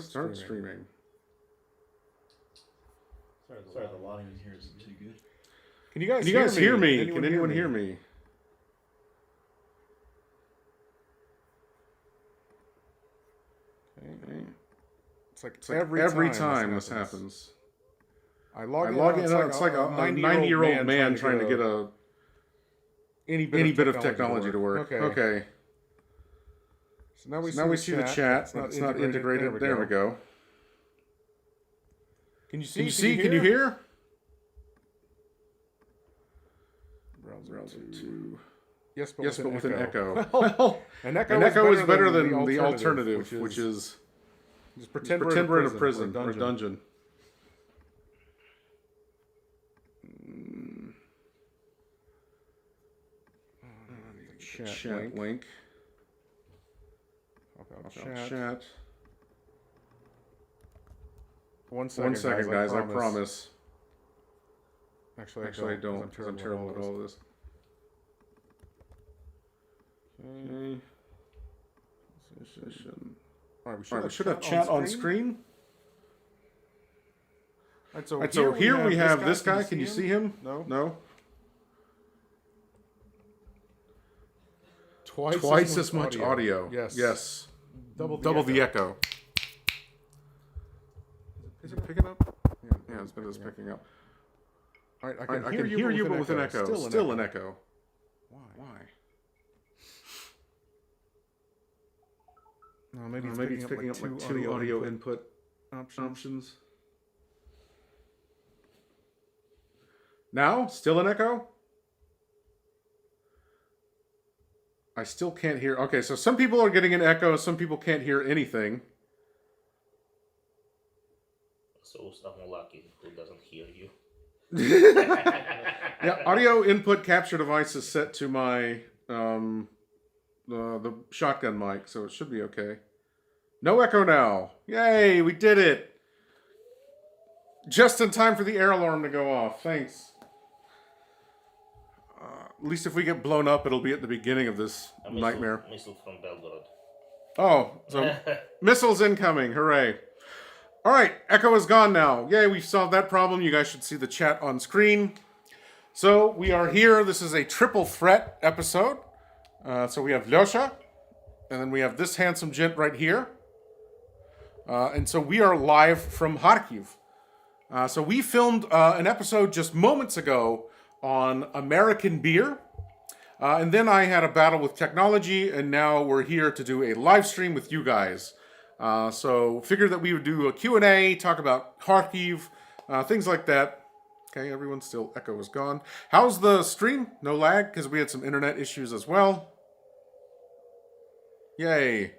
Start streaming. Sorry, the line here isn't too good. Can you guys hear me? Can anyone hear me? Okay. It's like every time this happens. I log in, it's like a 90-year-old man trying to get any bit of technology to work. Okay. So now we see the chat. It's not integrated. There we go. Can you see? Can you hear? Browser 2. Yes, but with an echo. Well, an echo is better than the alternative, which is just pretend we're in a prison or a dungeon. Chat link. Chat. One second, guys. I promise. Actually, I don't, because I'm terrible at all of this. Okay. Session. All right, we should have chat on screen. All right, so here we have this guy. Can you see him? No. Twice as much audio. Yes. Double the echo. Is it picking up? Yeah, it's picking up. All right, I can hear you, but with an echo. Still an echo. Why? No, maybe it's picking up like two audio input options. Now, still an echo? I still can't hear. Okay, so some people are getting an echo, some people can't hear anything. So someone lucky who doesn't hear you. Yeah, audio input capture device is set to my the shotgun mic, so it should be okay. No echo now. Yay, we did it. Just in time for the air alarm to go off. Thanks. At least if we get blown up, it'll be at the beginning of this nightmare. Missile from Belgorod. Oh, so missiles incoming. Hooray. All right, echo is gone now. Yay, we've solved that problem. You guys should see the chat on screen. So we are here. This is a triple threat episode. So we have Lyosha, and then we have this handsome gent right here. And so we are live from Kharkiv. So we filmed an episode just moments ago on American beer. And then I had a battle with technology, and now we're here to do a live stream with you guys. So figured that we would do a Q&A, talk about Kharkiv, things like that. Okay, everyone's still, echo is gone. How's the stream? No lag? Because we had some internet issues as well. Yay.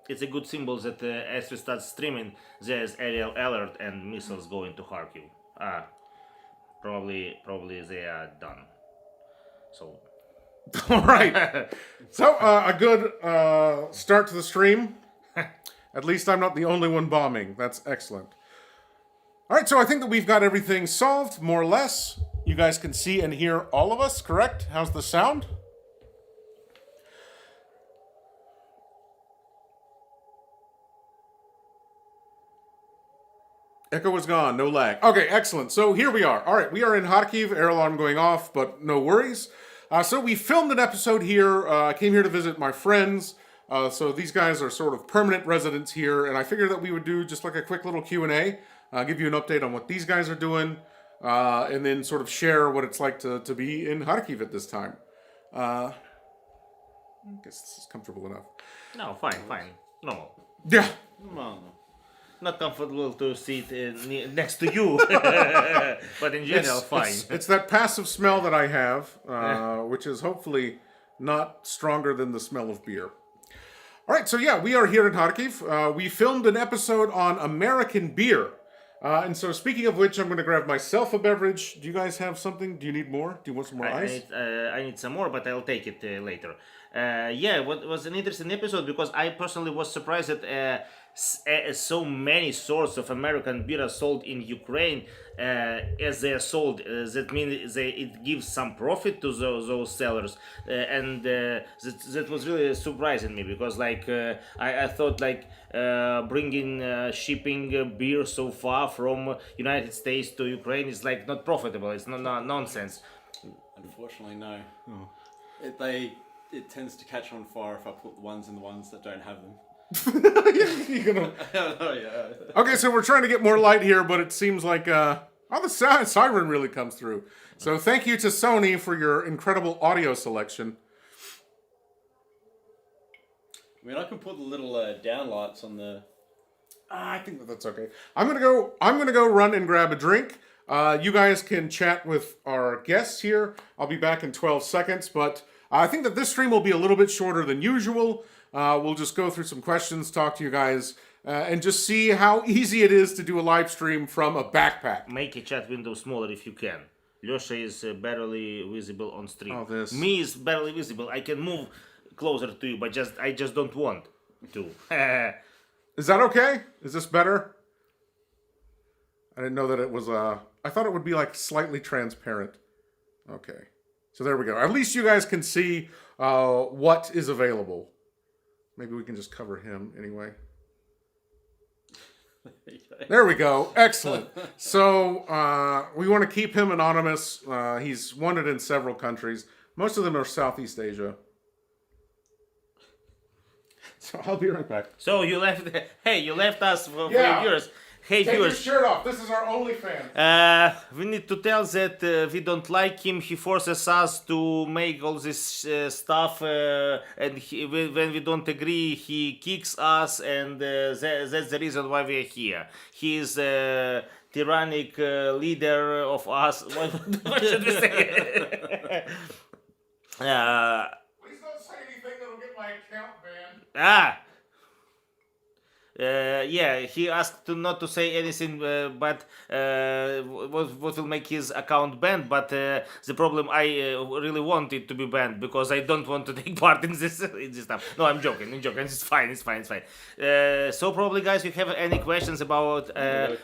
It's a good symbol that as we start streaming, there's aerial alert and missiles going to Kharkiv. Probably they are done. So, all right. So a good start to the stream. At least I'm not the only one bombing. That's excellent. All right, so I think that we've got everything solved, more or less. You guys can see and hear all of us, correct? How's the sound? Echo is gone, no lag. Okay, excellent. So here we are. All right, we are in Kharkiv, air alarm going off, but no worries. So we filmed an episode here. I came here to visit my friends. So these guys are sort of permanent residents here, and I figured that we would do just like a quick little Q&A, give you an update on what these guys are doing, and then sort of share what it's like to be in Kharkiv at this time. I guess this is comfortable enough. no, fine. Normal. Yeah. Not comfortable to sit next to you, but in general, fine. It's that passive smell that I have, which is hopefully not stronger than the smell of beer. All right, so yeah, we are here in Kharkiv. We filmed an episode on American beer. And so speaking of which, I'm going to grab myself a beverage. Do you guys have something? Do you need more? Do you want some more ice? I need some more, but I'll take it later. Yeah, what was an interesting episode because I personally was surprised that so many sorts of American beer are sold in Ukraine as they are sold. That means it gives some profit to those sellers, and that was really surprising me because I thought bringing shipping beer so far from United States to Ukraine is like not profitable. It's not nonsense. Unfortunately, no. It tends to catch on fire if I put the ones in the ones that don't have them. You're gonna... Oh, yeah. Okay, so we're trying to get more light here, but it seems like the siren really comes through. So thank you to Sony for your incredible audio selection. I mean, I can put the little downlights on the. I think that's okay. I'm gonna go run and grab a drink. You guys can chat with our guests here. I'll be back in 12 seconds, but I think that this stream will be a little bit shorter than usual. We'll just go through some questions, talk to you guys, and just see how easy it is to do a live stream from a backpack. Make a chat window smaller if you can. Lyosha is barely visible on stream. Oh, this. Me is barely visible. I can move closer to you, but I just don't want to. Is that okay? Is this better? I didn't know that it was I thought it would be like slightly transparent. Okay. So there we go. At least you guys can see what is available. Maybe we can just cover him anyway. There we go. Excellent. So we want to keep him anonymous. He's wanted in several countries. Most of them are Southeast Asia. So I'll be right back. So you left. Hey, you left us for Yeah. viewers. Hey Take your viewers. shirt off. This is our only fan. We need to tell that we don't like him. He forces us to make all this stuff, and when we don't agree, he kicks us, and that's the reason why we are here. He is a tyrannic leader of us. What should we say? Please don't say anything that'll get my account banned. Yeah, he asked not to say anything, but what will make his account banned. But the problem, I really want it to be banned because I don't want to take part in this stuff. No, I'm joking. It's fine. So probably, guys, you have any questions about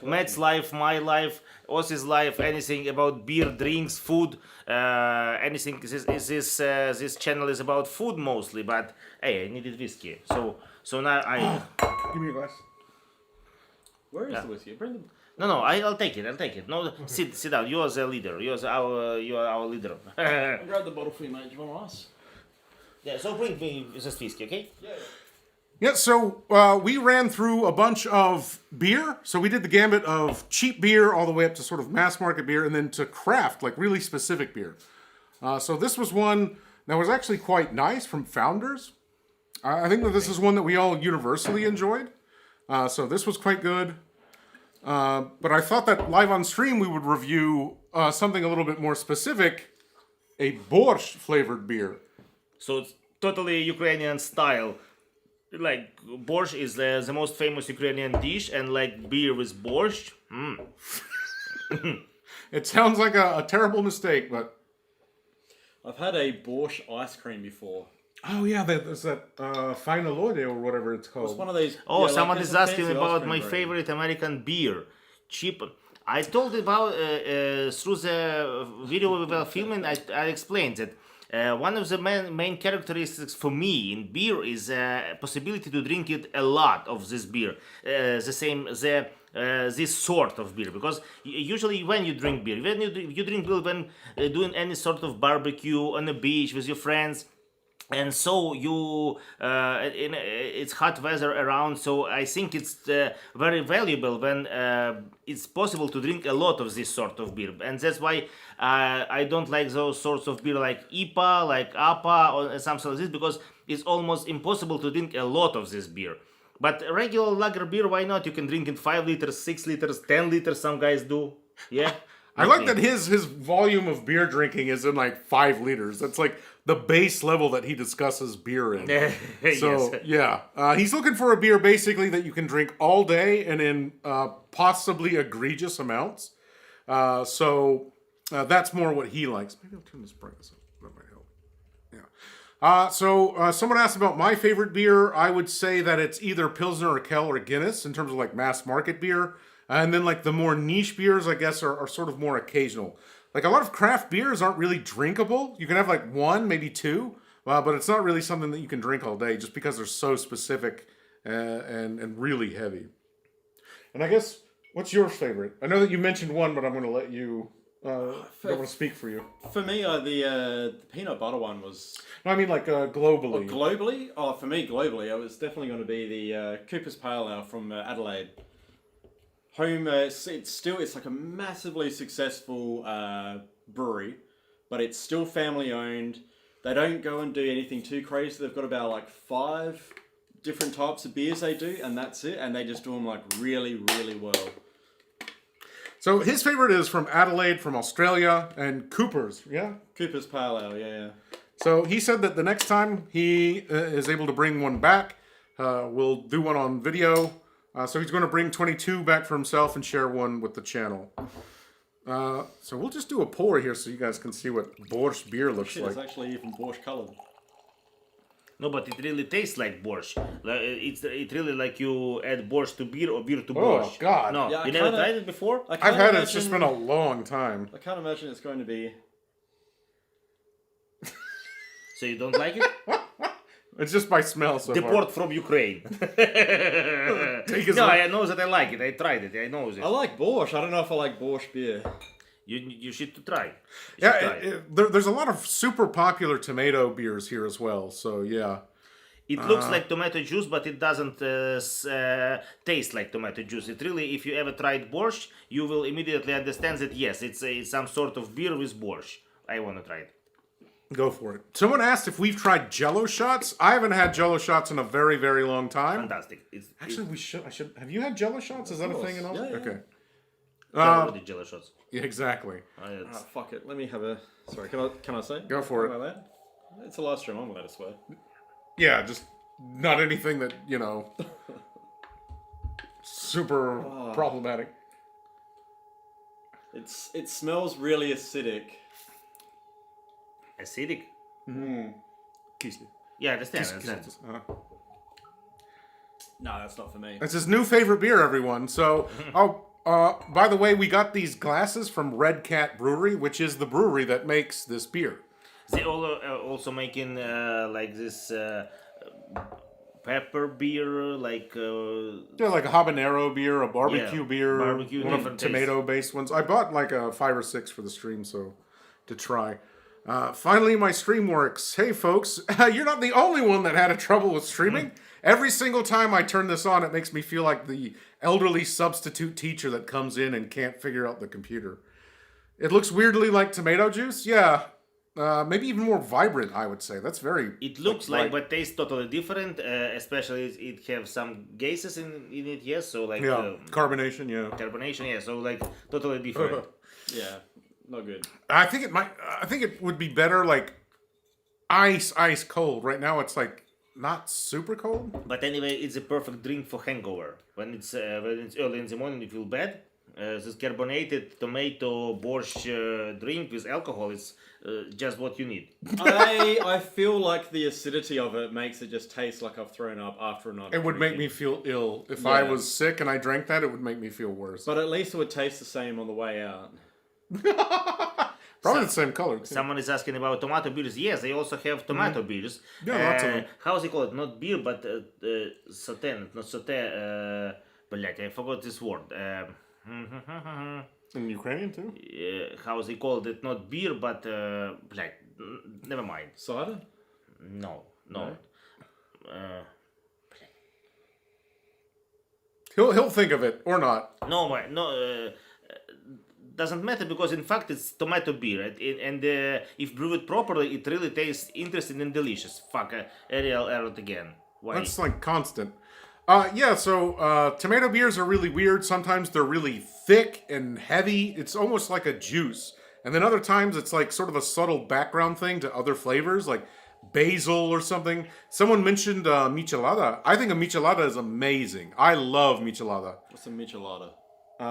Matt's life, my life, Aussie's life, anything about beer, drinks, food, anything. This channel is about food mostly, but hey, I needed whiskey, so now I. Give me a glass. Where is the whiskey? Bring them. No, I'll take it. No, sit down. You are the leader. You are our leader. I'll grab the bottle for you, mate. Do you want ice? Yeah. So bring me this whiskey, okay? Yeah. Yeah, so we ran through a bunch of beer. So we did the gambit of cheap beer all the way up to sort of mass market beer and then to craft, like really specific beer. So this was one that was actually quite nice from Founders. I think that this is one that we all universally enjoyed. So this was quite good. But I thought that live on stream we would review something a little bit more specific, a borscht flavored beer. So it's totally Ukrainian style. Like borscht is the most famous Ukrainian dish, and like beer with borscht. It sounds like a terrible mistake, but I've had a borscht ice cream before. oh yeah, there's that Finalode or whatever it's It's called. one of these. Oh, yeah, someone like is some asking fancy ice about cream my brand. favorite American beer, cheap. I told about through the video we were filming. I explained that one of the main characteristics for me in beer is possibility to drink it a lot of this beer, this sort of beer. Because usually when you drink beer, you drink beer when doing any sort of barbecue on a beach with your friends. And so it's hot weather around, so I think it's very valuable when it's possible to drink a lot of this sort of beer, and that's why I don't like those sorts of beer like IPA, like APA, or something like this, because it's almost impossible to drink a lot of this beer. But regular lager beer, why not? You can drink it 5 liters, 6 liters, 10 liters. Some guys do, yeah. I like that his volume of beer drinking is in like 5 liters. That's like the base level that he discusses beer in. So Yes. yeah, he's looking for a beer basically that you can drink all day and in possibly egregious amounts. So that's more what he likes. Maybe I'll turn this brightness up. That might help. Yeah. Someone asked about my favorite beer. I would say that it's either Pilsner or Kel or Guinness in terms of like mass market beer. And then like the more niche beers, I guess, are sort of more occasional. Like a lot of craft beers aren't really drinkable. You can have like one, maybe two, but it's not really something that you can drink all day just because they're so specific and really heavy. And I guess, what's your favorite? I know that you mentioned one, but I'm going to let you. I don't want to speak for you. For me, the peanut butter one was... No, I mean like globally. Globally? Oh, for me, globally, it was definitely going to be the Cooper's Pale Ale from Adelaide. Home, it's like a massively successful brewery, but it's still family owned. They don't go and do anything too crazy. They've got about like 5 different types of beers they do, and that's it. And they just do them like really, really well. So his favorite is from Adelaide, from Australia, and Cooper's, yeah? Cooper's Pale Ale, yeah. So he said that the next time he is able to bring one back, we'll do one on video. So he's going to bring 22 back for himself and share one with the channel. So we'll just do a pour here so you guys can see what borscht beer looks Shit, like. it's actually even borscht coloured. No, but it really tastes like borscht. It really like you add borscht to beer or beer to Oh, borscht. God. No, Yeah, you never tried it before? I've had it, it's just been a long time. I can't imagine it's going to be... So you don't like it? It's just by smell so far. Deport from Ukraine. Take No, I know that I like it. I tried it. I know this. I like borscht. I don't know if I like borscht beer. You should try. Yeah, there's a lot of super popular tomato beers here as well, so yeah. It looks like tomato juice, but it doesn't taste like tomato juice. It really, if you ever tried borscht, you will immediately understand that yes, it's some sort of beer with borscht. I want to try it. Go for it. Someone asked if we've tried Jello shots. I haven't had Jello shots in a very, very long time. Fantastic. Actually, we should. I should. Have you had Jello shots? Is that a thing in Aussie? Yeah, yeah. Okay. Already jello shots. Yeah, exactly. Fuck it. Let me have a... Sorry, can I say? Go for it. Am I allowed? It's a live stream. I'm allowed to swear. Yeah, just not anything that super problematic. It smells really acidic. Acidic? Kisli. Yeah, I understand. No, that's not for me. It's his new favorite beer, everyone. So, by the way, we got these glasses from Red Cat Brewery, which is the brewery that makes this beer. They also making like this pepper beer, like like a habanero beer, a barbecue beer, barbecue, one of different tomato-based ones. I bought like a 5 or 6 for the stream, so to try. Finally, my stream works. Hey, folks, you're not the only one that had a trouble with streaming. Every single time I turn this on, it makes me feel like the elderly substitute teacher that comes in and can't figure out the computer. It looks weirdly like tomato juice. Yeah. Maybe even more vibrant, I would say. That's very... It looks like, but tastes totally different. Especially it have some gases in it, yes. So like carbonation, yeah. Carbonation, yeah. So like totally different. Yeah, not good. I think it would be better like ice cold. Right now it's like not super cold. But anyway, it's a perfect drink for hangover. When it's early in the morning, you feel bad. This carbonated tomato borscht drink with alcohol is just what you need. I feel like the acidity of it makes it just taste like I've thrown up after a night. It would make me feel ill. If I was sick and I drank that, it would make me feel worse. But at least it would taste the same on the way out. Probably the same color. Too. Someone is asking about tomato beers. Yes, they also have tomato beers. Yeah, lots of them. How's it called? Not beer, but sauté. Not sauté. Блять, I forgot this word. In Ukrainian too? How they called it? Not beer, but never mind. Cider? No. He'll think of it or not. No. Doesn't matter because in fact it's tomato beer, and if brewed properly, it really tastes interesting and delicious. Fuck, Ariel error again. Why? That's like constant. So tomato beers are really weird. Sometimes they're really thick and heavy. It's almost like a juice. And then other times it's like sort of a subtle background thing to other flavors, like basil or something. Someone mentioned michelada. I think a michelada is amazing. I love michelada. What's a michelada?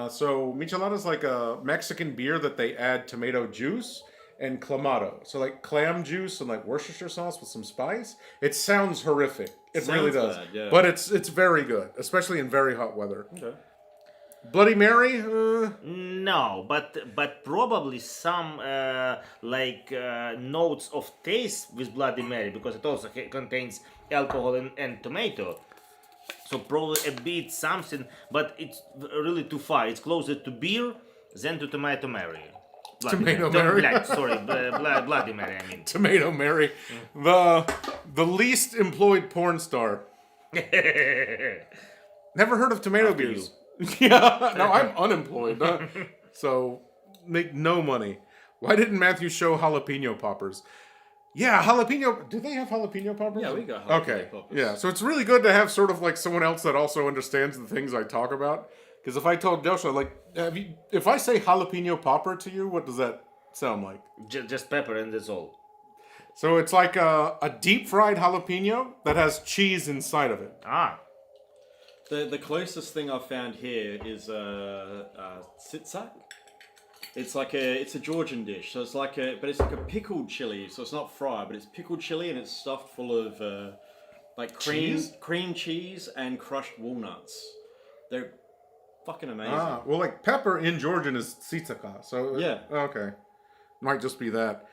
So michelada is like a Mexican beer that they add tomato juice. and clamato. So like clam juice and like Worcestershire sauce with some spice. It sounds horrific. It really Sounds does. bad, yeah. But it's very good, especially in very hot weather. Okay. Bloody Mary? No, but probably some notes of taste with Bloody Mary because it also contains alcohol and tomato. So probably a bit something, but it's really too far. It's closer to beer than to Tomato Mary. Tomato Mary. Bloody Mary. I mean. Tomato Mary. The least employed porn star. Never heard of tomato After beers. Yeah, no, I'm unemployed. So make no money. Why didn't Matthew show jalapeno poppers? Yeah, jalapeno. Do they have jalapeno poppers? Yeah, we got jalapeno poppers. Yeah, so it's really good to have sort of like someone else that also understands the things I talk about. Because if I told Lyosha, like, if I say jalapeno popper to you, what does that sound like? Just pepper and that's all. So it's like a deep fried jalapeno that has cheese inside of it. Ah. The closest thing I've found here is sitsak. It's a Georgian dish, so it's like a pickled chili. So it's not fried, but it's pickled chili and it's stuffed full of cream cheese and crushed walnuts. They're fucking amazing. Ah, well, like pepper in Georgian is sitsaka. So Yeah. Okay, might just be that.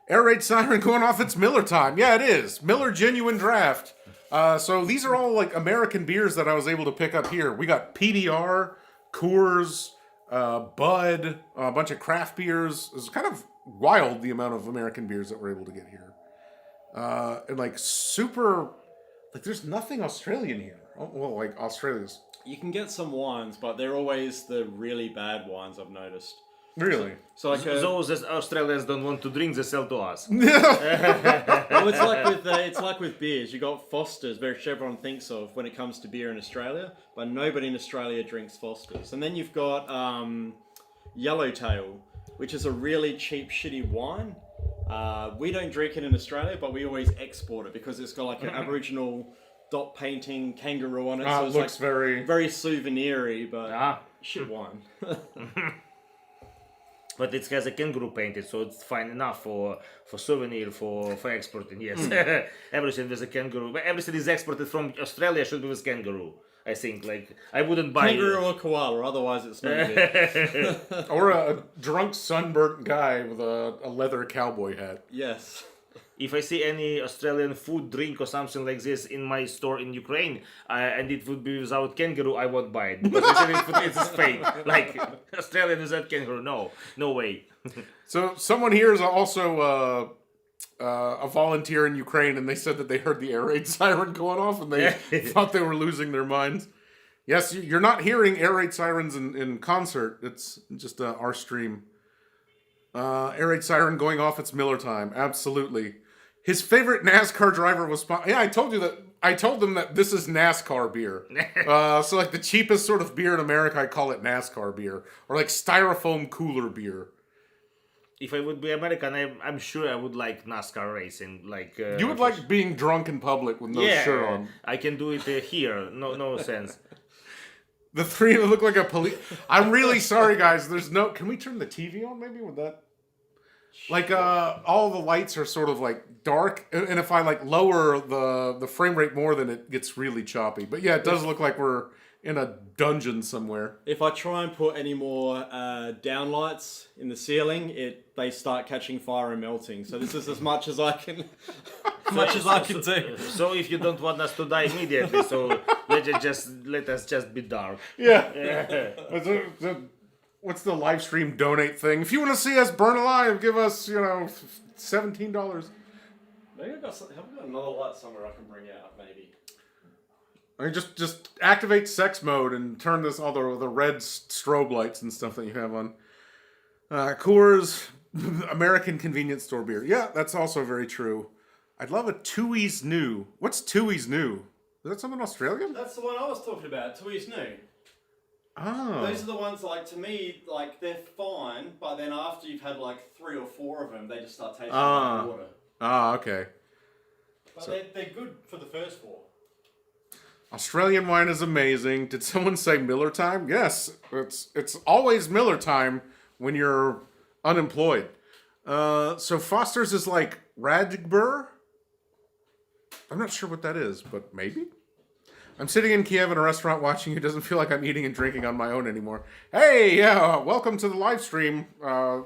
Air raid siren going off. It's Miller time. Yeah, it is. Miller Genuine Draft. So these are all like American beers that I was able to pick up here. We got PDR, Coors, Bud, a bunch of craft beers. It's kind of wild the amount of American beers that we're able to get here. And like super, like there's nothing Australian here. Oh, well, like Australia's. You can get some wines, but they're always the really bad wines, I've noticed. Really? So like Those as Australians don't want to drink, they sell to us. well, it's like with beers. You got Foster's, which everyone thinks of when it comes to beer in Australia, but nobody in Australia drinks Foster's. And then you've got Yellowtail, which is a really cheap, shitty wine. We don't drink it in Australia, but we always export it because it's got like an Aboriginal dot painting kangaroo on it. So It it's looks like very souvenir-y, but shit wine. But it has a kangaroo painted, so it's fine enough for souvenir, for exporting, yes. Everything with a kangaroo. But everything is exported from Australia should be with kangaroo. I think, like, I wouldn't buy... Kangaroo or koala, otherwise it's no good. Or a drunk sunburnt guy with a leather cowboy hat. Yes. If I see any Australian food, drink or something like this in my store in Ukraine, and it would be without kangaroo, I won't buy it. Because I said it's fake. Like, Australian without kangaroo, no way. So someone here is also a volunteer in Ukraine, and they said that they heard the air raid siren going off, and they thought they were losing their minds. Yes, you're not hearing air raid sirens in concert. It's just our stream. Air raid siren going off. It's Miller time. Absolutely. His favorite NASCAR driver was... Yeah, I told them that this is NASCAR beer. So like the cheapest sort of beer in America, I call it NASCAR beer. Or like styrofoam cooler beer. If I would be American, I'm sure I would like NASCAR racing. Like You would like being drunk in public with no shirt on. I can do it here. No sense. The three look like a police... I'm really sorry, guys. There's no... Can we turn the TV on maybe with that? Like, all the lights are sort of like dark, and if I like lower the frame rate more, then it gets really choppy. But yeah, it does look like we're in a dungeon somewhere. If I try and put any more downlights in the ceiling, they start catching fire and melting. So this is as much as I can, do. So if you don't want us to die immediately, so let us just be dark. Yeah. What's the live stream donate thing? If you want to see us burn alive, give us, $17. Maybe have we got another light somewhere I can bring out, maybe. I mean, just activate sex mode and turn all the red strobe lights and stuff that you have on. Coors, American convenience store beer. Yeah, that's also very true. I'd love a Tooheys New. What's Tooheys New? Is that something Australian? That's the one I was talking about, Tooheys New. Oh. Those are the ones, like, to me, like, they're fine, but then after you've had, like, 3 or 4 of them, they just start tasting like water. Okay. But they're good for the first 4. Australian wine is amazing. Did someone say Miller time? Yes, it's always Miller time when you're unemployed. So Foster's is like Radgbur. I'm not sure what that is, but maybe. I'm sitting in Kiev in a restaurant watching you. Doesn't feel like I'm eating and drinking on my own anymore. Hey, yeah, welcome to the live stream.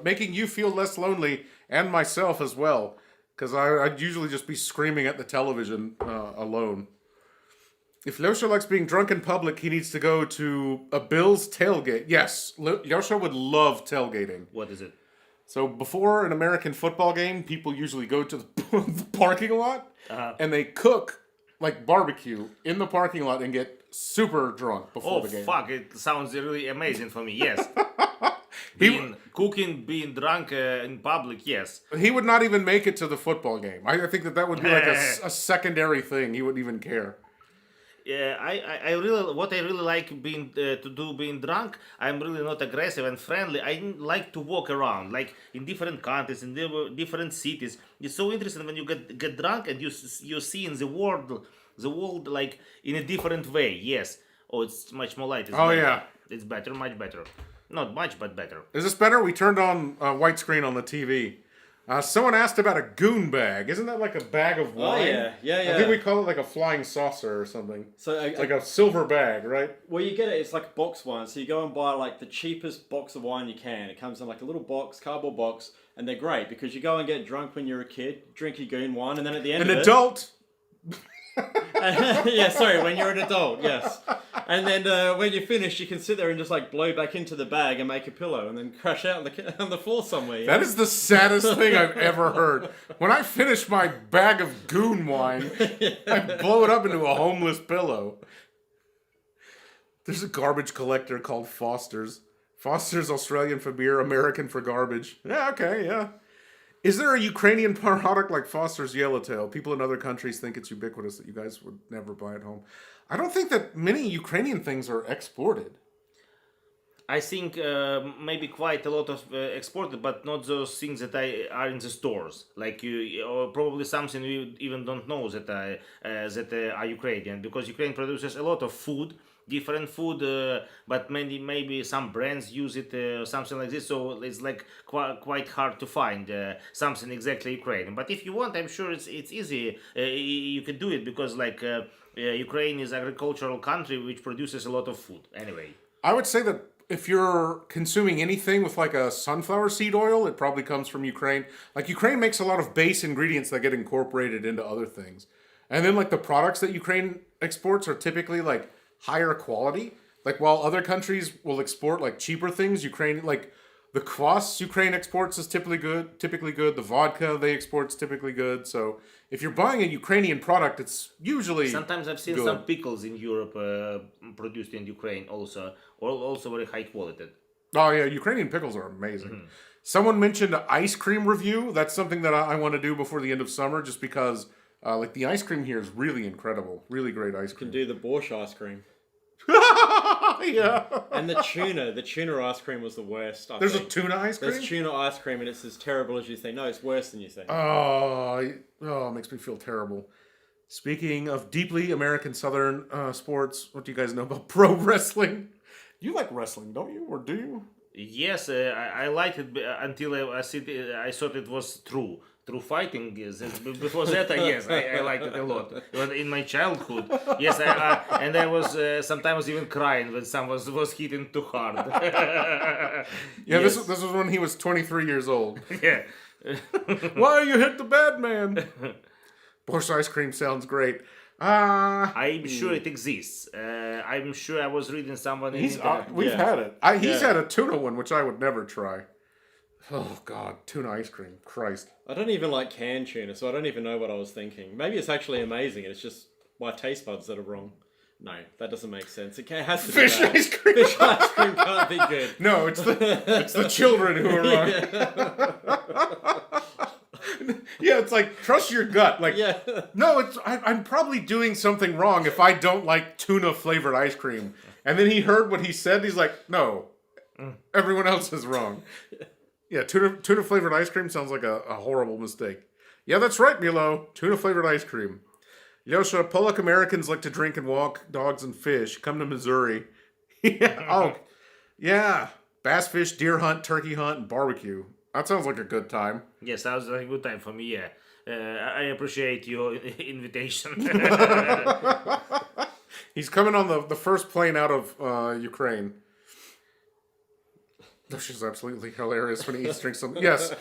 Making you feel less lonely and myself as well. Because I'd usually just be screaming at the television alone. If Lyosha likes being drunk in public, he needs to go to a Bills tailgate. Yes, Lyosha would love tailgating. What is it? So before an American football game, people usually go to the parking lot and they cook like barbecue in the parking lot and get super drunk before Oh, the game. fuck, it sounds really amazing for me, yes. He, Cooking, being drunk in public, yes. he would not even make it to the football game. I think that would be like a secondary thing. He wouldn't even care. Yeah, I really what I really like being being drunk. I'm really not aggressive and friendly. I like to walk around, like in different countries, in different cities. It's so interesting when you get drunk and you see in the world like in a different way. Yes. Oh, it's much more light. It's Oh, better. yeah. It's better, much better. Not much, but better. Is this better? We turned on widescreen on the TV. Someone asked about a goon bag. Isn't that like a bag of wine? yeah. I think we call it like a flying saucer or something. So It's like a silver bag, right? well, you get it. It's like a box wine. So you go and buy like the cheapest box of wine you can. It comes in like a little box, cardboard box, and they're great because you go and get drunk when you're a kid, drink your goon wine, and then at the end An of adult. yeah, sorry, when you're an adult, yes. And then when you finish, you can sit there and just like blow back into the bag and make a pillow, and then crash out on the floor somewhere. That is the saddest thing I've ever heard. When I finish my bag of goon wine, I blow it up into a homeless pillow. There's a garbage collector called Foster's. Foster's Australian for beer, American for garbage. Yeah, okay, yeah. Is there a Ukrainian product like Foster's Yellowtail? People in other countries think it's ubiquitous that you guys would never buy at home. I don't think that many Ukrainian things are exported. I think maybe quite a lot of exported, but not those things that are in the stores. Like you, or probably something you even don't know that are Ukrainian, because Ukraine produces a lot of food, different food, but maybe some brands use it, something like this. So it's like quite hard to find something exactly Ukrainian. But if you want, I'm sure it's easy. You can do it because like Ukraine is agricultural country which produces a lot of food. Anyway, I would say that if you're consuming anything with like a sunflower seed oil, it probably comes from Ukraine. Like Ukraine makes a lot of base ingredients that get incorporated into other things. And then like the products that Ukraine exports are typically like higher quality. Like while other countries will export like cheaper things, Ukraine, like the kvass Ukraine exports is typically good. The vodka they export is typically good. So if you're buying a Ukrainian product, it's usually sometimes I've seen good. some pickles in Europe produced in Ukraine also very high quality. Oh yeah, Ukrainian pickles are amazing. Someone mentioned an ice cream review. That's something that I want to do before the end of summer, just because like the ice cream here is really incredible, really great ice cream. can do the borscht ice cream. Yeah. And the tuna ice cream was the worst. There's a tuna ice cream. There's tuna ice cream, and it's as terrible as you think. No, it's worse than you think. Oh, it makes me feel terrible. Speaking of deeply American Southern sports, what do you guys know about pro wrestling? You like wrestling, don't you? Or do you? Yes, I liked it until I thought it was true. True fighting is before that. Yes, I liked it a lot. In my childhood, yes, and I was sometimes even crying when someone was hitting too hard. Yeah, Yes. this was when he was 23 years old. Yeah. Why you hit the bad man? Borscht ice cream sounds great. I'm sure it exists. I'm sure I was reading someone. We've Yeah. had it. He's had a tuna one, which I would never try. Oh God, tuna ice cream, Christ! I don't even like canned tuna, so I don't even know what I was thinking. Maybe it's actually amazing. It's just my taste buds that are wrong. No, that doesn't make sense. It has to Fish be bad. ice cream. Fish ice cream can't be good. No, it's the children who are wrong. Yeah, it's like trust your gut. Like, Yeah. no, I'm probably doing something wrong if I don't like tuna flavored ice cream. And then he heard what he said. He's like, no, everyone else is wrong. Yeah, tuna flavored ice cream sounds like a horrible mistake. Yeah, that's right, Milo. Tuna flavored ice cream. Lyosha, Polak Americans like to drink and walk dogs and fish. Come to Missouri. Yeah. Oh, yeah. Bass fish, deer hunt, turkey hunt, and barbecue. That sounds like a good time. Yes, that was a good time for me. Yeah, I appreciate your invitation. He's coming on the first plane out of Ukraine. Which is absolutely hilarious when he eats, drinks something. Yes.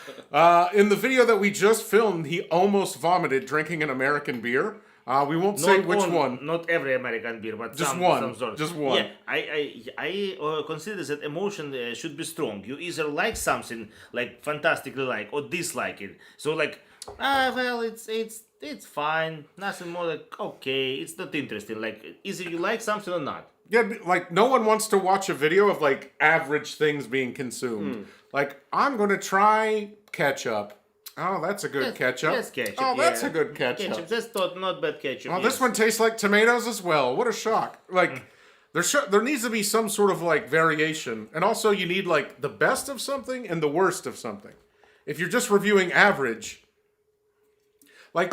In the video that we just filmed, he almost vomited drinking an American beer. We won't say which one. Not every American beer, but Just some, one. some sort. Just one. Yeah, I consider that emotion should be strong. You either like something, like fantastically like, or dislike it. So like, well, it's fine. Nothing more like, okay, it's not interesting. Like, either you like something or not. Yeah, like no one wants to watch a video of like average things being consumed. Like, I'm going to try ketchup. Oh, that's a good ketchup. Yes, ketchup. Oh, that's yeah. a good ketchup. Ketchup, that's not bad ketchup. Oh, this one tastes like tomatoes as well. What a shock. Like, there needs to be some sort of like variation. And also you need like the best of something and the worst of something. If you're just reviewing average, like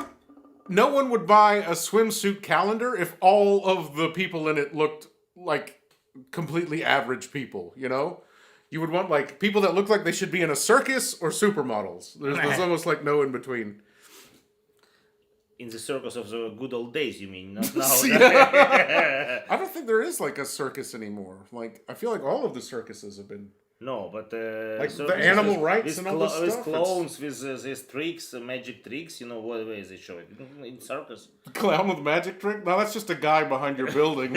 no one would buy a swimsuit calendar if all of the people in it looked like completely average people, you know? You would want like people that look like they should be in a circus or supermodels. There's almost like no in between. In the circus of the good old days, you mean? Not now. I don't think there is like a circus anymore. Like I feel like all of the circuses have been No, but like so the animal rights with and all this with stuff. clowns, with these tricks, magic tricks. You know what way they show it in circus? Clown with magic trick? No, that's just a guy behind your building.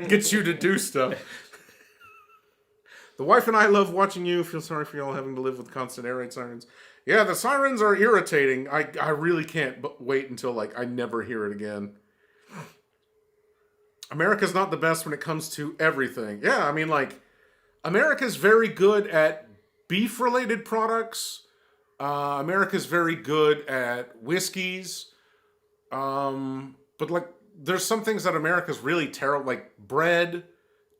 Gets you to do stuff. The wife and I love watching you. Feel sorry for y'all having to live with constant air raid sirens. Yeah, the sirens are irritating. I really can't wait until like I never hear it again. America's not the best when it comes to everything. Yeah, I mean like America's very good at beef-related products. America's very good at whiskeys. But like there's some things that America's really terrible, like bread,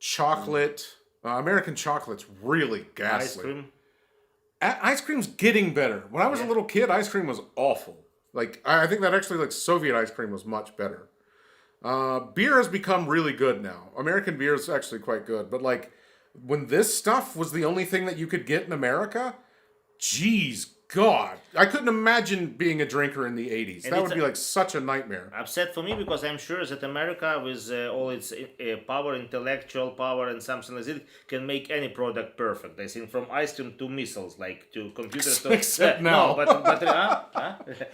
chocolate. American chocolate's really ghastly. Ice cream. Ice cream's getting better. When I was a little kid, ice cream was awful. Like I think that actually like Soviet ice cream was much better. Beer has become really good now. American beer is actually quite good. But like when this stuff was the only thing that you could get in America, geez, God, I couldn't imagine being a drinker in the 80s. And that would be like such a nightmare. Upset for me because I'm sure that America, with all its power, intellectual power, and something like that, can make any product perfect. I think from ice cream to missiles, like to computers. Except now. No, but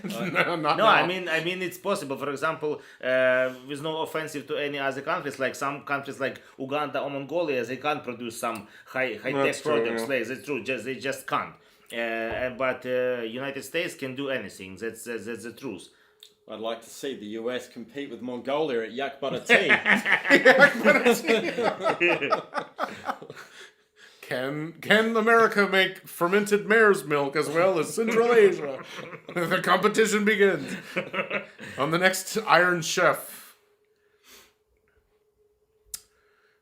No, not no, now. I mean it's possible. For example, with no offensive to any other countries, like some countries like Uganda or Mongolia, they can't produce some high tech That's true, products. yeah. Like, that's true. They just can't. But United States can do anything. That's the truth. I'd like to see the US compete with Mongolia at yak butter tea. Can America make fermented mare's milk as well as Central Asia? The competition begins on the next Iron Chef.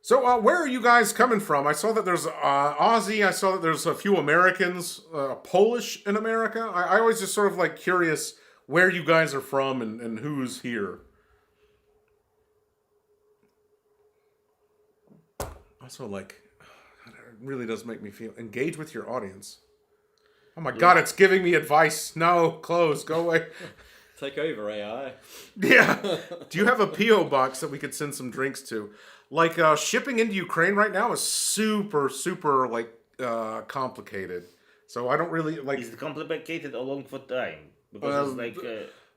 So, where are you guys coming from? I saw that there's Aussie. I saw that there's a few Americans, Polish in America. I always just sort of like curious where you guys are from and who's here. Also, like, God, it really does make me feel engage with your audience. Oh my God, it's giving me advice. No, close, go away. Take over, AI. Yeah. Do you have a P.O. box that we could send some drinks to? Like, shipping into Ukraine right now is super, super, like, complicated. So I don't really, like... It's complicated along for time. Because it's like...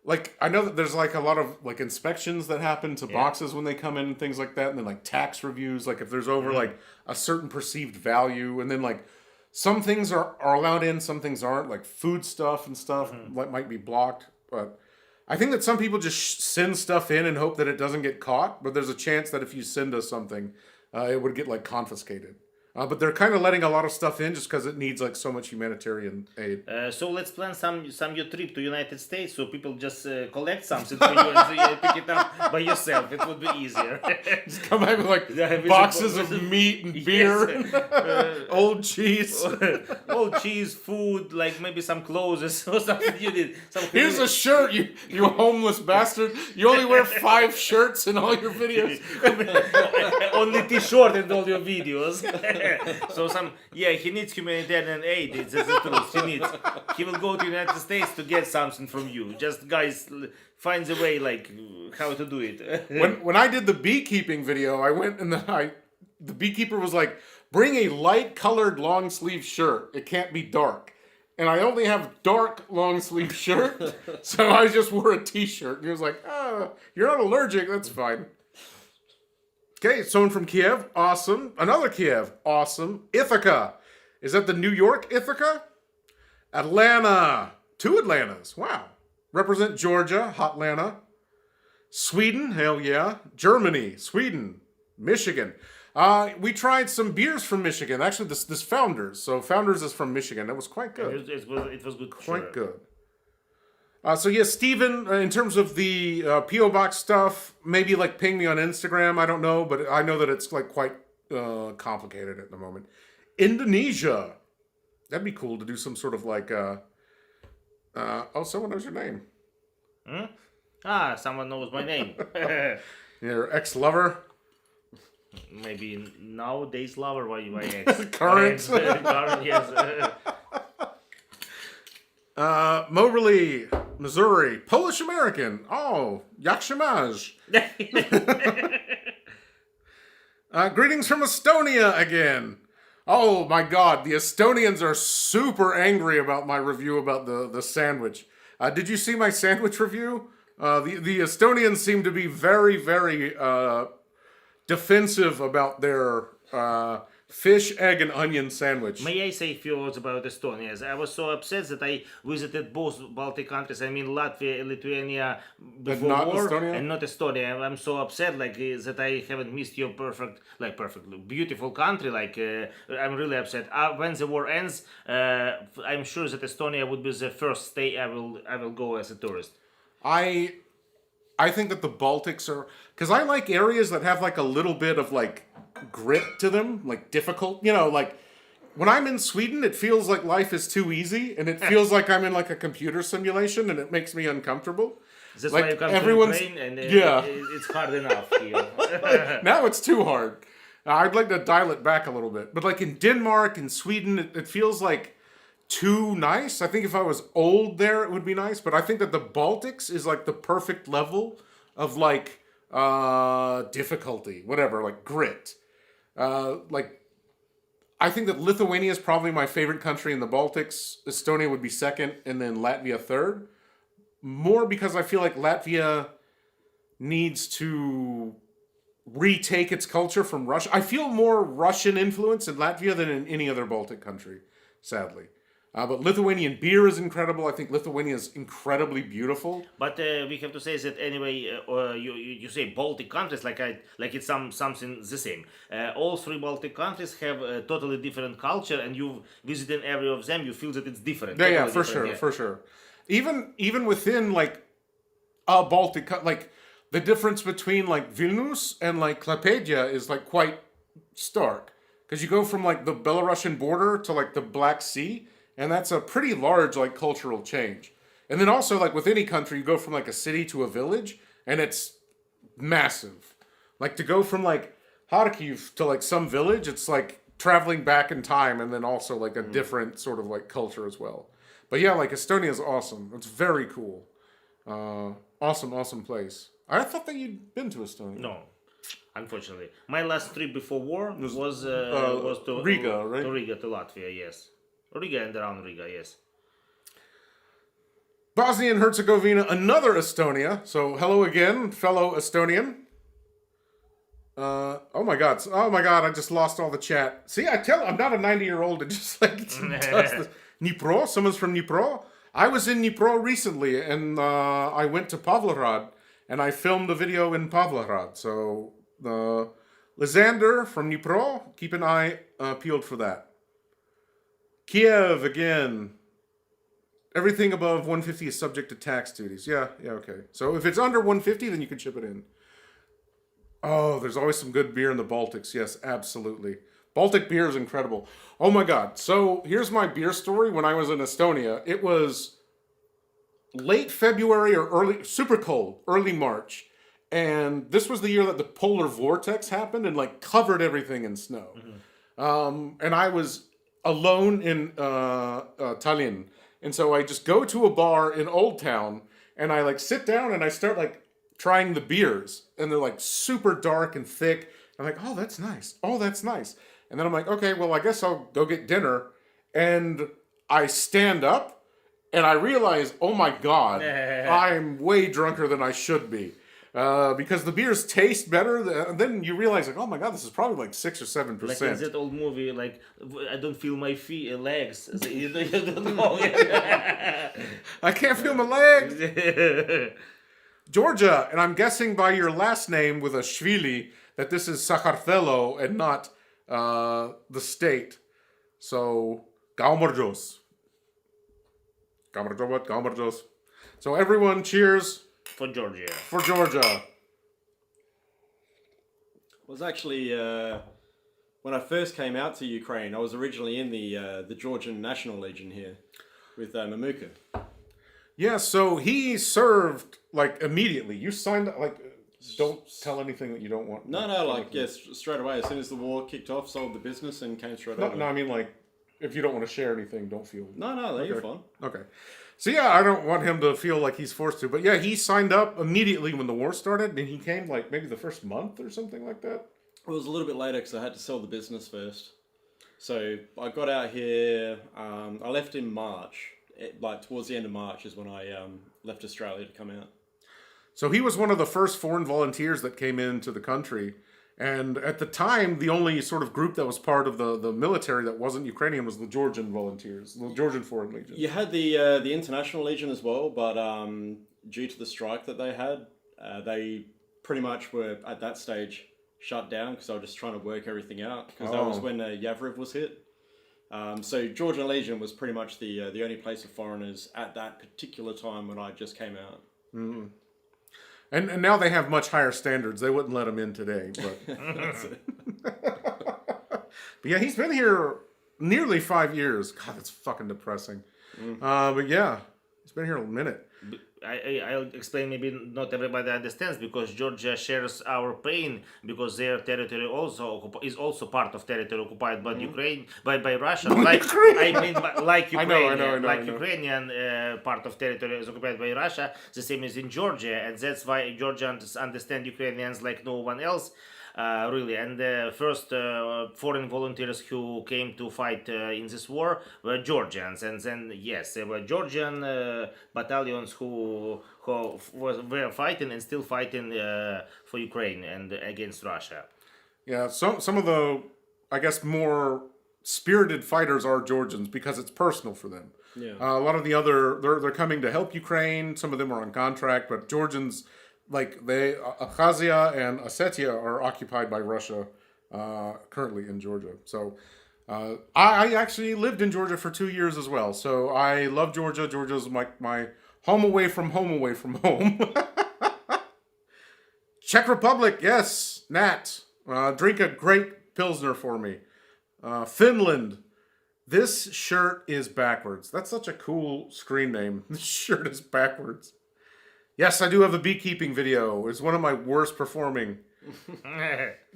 like, I know that there's, like, a lot of, like, inspections that happen to boxes when they come in and things like that. And then, like, tax reviews, like, if there's over, like, a certain perceived value. And then, like, some things are allowed in, some things aren't. Like, food stuff and stuff might be blocked. But... I think that some people just send stuff in and hope that it doesn't get caught, but there's a chance that if you send us something, it would get like confiscated. But they're kind of letting a lot of stuff in just because it needs like so much humanitarian aid. So let's plan some your trip to United States, so people just collect something for you and you pick it up by yourself. It would be easier. Just come back with like with boxes of meat and beer, Yes. old cheese. Old cheese, food, like maybe some clothes or something you need. Here's a shirt, you homeless bastard. You only wear 5 shirts in all your videos. Only t-shirt in all your videos. So he needs humanitarian aid. It's the truth. He will go to United States to get something from you. Just guys, find the way like how to do it. When I did the beekeeping video, I went and the beekeeper was like, bring a light colored long sleeve shirt. It can't be dark. And I only have dark long sleeve shirt, so I just wore a t-shirt. And he was like, you're not allergic, that's fine. Okay, someone from Kiev, awesome. Another Kiev, awesome. Ithaca, is that the New York Ithaca? Atlanta, 2 Atlantas, wow. Represent Georgia, Hotlanta. Sweden, hell yeah. Germany, Sweden, Michigan. We tried some beers from Michigan. Actually, this Founders. So Founders is from Michigan. That was quite good. It was good. Quite good. So yeah, Steven, in terms of the P.O. Box stuff, maybe like ping me on Instagram. I don't know, but I know that it's like quite complicated at the moment. Indonesia. That'd be cool to do some sort of like... someone knows your name. Someone knows my name. Your ex-lover. Maybe nowadays lover, why ex? Current. Current, yes. Moberly, Missouri, Polish American. Oh, Yakshimaj. Greetings from Estonia again. Oh my God, the Estonians are super angry about my review about the sandwich. Did you see my sandwich review? The Estonians seem to be very, very defensive about their fish, egg, and onion sandwich. May I say a few words about Estonia? I was so upset that I visited both Baltic countries. I mean Latvia and Lithuania before not war, Estonia? and not Estonia. I'm so upset that I haven't missed your beautiful country. I'm really upset. When the war ends, I'm sure that Estonia would be the first state I will go as a tourist. I think that the Baltics are... Because I like areas that have like a little bit of like grit to them, like difficult. You know, like when I'm in Sweden, it feels like life is too easy. And it feels like I'm in like a computer simulation and it makes me uncomfortable. That's like why you come everyone's... to Ukraine and yeah. It's hard enough here. Now it's too hard. I'd like to dial it back a little bit. But like in Denmark and Sweden, it feels like too nice. I think if I was old there, it would be nice. But I think that the Baltics is like the perfect level of like difficulty, whatever, like grit. I think that Lithuania is probably my favorite country in the Baltics. Estonia would be second, and then Latvia third. More because I feel like Latvia needs to retake its culture from Russia. I feel more Russian influence in Latvia than in any other Baltic country, sadly. But Lithuanian beer is incredible. I think Lithuania is incredibly beautiful. But we have to say that anyway. You say Baltic countries like it's something the same. All 3 Baltic countries have a totally different culture, and you visiting every of them, you feel that it's different. Yeah, for sure. Even within like a Baltic, like the difference between like Vilnius and like Klaipėda is like quite stark, because you go from like the Belarusian border to like the Black Sea. And that's a pretty large, like, cultural change. And then also, like, with any country, you go from, like, a city to a village, and it's massive. Like, to go from, like, Kharkiv to, like, some village, it's, like, traveling back in time, and then also, like, a different sort of, like, culture as well. But, yeah, like, Estonia is awesome. It's very cool. Awesome place. I thought that you'd been to Estonia. No. Unfortunately. My last trip before war was to Riga, right? To Riga, to Latvia, yes. Riga and around Riga, yes. Bosnia and Herzegovina, another Estonia. So hello again, fellow Estonian. Oh my god, I just lost all the chat. See, I'm not a 90-year-old. It just like does this. Dnipro, someone's from Dnipro. I was in Dnipro recently, and I went to Pavlograd, and I filmed a video in Pavlograd. So Lysander from Dnipro, keep an eye peeled for that. Kiev again. Everything above 150 is subject to tax duties. Yeah, okay. So if it's under 150, then you can ship it in. Oh, there's always some good beer in the Baltics. Yes, absolutely. Baltic beer is incredible. Oh my god. So here's my beer story when I was in Estonia. It was late February or super cold, early March. And this was the year that the polar vortex happened and like covered everything in snow. Mm-hmm. And I was alone in Tallinn. And so I just go to a bar in Old Town and I like sit down and I start like trying the beers. And they're like super dark and thick. I'm like, oh, that's nice. Oh, that's nice. And then I'm like, okay, well, I guess I'll go get dinner. And I stand up and I realize, oh my God, I'm way drunker than I should be. Because the beers taste better, then you realize, like, oh my God, this is probably like 6 or 7%. Like in that old movie, like, I don't feel my legs. So you don't know. I can't feel my legs. Georgia, and I'm guessing by your last name with a Shvili that this is Sakartvelo and not the state. So, Gaumorjos. Gaumorjos. So everyone cheers. For Georgia. For Georgia. It was actually when I first came out to Ukraine. I was originally in the Georgian National Legion here with Mamuka. Yeah, so he served like immediately. You signed like don't tell anything that you don't want. No, like yes, straight away. As soon as the war kicked off, sold the business and came straight over. No, I mean like if you don't want to share anything, don't feel. No, you're fine. Okay. So yeah, I don't want him to feel like he's forced to. But yeah, he signed up immediately when the war started, and he came like maybe the first month or something like that. It was a little bit later because I had to sell the business first. So I got out here. I left in March. Like towards the end of March is when I left Australia to come out. So he was one of the first foreign volunteers that came into the country. And at the time, the only sort of group that was part of the military that wasn't Ukrainian was the Georgian volunteers, the Georgian Foreign Legion. You had the International Legion as well, but due to the strike that they had, they pretty much were at that stage shut down because they were just trying to work everything out because that was when Yavoriv was hit. So Georgian Legion was pretty much the only place of foreigners at that particular time when I just came out. Mm-hmm. And now they have much higher standards. They wouldn't let him in today. But, but yeah, he's been here nearly 5 years. God, that's fucking depressing. But yeah, he's been here a minute. I'll explain, maybe not everybody understands, because Georgia shares our pain because their territory is also part of territory occupied by Ukraine, by Russia. Like Ukraine, Ukrainian part of territory is occupied by Russia. The same is in Georgia, and that's why Georgians understand Ukrainians like no one else. Really, and the first foreign volunteers who came to fight in this war were Georgians, and then yes, there were Georgian battalions who were fighting and still fighting for Ukraine and against Russia. Yeah, some of the, I guess, more spirited fighters are Georgians because it's personal for them. Yeah, a lot of the other they're coming to help Ukraine. Some of them are on contract, but Georgians. Like Abkhazia and Ossetia are occupied by Russia currently in Georgia. So I actually lived in Georgia for 2 years as well. So I love Georgia. Georgia's my home away from home. Czech Republic, yes, Nat. Drink a great Pilsner for me. Finland. This shirt is backwards. That's such a cool screen name. This shirt is backwards. Yes, I do have a beekeeping video. It's one of my worst performing.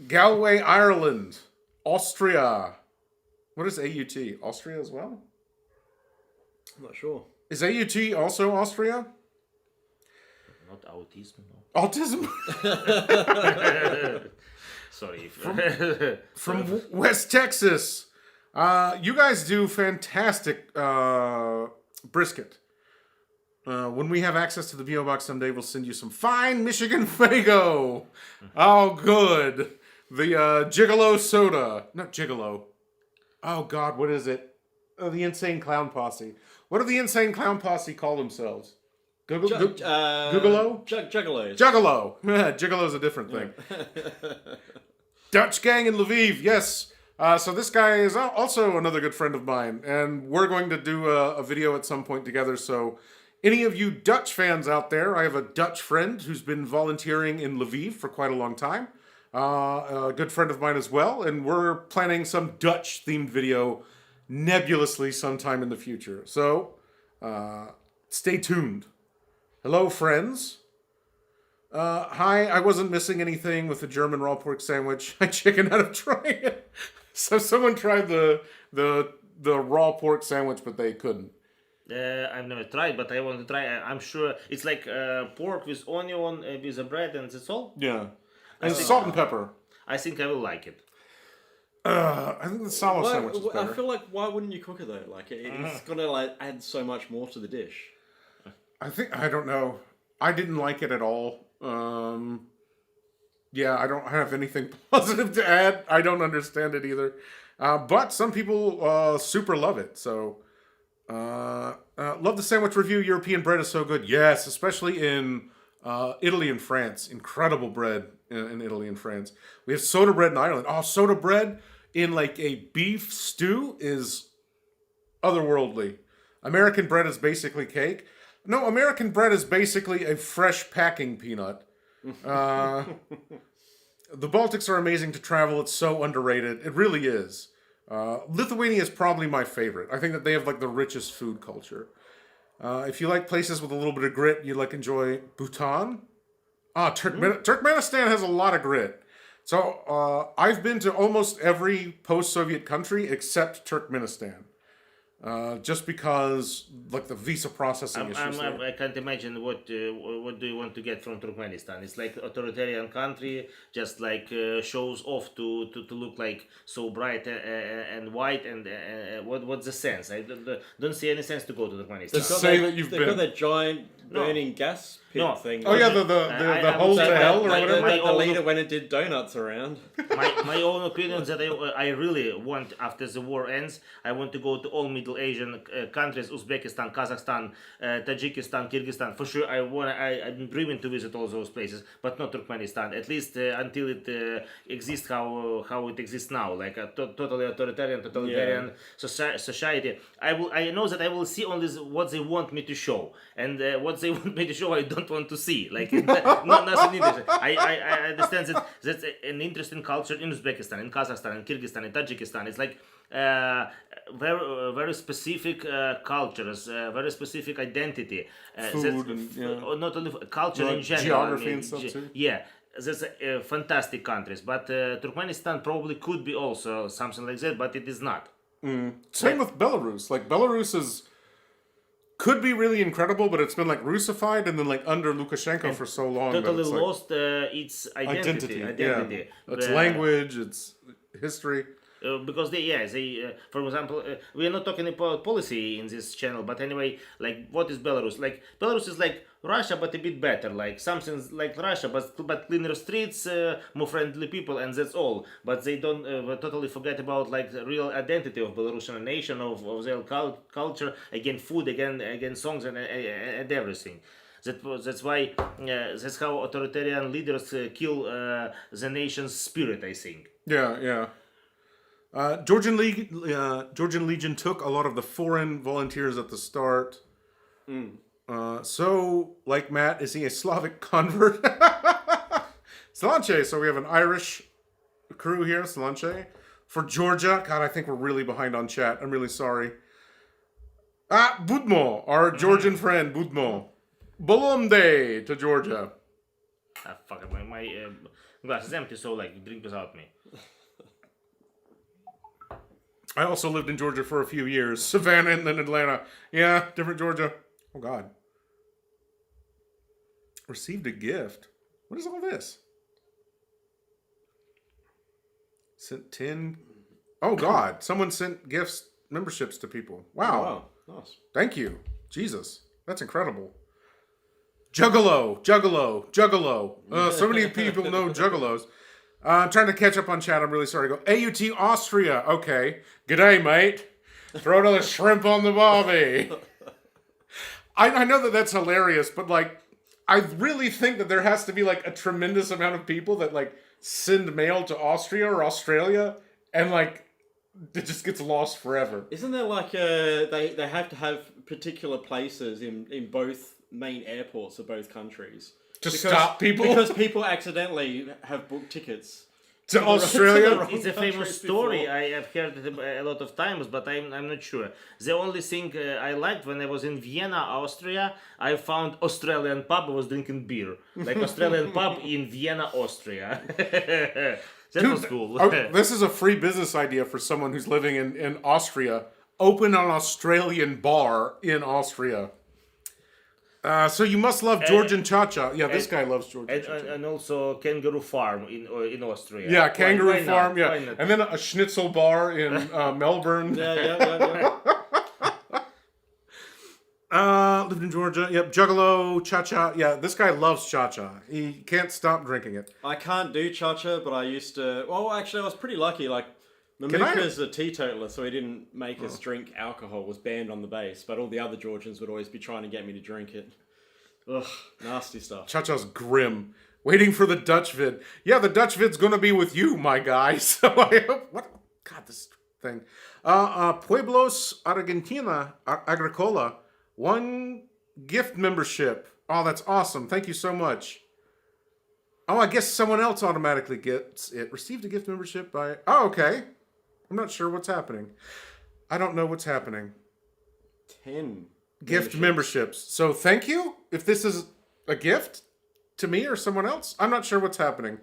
Galway, Ireland. Austria. What is AUT? Austria as well? I'm not sure. Is AUT also Austria? Not autism, no. Autism? Sorry. From West Texas. You guys do fantastic brisket. When we have access to the P.O. Box someday, we'll send you some fine Michigan Fago. Oh, good. The Gigolo soda. Not Gigolo. Oh, God, what is it? Oh, the Insane Clown Posse. What do the Insane Clown Posse call themselves? Gigolo? Juggalos. Juggalo. Gigolo's a different thing. Dutch gang in Lviv, yes. So this guy is also another good friend of mine, and we're going to do a video at some point together, so... Any of you Dutch fans out there, I have a Dutch friend who's been volunteering in Lviv for quite a long time. A good friend of mine as well. And we're planning some Dutch-themed video nebulously sometime in the future. So, stay tuned. Hello, friends. Hi, I wasn't missing anything with the German raw pork sandwich. I chickened out of trying it. So someone tried the raw pork sandwich, but they couldn't. I've never tried, but I want to try. I'm sure it's like pork with onion, with the bread, and that's all. Yeah, and think- salt and pepper. I think I will like it. I think the salad sandwich is I better. feel like why wouldn't you cook it though? Like it's gonna like add so much more to the dish. I don't know. I didn't like it at all. Yeah, I don't have anything positive to add. I don't understand it either. But some people super love it. So, love the sandwich review. European bread is so good. Yes, especially in Italy and France. Incredible bread in Italy and France. We have soda bread in Ireland. Oh, soda bread in like a beef stew is otherworldly. American bread is basically cake. No, American bread is basically a fresh packing peanut. The Baltics are amazing to travel. It's so underrated. It really is. Lithuania is probably my favorite. I think that they have like the richest food culture. If you like places with a little bit of grit, you like enjoy Bhutan. Turkmenistan has a lot of grit. So I've been to almost every post-Soviet country except Turkmenistan. Just because, like, the visa processing issues there. I can't imagine what do you want to get from Turkmenistan. It's like authoritarian country, just like shows off to look like so bright and white. And what's the sense? I don't see any sense to go to Turkmenistan. Just say that you've They've been. got that giant burning gas pit No. thing. Oh yeah, I the would hole say to that- hell or my- whatever. my- The leader went and did donuts around. my own opinion is that I really want, after the war ends, I want to go to all Middle Asian countries: Uzbekistan, Kazakhstan, Tajikistan, Kyrgyzstan. For sure, I'm dreaming to visit all those places, but not Turkmenistan. At least until it exists how it exists now, like a totally totalitarian society. I know that I will see only what they want me to show, and what they want me to show I don't want to see. Like not nothing interesting. I understand that that's an interesting culture in Uzbekistan, in Kazakhstan, in Kyrgyzstan, in Tajikistan. It's like very specific cultures, very specific identity. Food and, yeah. Not only culture Like in general. geography and stuff too. Yeah. That's fantastic countries, but Turkmenistan probably could be also something like that, but it is not. Same with Belarus. Like Belarus could be really incredible, but it's been like Russified and then like under Lukashenko for so long. that Totally it's, like, lost its identity. Yeah. Its language, its history. Because for example, we are not talking about policy in this channel, but anyway, like what is Belarus? Like Belarus is like Russia, but a bit better. Like something like Russia, but cleaner streets, more friendly people, and that's all. But they don't totally forget about like the real identity of Belarusian nation, of their culture, again food, again songs and everything. That's why that's how authoritarian leaders kill the nation's spirit, I think. Yeah. Georgian Legion took a lot of the foreign volunteers at the start. So, like Matt, is he a Slavic convert? Slanche. So we have an Irish crew here, Slanche. For Georgia, God, I think we're really behind on chat. I'm really sorry. Budmo, our Georgian friend, Budmo. Bolomde to Georgia. Fuck it, my glass is empty, so like drink without me. I also lived in Georgia for a few years. Savannah and then Atlanta. Yeah, different Georgia. Oh, God. Received a gift. What is all this? Sent 10. Oh, God. Someone sent gifts, memberships to people. Wow. Wow, nice. Thank you. Jesus. That's incredible. Juggalo. So many people know juggalos. I'm trying to catch up on chat. I'm really sorry. Go AUT Austria. Okay. G'day, mate. Throw another shrimp on the barbie. I know that that's hilarious, but like, I really think that there has to be like a tremendous amount of people that like send mail to Austria or Australia, and like it just gets lost forever. Isn't there like they have to have particular places in both main airports of both countries? To stop people? Because people accidentally have booked tickets To Australia? It's a famous story. I have heard it a lot of times, but I'm not sure. The only thing I liked when I was in Vienna, Austria, I found Australian pub. I was drinking beer, like Australian pub in Vienna, Austria. That was cool. This is a free business idea for someone who's living in Austria. Open an Australian bar in Austria. So you must love Georgian Cha-Cha. Yeah, this guy loves Georgian Cha-Cha. And also Kangaroo Farm in Austria. Yeah, Kangaroo Why Farm. not? Why Yeah, not? and then a Schnitzel bar in Melbourne. Yeah. Lived in Georgia. Yep, Juggalo, Cha-Cha. Yeah, this guy loves Cha-Cha. He can't stop drinking it. I can't do cha-cha, but I used to... Well, actually, I was pretty lucky. Like, Can I- Mamuka's a teetotaler, so he didn't make us drink alcohol. Was banned on the base, but all the other Georgians would always be trying to get me to drink it. Ugh, nasty stuff. Cha-Cha's grim. Waiting for the Dutch vid. Yeah, the Dutch vid's gonna be with you, my guy. So I hope... What? God, this thing. Pueblos Argentina Agricola. 1 gift membership. Oh, that's awesome. Thank you so much. Oh, I guess someone else automatically gets it. Received a gift membership by... Oh, okay. I'm not sure what's happening. I don't know what's happening. 10 Gift memberships. So thank you if this is a gift to me or someone else. I'm not sure what's happening.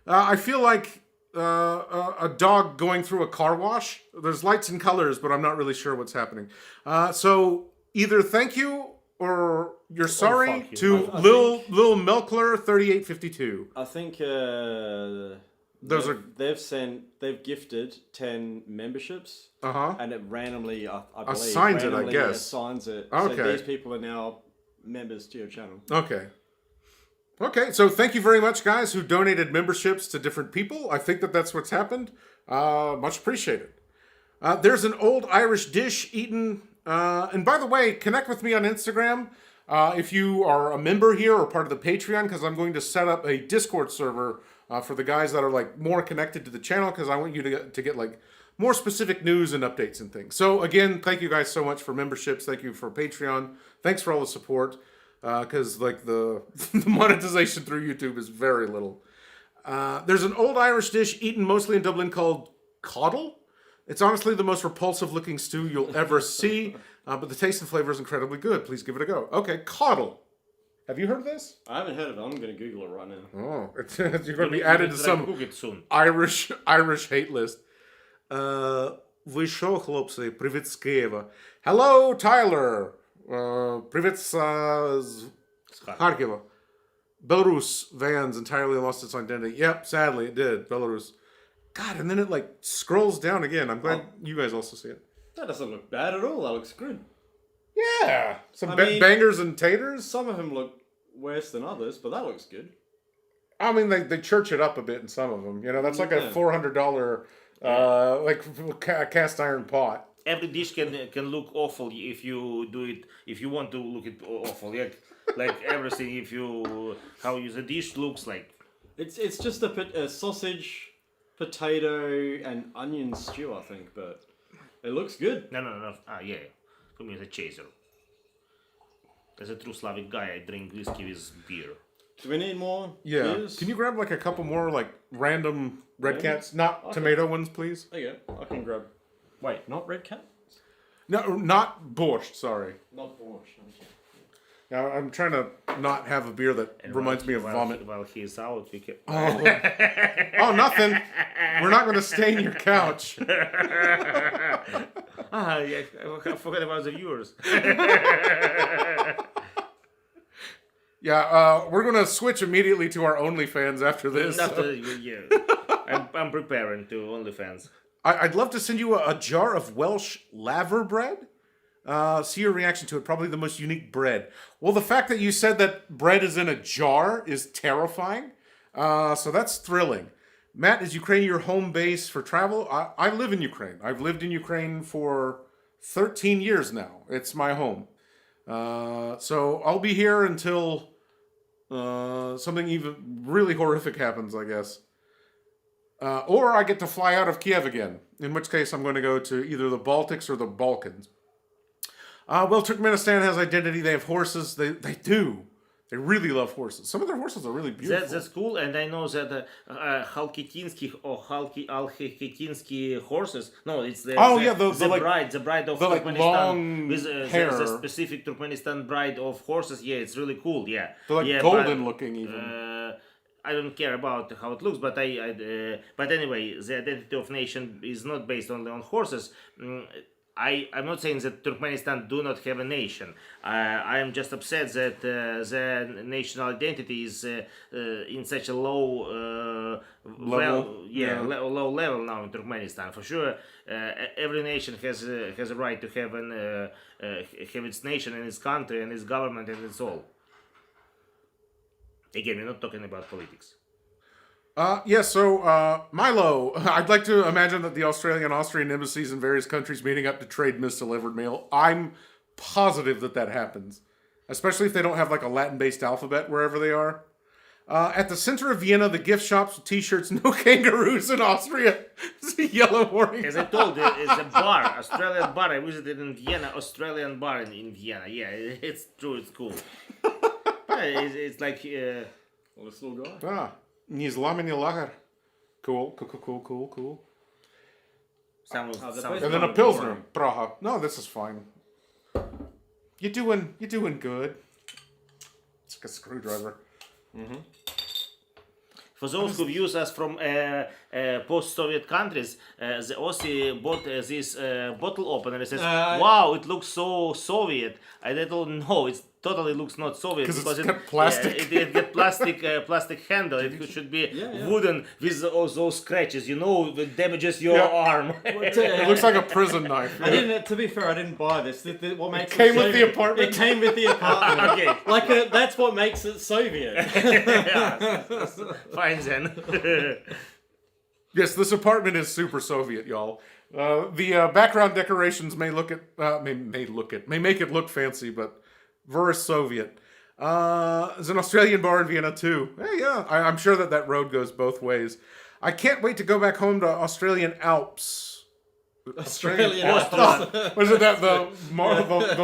I feel like a dog going through a car wash. There's lights and colors, but I'm not really sure what's happening. So either thank you or you're sorry fuck you. to I Lil Milkler 3852. I think Those they've gifted 10 memberships, and it randomly, I believe, Assigns it, I guess. assigns it. Okay. So these people are now members to your channel. Okay, so thank you very much, guys, who donated memberships to different people. I think that's what's happened. Much appreciated. There's an old Irish dish eaten. And by the way, connect with me on Instagram if you are a member here or part of the Patreon, because I'm going to set up a Discord server for the guys that are like more connected to the channel, because I want you to get like more specific news and updates and things. So again, thank you guys so much for memberships. Thank you for Patreon. Thanks for all the support. Because like the monetization through YouTube is very little. There's an old Irish dish eaten mostly in Dublin called coddle. It's honestly the most repulsive looking stew you'll ever see, but the taste and flavor is incredibly good. Please give it a go. Okay, coddle. Have you heard of this? I haven't heard of it. I'm going to Google it right now. Oh, you're going to be added to some Cook it soon. Irish hate list. Ви що, хлопці? Привіт з Києва. Hello, Tyler. Привіт з Kharkiv. Belarus vans entirely lost its identity. Yep, sadly it did. Belarus. God, and then it like scrolls down again. I'm glad you guys also see it. That doesn't look bad at all. That looks good. Yeah, some I mean- bangers and taters. Some of them look worse than others, but that looks good. I mean, they church it up a bit in some of them. You know, that's like a Yeah. $400 like cast iron pot. Every dish can look awful if you do it. If you want to look it awful, like everything. If you how the dish looks like. It's just a sausage, potato, and onion stew, I think, but it looks good. No. Yeah. For me, it's a chaser. As a true Slavic guy, I drink whiskey with beer. Do we need more Yeah. beers? Can you grab like a couple more like random Red Yeah. Cats, not Okay. tomato ones, please? There you go. I can grab. Wait, not red cat? No, not borscht. Sorry. Not borscht. Okay. Now I'm trying to not have a beer that reminds me of vomit. While he's out, we can. Oh, nothing. We're not going to stain your couch. Yeah, I forgot about the viewers. Yeah, we're going to switch immediately to our OnlyFans after this. Yeah, I'm preparing to OnlyFans. I'd love to send you a jar of Welsh laver bread. See your reaction to it. Probably the most unique bread. Well, the fact that you said that bread is in a jar is terrifying. So that's thrilling. Matt, is Ukraine your home base for travel? I live in Ukraine. I've lived in Ukraine for 13 years now. It's my home. So I'll be here until something even really horrific happens, I guess. Or I get to fly out of Kiev again, in which case I'm going to go to either the Baltics or the Balkans. Well, Turkmenistan has identity. They have horses. They do. They really love horses. Some of their horses are really beautiful. That's cool, and I know that Halketinsky horses. No, it's the the bride of like Turkmenistan long with hair. the specific Turkmenistan bride of horses. Yeah, it's really cool. Yeah, They're like yeah, golden looking even. I don't care about how it looks, but but anyway, the identity of nation is not based only on horses. I'm not saying that Turkmenistan do not have a nation. I am just upset that the national identity is in such a low Level? low level now in Turkmenistan. For sure, every nation has a right to have have its nation and its country and its government and its all. Again, we're not talking about politics. So Milo, I'd like to imagine that the Australian and Austrian embassies in various countries meeting up to trade misdelivered mail. I'm positive that happens, especially if they don't have like a Latin-based alphabet wherever they are. At the center of Vienna, the gift shops with t-shirts, no kangaroos in Austria. It's a yellow warning. As I told you, it's a bar, Australian bar. I visited in Vienna, Australian bar in Vienna. Yeah, it's true, it's cool. It's like... Well, this little guy. Не зламый, не лагер. Cool. Some And then a Pilsner, Praha. No, this is fine. You're doing good. It's like a screwdriver. For those who views us from post-Soviet countries, the Aussie bought this bottle opener and says, "Wow, it looks so Soviet." I don't know. It totally looks not Soviet because it's got plastic. It got plastic handle. It should be wooden with all those scratches. You know, that damages your arm. It looks like a prison knife. I didn't. To be fair, I didn't buy this. What makes it came with the apartment. It came with the apartment. Okay, That's what makes it Soviet. Fine then. Yes, this apartment is super Soviet, y'all. The background decorations may make it look fancy, but very Soviet. There's an Australian bar in Vienna too. I'm sure that road goes both ways. I can't wait to go back home to Australian Alps. Australian Alps. Was it that the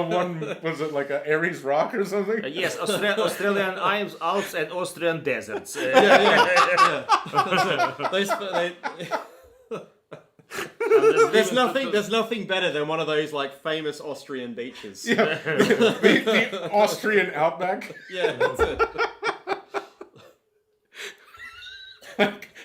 one? Was it like a Aries Rock or something? Yes, Australian Alps and Austrian deserts. There's nothing better than one of those like famous Austrian beaches. Yeah, the Austrian outback. Yeah, that's it.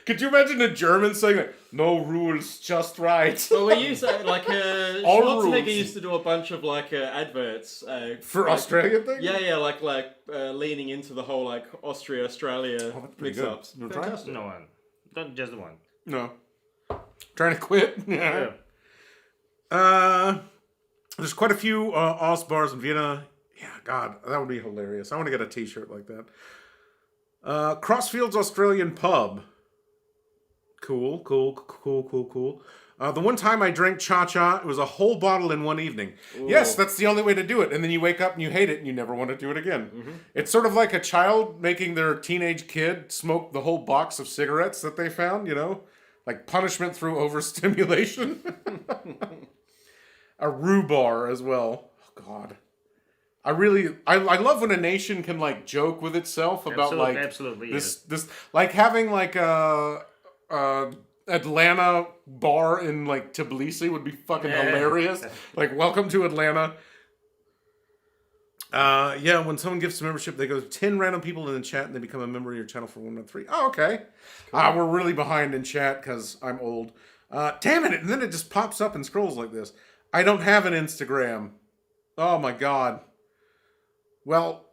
Could you imagine a German saying like, "No rules, just right"? Well, we used like Schwarzenegger used to do a bunch of like adverts for like, Australian things. Yeah, like leaning into the whole like Australia mix-ups. No one, not just one. No, trying to quit. Yeah. There's quite a few Aus bars in Vienna. Yeah, God, that would be hilarious. I want to get a T-shirt like that. Crossfields Australian Pub. Cool. The one time I drank cha-cha, it was a whole bottle in one evening. Ooh. Yes, that's the only way to do it. And then you wake up and you hate it and you never want to do it again. Mm-hmm. It's sort of like a child making their teenage kid smoke the whole box of cigarettes that they found, you know? Like punishment through overstimulation. A rhubarb as well. Oh, God. I love when a nation can like joke with itself about this like having like a Atlanta bar in like Tbilisi would be fucking hilarious. Like, welcome to Atlanta. When someone gives membership, they go 10 random people in the chat and they become a member of your channel for 1 month free. Oh, okay. Cool. We're really behind in chat because I'm old. Damn it! And then it just pops up and scrolls like this. I don't have an Instagram. Oh my God. Well,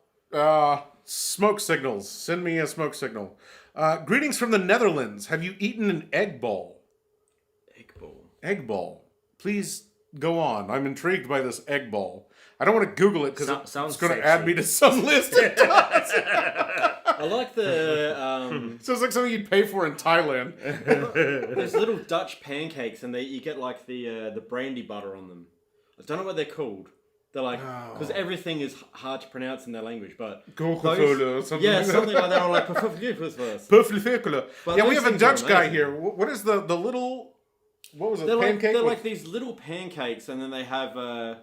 smoke signals. Send me a smoke signal. Greetings from the Netherlands. Have you eaten an egg ball? Egg ball. Please go on. I'm intrigued by this egg ball. I don't want to Google it because it's going to add me to some list. I like the... Sounds like something you'd pay for in Thailand. There's little Dutch pancakes and you get like the brandy butter on them. I don't know what they're called. They're like, because everything is hard to pronounce in their language, but... Coca-Cola or something like that. Yeah, something like that. I'm like, Perfectly. Yeah, we have a Dutch guy here. What is the little... What was it, pancake? They're like these little pancakes, and then they have, I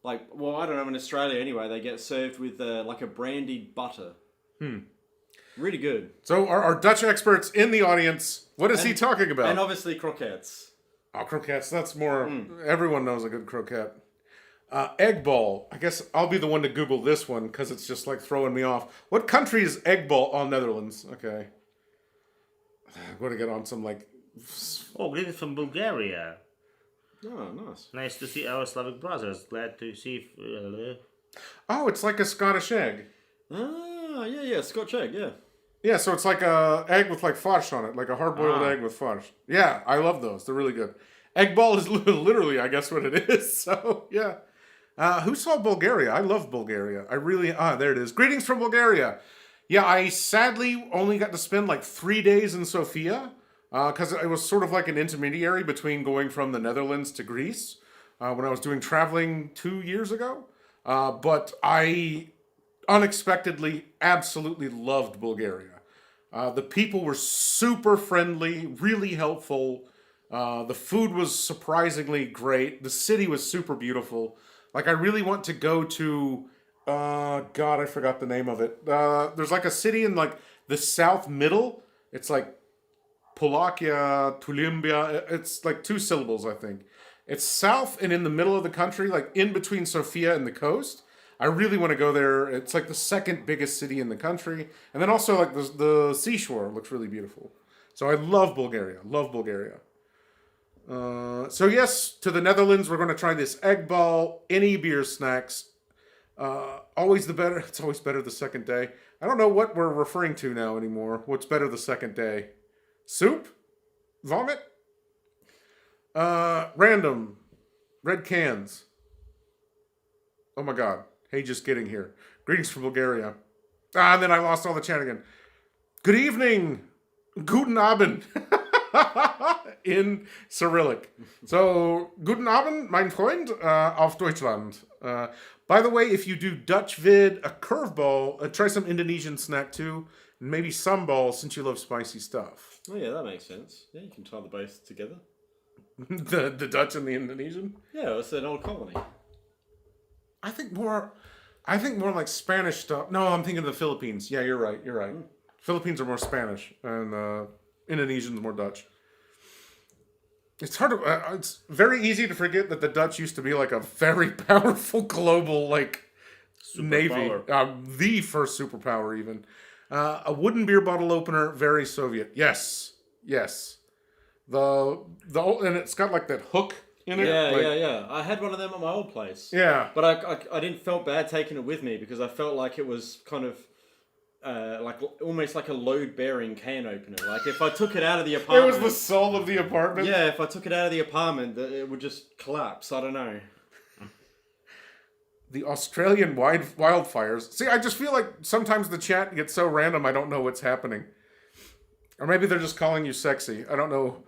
don't know, in Australia anyway, they get served with like a brandied butter. Really good. So our Dutch experts in the audience, what is he talking about? And obviously croquettes. Oh, croquettes, that's more... Everyone knows a good croquette. Egg ball. I guess I'll be the one to Google this one, because it's just like throwing me off. What country is egg ball? Oh, Netherlands. Okay. I'm going to get on some like... Oh, greetings from Bulgaria. Oh, nice. Nice to see our Slavic brothers. Glad to see... Oh, it's like a Scottish egg. Ah, yeah, Scotch egg, yeah. Yeah, so it's like a egg with like farce on it, like a hard-boiled egg with farce. Yeah, I love those. They're really good. Egg ball is literally, I guess, what it is. So, yeah. Who saw Bulgaria? I love Bulgaria. I really... there it is. Greetings from Bulgaria. Yeah, I sadly only got to spend like 3 days in Sofia, because it was sort of like an intermediary between going from the Netherlands to Greece when I was doing traveling 2 years ago. But I unexpectedly absolutely loved Bulgaria. The people were super friendly, really helpful. The food was surprisingly great. The city was super beautiful. Like, I really want to go to... God, I forgot the name of it. There's like a city in like the south middle. It's like Polakia, Tulimbia. It's like 2 syllables, I think. It's south and in the middle of the country, like in between Sofia and the coast. I really want to go there. It's like the second biggest city in the country. And then also like the seashore looks really beautiful. So I love Bulgaria. Love Bulgaria. So yes, to the Netherlands, we're going to try this egg ball, any beer snacks. Always the better. It's always better the second day. I don't know what we're referring to now anymore. What's better the second day? Soup? Vomit? Random. Red cans. Oh my god. Hey, just getting here. Greetings from Bulgaria. And then I lost all the chat again. Good evening. Guten Abend. In Cyrillic. So, Guten Abend, mein Freund, auf Deutschland. By the way, if you do Dutch vid, a curveball, try some Indonesian snack too, and maybe sambal since you love spicy stuff. Oh yeah, that makes sense. Yeah, you can tie the both together. the Dutch and the Indonesian? Yeah, it's an old colony. I think more like Spanish stuff. No, I'm thinking of the Philippines. Yeah, you're right. Philippines are more Spanish, and Indonesian's more Dutch. It's hard to... it's very easy to forget that the Dutch used to be like a very powerful global like navy, the first superpower even. A wooden beer bottle opener, very Soviet. Yes. The and it's got like that hook in it. Yeah. I had one of them at my old place. Yeah, but I didn't felt bad taking it with me because I felt like it was kind of. Like almost like a load-bearing can opener. Like if I took it out of the apartment, it was the soul of the apartment. Yeah, if I took it out of the apartment, it would just collapse. I don't know. The Australian wildfires. See, I just feel like sometimes the chat gets so random. I don't know what's happening, or maybe they're just calling you sexy. I don't know.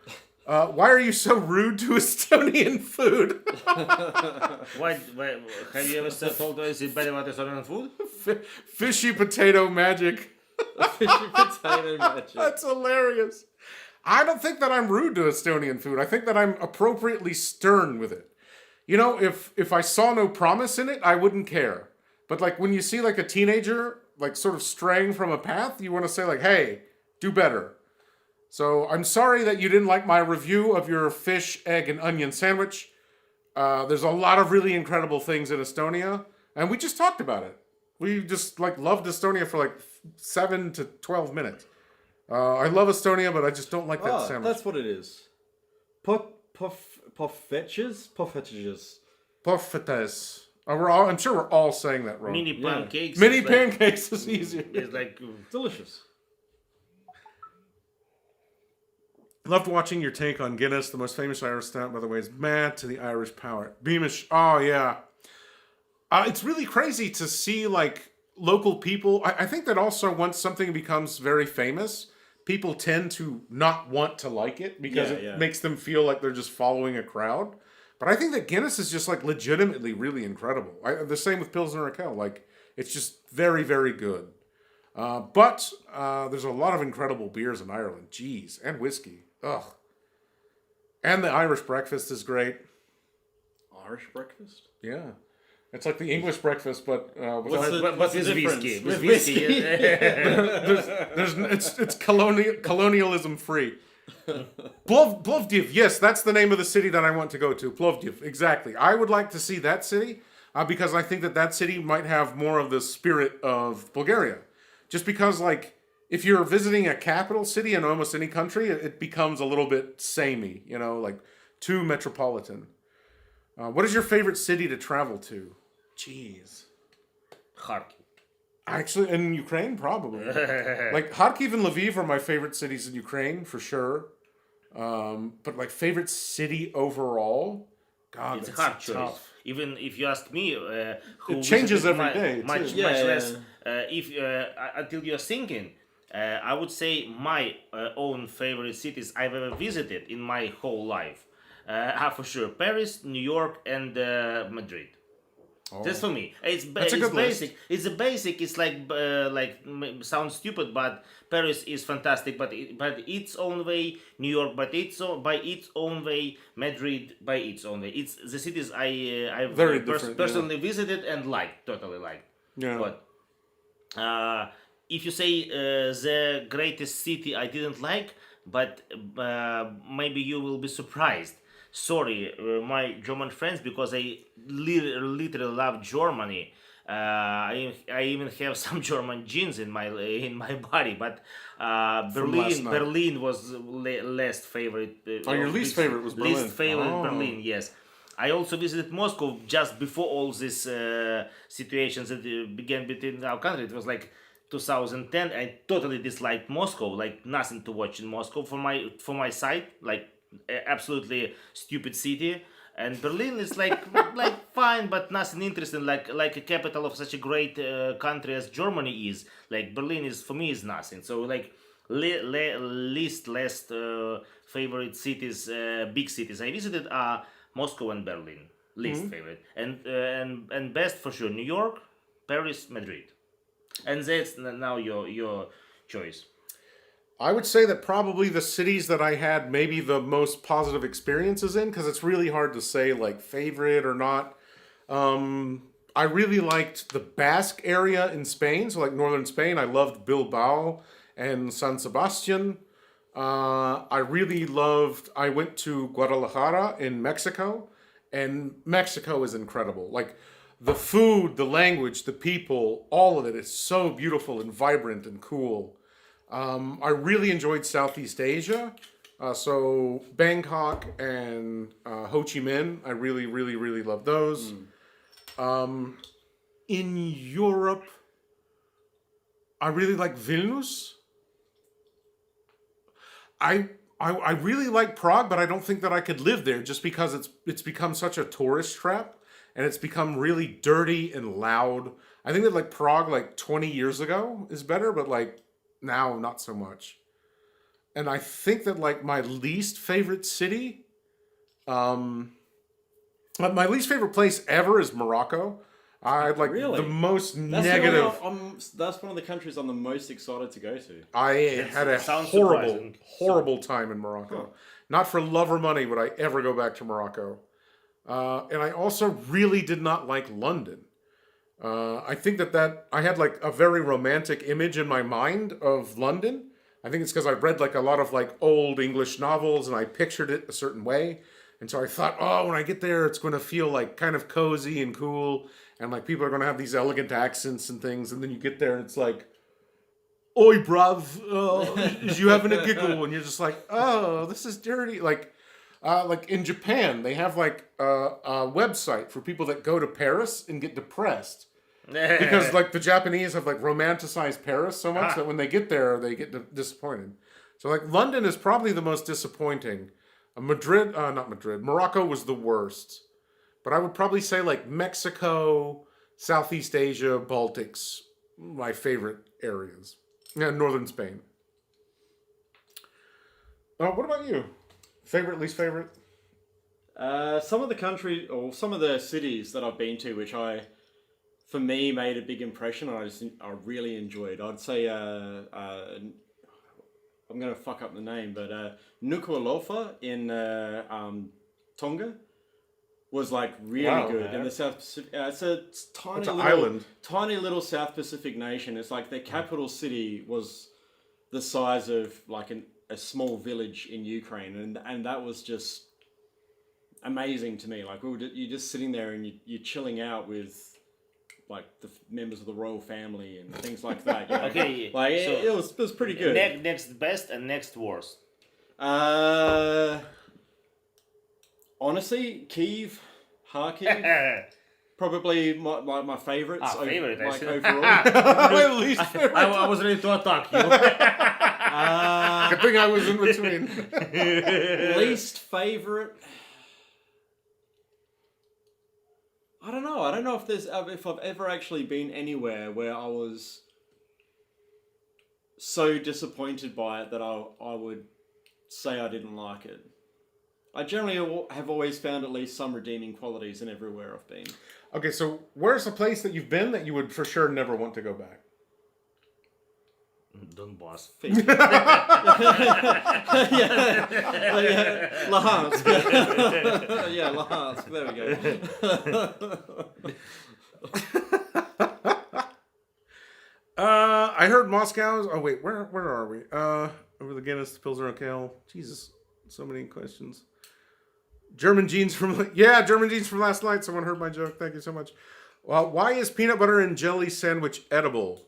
Why are you so rude to Estonian food? Why, have you ever told us it's better about Estonian food? Fishy potato magic. Fishy potato magic. That's hilarious. I don't think that I'm rude to Estonian food. I think that I'm appropriately stern with it. You know, if I saw no promise in it, I wouldn't care. But like when you see like a teenager like sort of straying from a path, you want to say like, hey, do better. So I'm sorry that you didn't like my review of your fish, egg, and onion sandwich. There's a lot of really incredible things in Estonia, and we just talked about it. We just like loved Estonia for like 7 to 12 minutes. I love Estonia, but I just don't like that sandwich. That's what it is. Pofetches? Pofetes. I'm sure we're all saying that wrong. Mini pancakes. Mini pancakes is easier. It's like delicious. Loved watching your take on Guinness. The most famous Irish stout, by the way, is mad to the Irish power. Beamish. Oh, yeah. It's really crazy to see, like, local people. I think that also once something becomes very famous, people tend to not want to like it because it makes them feel like they're just following a crowd. But I think that Guinness is just, like, legitimately really incredible. The same with Pilsner Urquell. Like, it's just very, very good. But there's a lot of incredible beers in Ireland. Jeez. And whiskey. Ugh. And the Irish breakfast is great. Irish breakfast? Yeah. It's like the English breakfast, but What's the- But what's the with difference? whiskey. With With whiskey. it's colonialism free. Plovdiv, yes, that's the name of the city that I want to go to. Plovdiv, exactly. I would like to see that city because I think that that city might have more of the spirit of Bulgaria. Just because, like, if you're visiting a capital city in almost any country, it becomes a little bit samey, you know, like too metropolitan. What is your favorite city to travel to? Jeez. Kharkiv. Actually, in Ukraine, probably. Like, Kharkiv and Lviv are my favorite cities in Ukraine, for sure. But, like, favorite city overall? God, It's a that's hard choice. tough. Even if you ask me, who It changes visited every day, much too. much Yeah, less. If until you're thinking, I would say my own favorite cities I've ever visited in my whole life are for sure Paris, New York, and Madrid. That's for me. That's a It's good list. basic. It's a basic. It's like sounds stupid, but Paris is fantastic. But its own way. New York, but by its own way. Madrid by its own way. It's the cities I've Very different, yeah. personally visited and liked, totally liked. Yeah. But if you say the greatest city I didn't like, but maybe you will be surprised. Sorry, my German friends, because I literally love Germany. I even have some German genes in my body, but From last night. Berlin was least favorite. Your least favorite was Berlin. Least favorite Oh. Berlin, yes. I also visited Moscow just before all these situations that began between our country. It was like 2010. I totally disliked Moscow, like nothing to watch in Moscow for my side, like absolutely stupid city. And Berlin is like like fine, but nothing interesting. Like a capital of such a great country as Germany is. Like Berlin is for me is nothing. So like least favorite cities, big cities I visited are Moscow and Berlin. Least favorite, and best for sure New York, Paris, Madrid, and that's now your choice. I would say that probably the cities that I had maybe the most positive experiences in, because it's really hard to say like favorite or not. I really liked the Basque area in Spain, so like northern Spain. I loved Bilbao and San Sebastian. I went to Guadalajara in Mexico, and Mexico is incredible. Like the food, the language, the people, all of it is so beautiful and vibrant and cool. I really enjoyed Southeast Asia. So Bangkok and Ho Chi Minh, I really, really, really love those. In Europe, I really like Vilnius. I really like Prague, but I don't think that I could live there just because it's become such a tourist trap and it's become really dirty and loud. I think that like Prague like 20 years ago is better, but like now not so much. And I think that like my least favorite city, my least favorite place ever is Morocco. I like Really? the most That's negative. That's one of the countries I'm the most excited to go to. I had a sounds horrible, surprising. horrible time in Morocco. Not for love or money would I ever go back to Morocco. And I also really did not like London. I think that I had like a very romantic image in my mind of London. I think it's because I read like a lot of like old English novels and I pictured it a certain way. And so I thought, oh, when I get there, it's going to feel like kind of cozy and cool. And like people are going to have these elegant accents and things. And then you get there and it's like, oi, bruv, is you having a giggle? And you're just like, oh, this is dirty. Like in Japan, they have like a website for people that go to Paris and get depressed. Because like the Japanese have like romanticized Paris so much that when they get there, they get disappointed. So like London is probably the most disappointing. Not Madrid. Morocco was the worst. But I would probably say like Mexico, Southeast Asia, Baltics, my favorite areas. Yeah, northern Spain. What about you? Favorite, least favorite? Some of the country or some of the cities that I've been to, which for me, made a big impression, and I really enjoyed. I'd say I'm gonna fuck up the name, but Nuku'alofa in Tonga. was like really Wow. good. And the South Pacific, it's a tiny It's an little island. tiny little South Pacific nation. It's like their capital city was the size of like a small village in Ukraine, and that was just amazing to me. Like you're just sitting there and you're chilling out with like the members of the royal family and things like that. You know? Okay, like so it was pretty good. Next best and next worst. Honestly, Kharkiv, probably my favorites. Favorite, I like see. overall. My least favorite. I was ready to attack you. Good thing I was in between. Least favorite. I don't know. I don't know if I've ever actually been anywhere where I was so disappointed by it that I would say I didn't like it. I generally have always found at least some redeeming qualities in everywhere I've been. Okay, so where's a place that you've been that you would for sure never want to go back? Donbass. Yeah, Luhansk. Yeah, Luhansk. There we go. I heard Moscow's. Oh wait, where are we? Over the Guinness, the Pilsner Kale. Jesus, so many questions. German jeans from German jeans from last night. Someone heard my joke. Thank you so much. Well, why is peanut butter and jelly sandwich edible?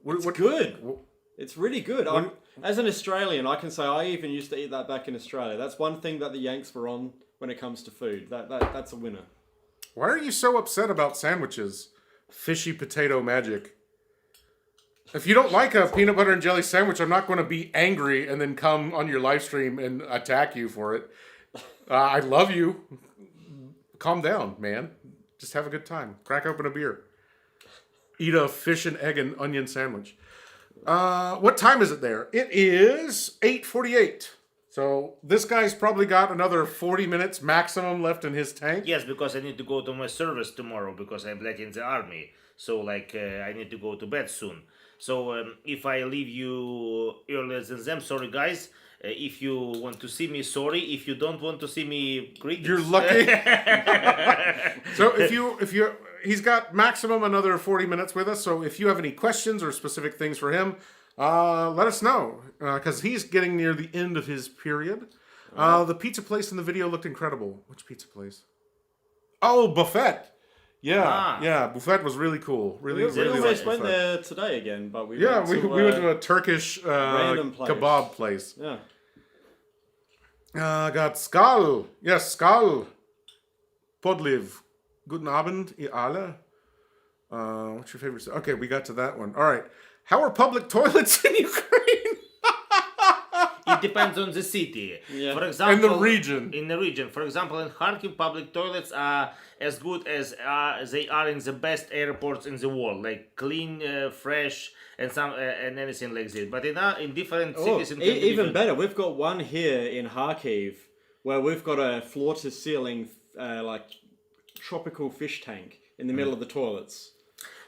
It's good. It's really good. As an Australian, I can say I even used to eat that back in Australia. That's one thing that the Yanks were on when it comes to food. That's a winner. Why are you so upset about sandwiches? Fishy potato magic. If you don't like a peanut butter and jelly sandwich, I'm not going to be angry and then come on your live stream and attack you for it. I love you. Calm down, man. Just have a good time. Crack open a beer. Eat a fish and egg and onion sandwich. What time is it there? It is 8:48. So this guy's probably got another 40 minutes maximum left in his tank. Yes, because I need to go to my service tomorrow because I'm black in the army. So I need to go to bed soon. So if I leave you earlier than them, sorry guys. If you want to see me, sorry. If you don't want to see me, greetings. You're lucky. So he's got maximum another 40 minutes with us. So if you have any questions or specific things for him, let us know because he's getting near the end of his period. The pizza place in the video looked incredible. Which pizza place? Oh, Buffet. Yeah, Buffet was really cool. Really, We really almost liked went Buffet. there today again, but we went to a Turkish random place. kebab place. Yeah. Got Skal. Yes, Skal. Podliv. Guten Abend, ihr alle. What's your favorite? Okay, we got to that one. All right. How are public toilets in Ukraine? It depends on the city. Yeah. For example, And the region. In the region, for example, in Kharkiv, public toilets are as good as they are in the best airports in the world, like clean, fresh, and anything like this. But in different cities, in even different- better, we've got one here in Kharkiv where we've got a floor-to-ceiling like tropical fish tank in the middle of the toilets.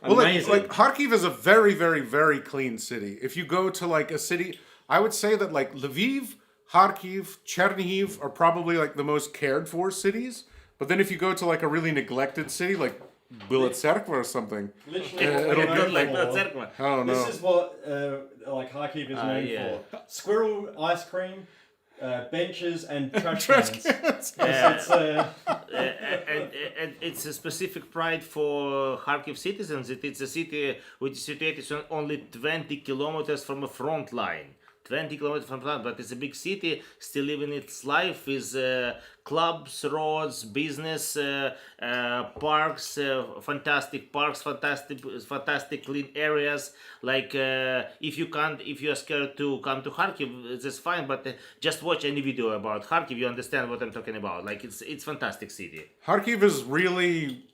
Well, Amazing. like Kharkiv is a very, very, very clean city. If you go to like a city, I would say that like Lviv, Kharkiv, Chernihiv are probably like the most cared for cities. But then if you go to like a really neglected city, like Bielitserkva or something, Literally, it'll Good be like like, Cerkva. I don't know. This is what like Kharkiv is known yeah. for: squirrel ice cream, benches, and trash Trash cans. cans. And it's a specific pride for Kharkiv citizens. It's a city which is situated on only 20 kilometers from a front line. 20 kilometers from front, but it's a big city, still living its life with clubs, roads, business, parks, fantastic clean areas. Like if you are scared to come to Kharkiv, that's fine. But just watch any video about Kharkiv, you understand what I'm talking about. Like it's fantastic city. Kharkiv is really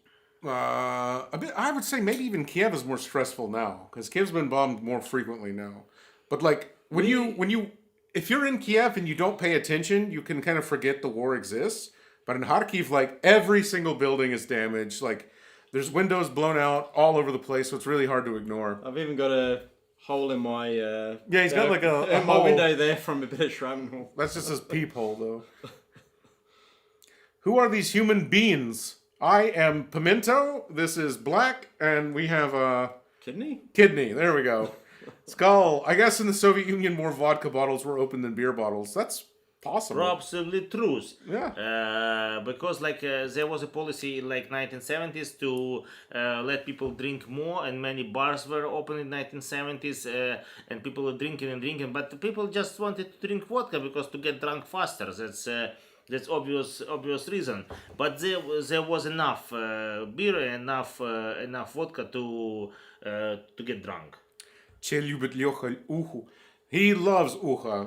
a bit. I would say maybe even Kiev is more stressful now because Kiev's been bombed more frequently now. But like if you're in Kiev and you don't pay attention, you can kind of forget the war exists. But in Kharkiv, like every single building is damaged. Like there's windows blown out all over the place, so it's really hard to ignore. I've even got a hole in my He's got like a in my hole. window there from a bit of shrapnel. That's just his peephole, though. Who are these human beings? I am Pimento. This is Black, and we have Kidney? Kidney. There we go. Skull. I guess in the Soviet Union, more vodka bottles were open than beer bottles. That's possible. Absolutely true. Yeah. Because there was a policy in 1970s to let people drink more, and many bars were open in 1970s, and people were drinking, but the people just wanted to drink vodka because to get drunk faster. That's obvious reason. But there was enough beer and enough vodka to get drunk. Че любит Леха уху. He loves ucha.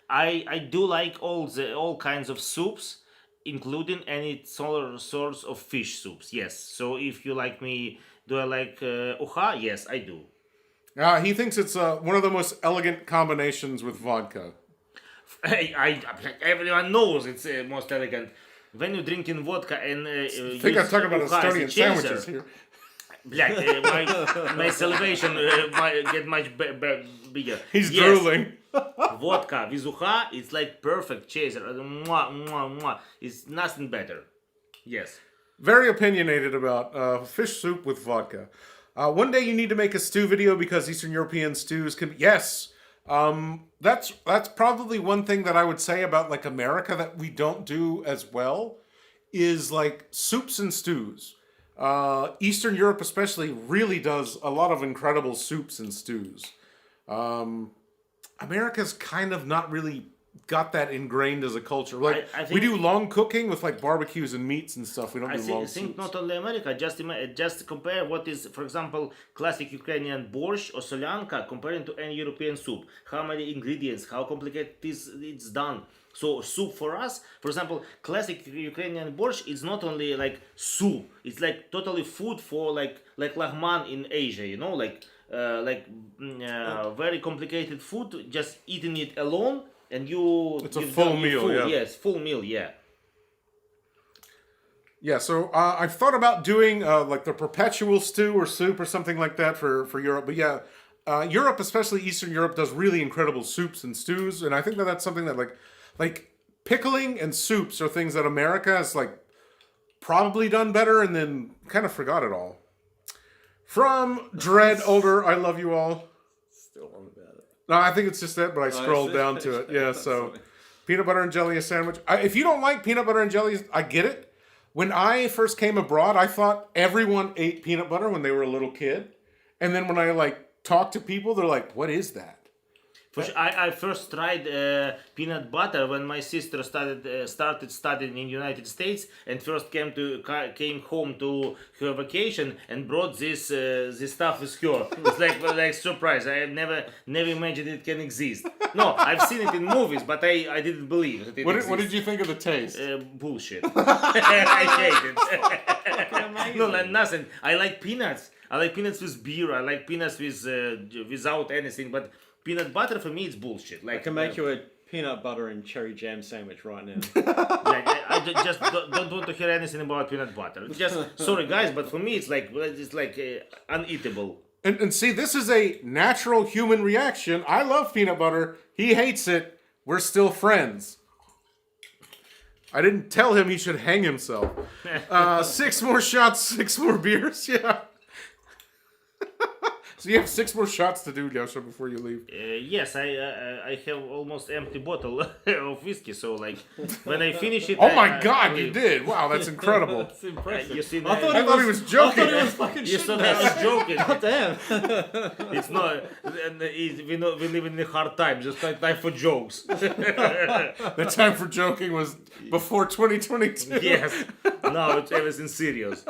I do like all kinds of soups, including any sorts of fish soups. Yes. So if you like me, do I like uha? Yes, I do. He thinks it's one of the most elegant combinations with vodka. Everyone knows it's most elegant. When you're drinking vodka and I think I'm talking about uha as a Estonian chaser, sandwiches here. my salivation might get much bigger. He's drooling. Vodka with uha, it's like perfect chaser. Mwah, mwah, mwah. It's nothing better. Yes. Very opinionated about fish soup with vodka. One day you need to make a stew video because Eastern European stews can. Yes. That's probably one thing that I would say about America that we don't do as well is soups and stews. Eastern Europe especially really does a lot of incredible soups and stews. America's kind of not really got that ingrained as a culture. I think we do long cooking with barbecues and meats and stuff. We don't do long soups. I think not only America. Just compare what is, for example, classic Ukrainian borscht or solyanka comparing to any European soup. How many ingredients? How complicated it's done. So soup for us, for example, classic Ukrainian borscht is not only soup. It's totally food for like lahman in Asia. You know, very complicated food. Just eating it alone. And it's a full meal, yeah. Yes, full meal, yeah. Yeah, so I've thought about doing the perpetual stew or soup or something like that for Europe. But yeah, Europe, especially Eastern Europe, does really incredible soups and stews. And I think that's something that like pickling and soups are things that America has probably done better and then kind of forgot it all. From Dread Older, I love you all. Still on about it. No, I think it's just that, but I scrolled down to it. Yeah, so funny. Peanut butter and jelly a sandwich. If you don't like peanut butter and jelly, I get it. When I first came abroad, I thought everyone ate peanut butter when they were a little kid. And then when I talk to people, they're like, what is that? I first tried peanut butter when my sister started studying in United States and first came home to her vacation and brought this stuff with her. It's like surprise. I never imagined it can exist. No, I've seen it in movies, but I didn't believe that it exists. What did you think of the taste? Bullshit. I hate it. No, nothing. I like peanuts. I like peanuts with beer. I like peanuts without anything, but peanut butter for me is bullshit. I can make you a peanut butter and cherry jam sandwich right now. I just don't want to hear anything about peanut butter. Just sorry guys, but for me it's uneatable. And see, this is a natural human reaction. I love peanut butter. He hates it. We're still friends. I didn't tell him he should hang himself. 6 more shots, 6 more beers. Yeah. So you have 6 more shots to do, Lyosha, before you leave. Yes, I have almost empty bottle of whiskey. So when I finish it, oh my God, you did! Wow, that's incredible. That's impressive. You see, I thought he was joking. I thought he was fucking you shitting thought I was joking. God damn. It's not. We live in a hard time. Just time for jokes. The time for joking was before 2022. Yes. Now it's everything serious.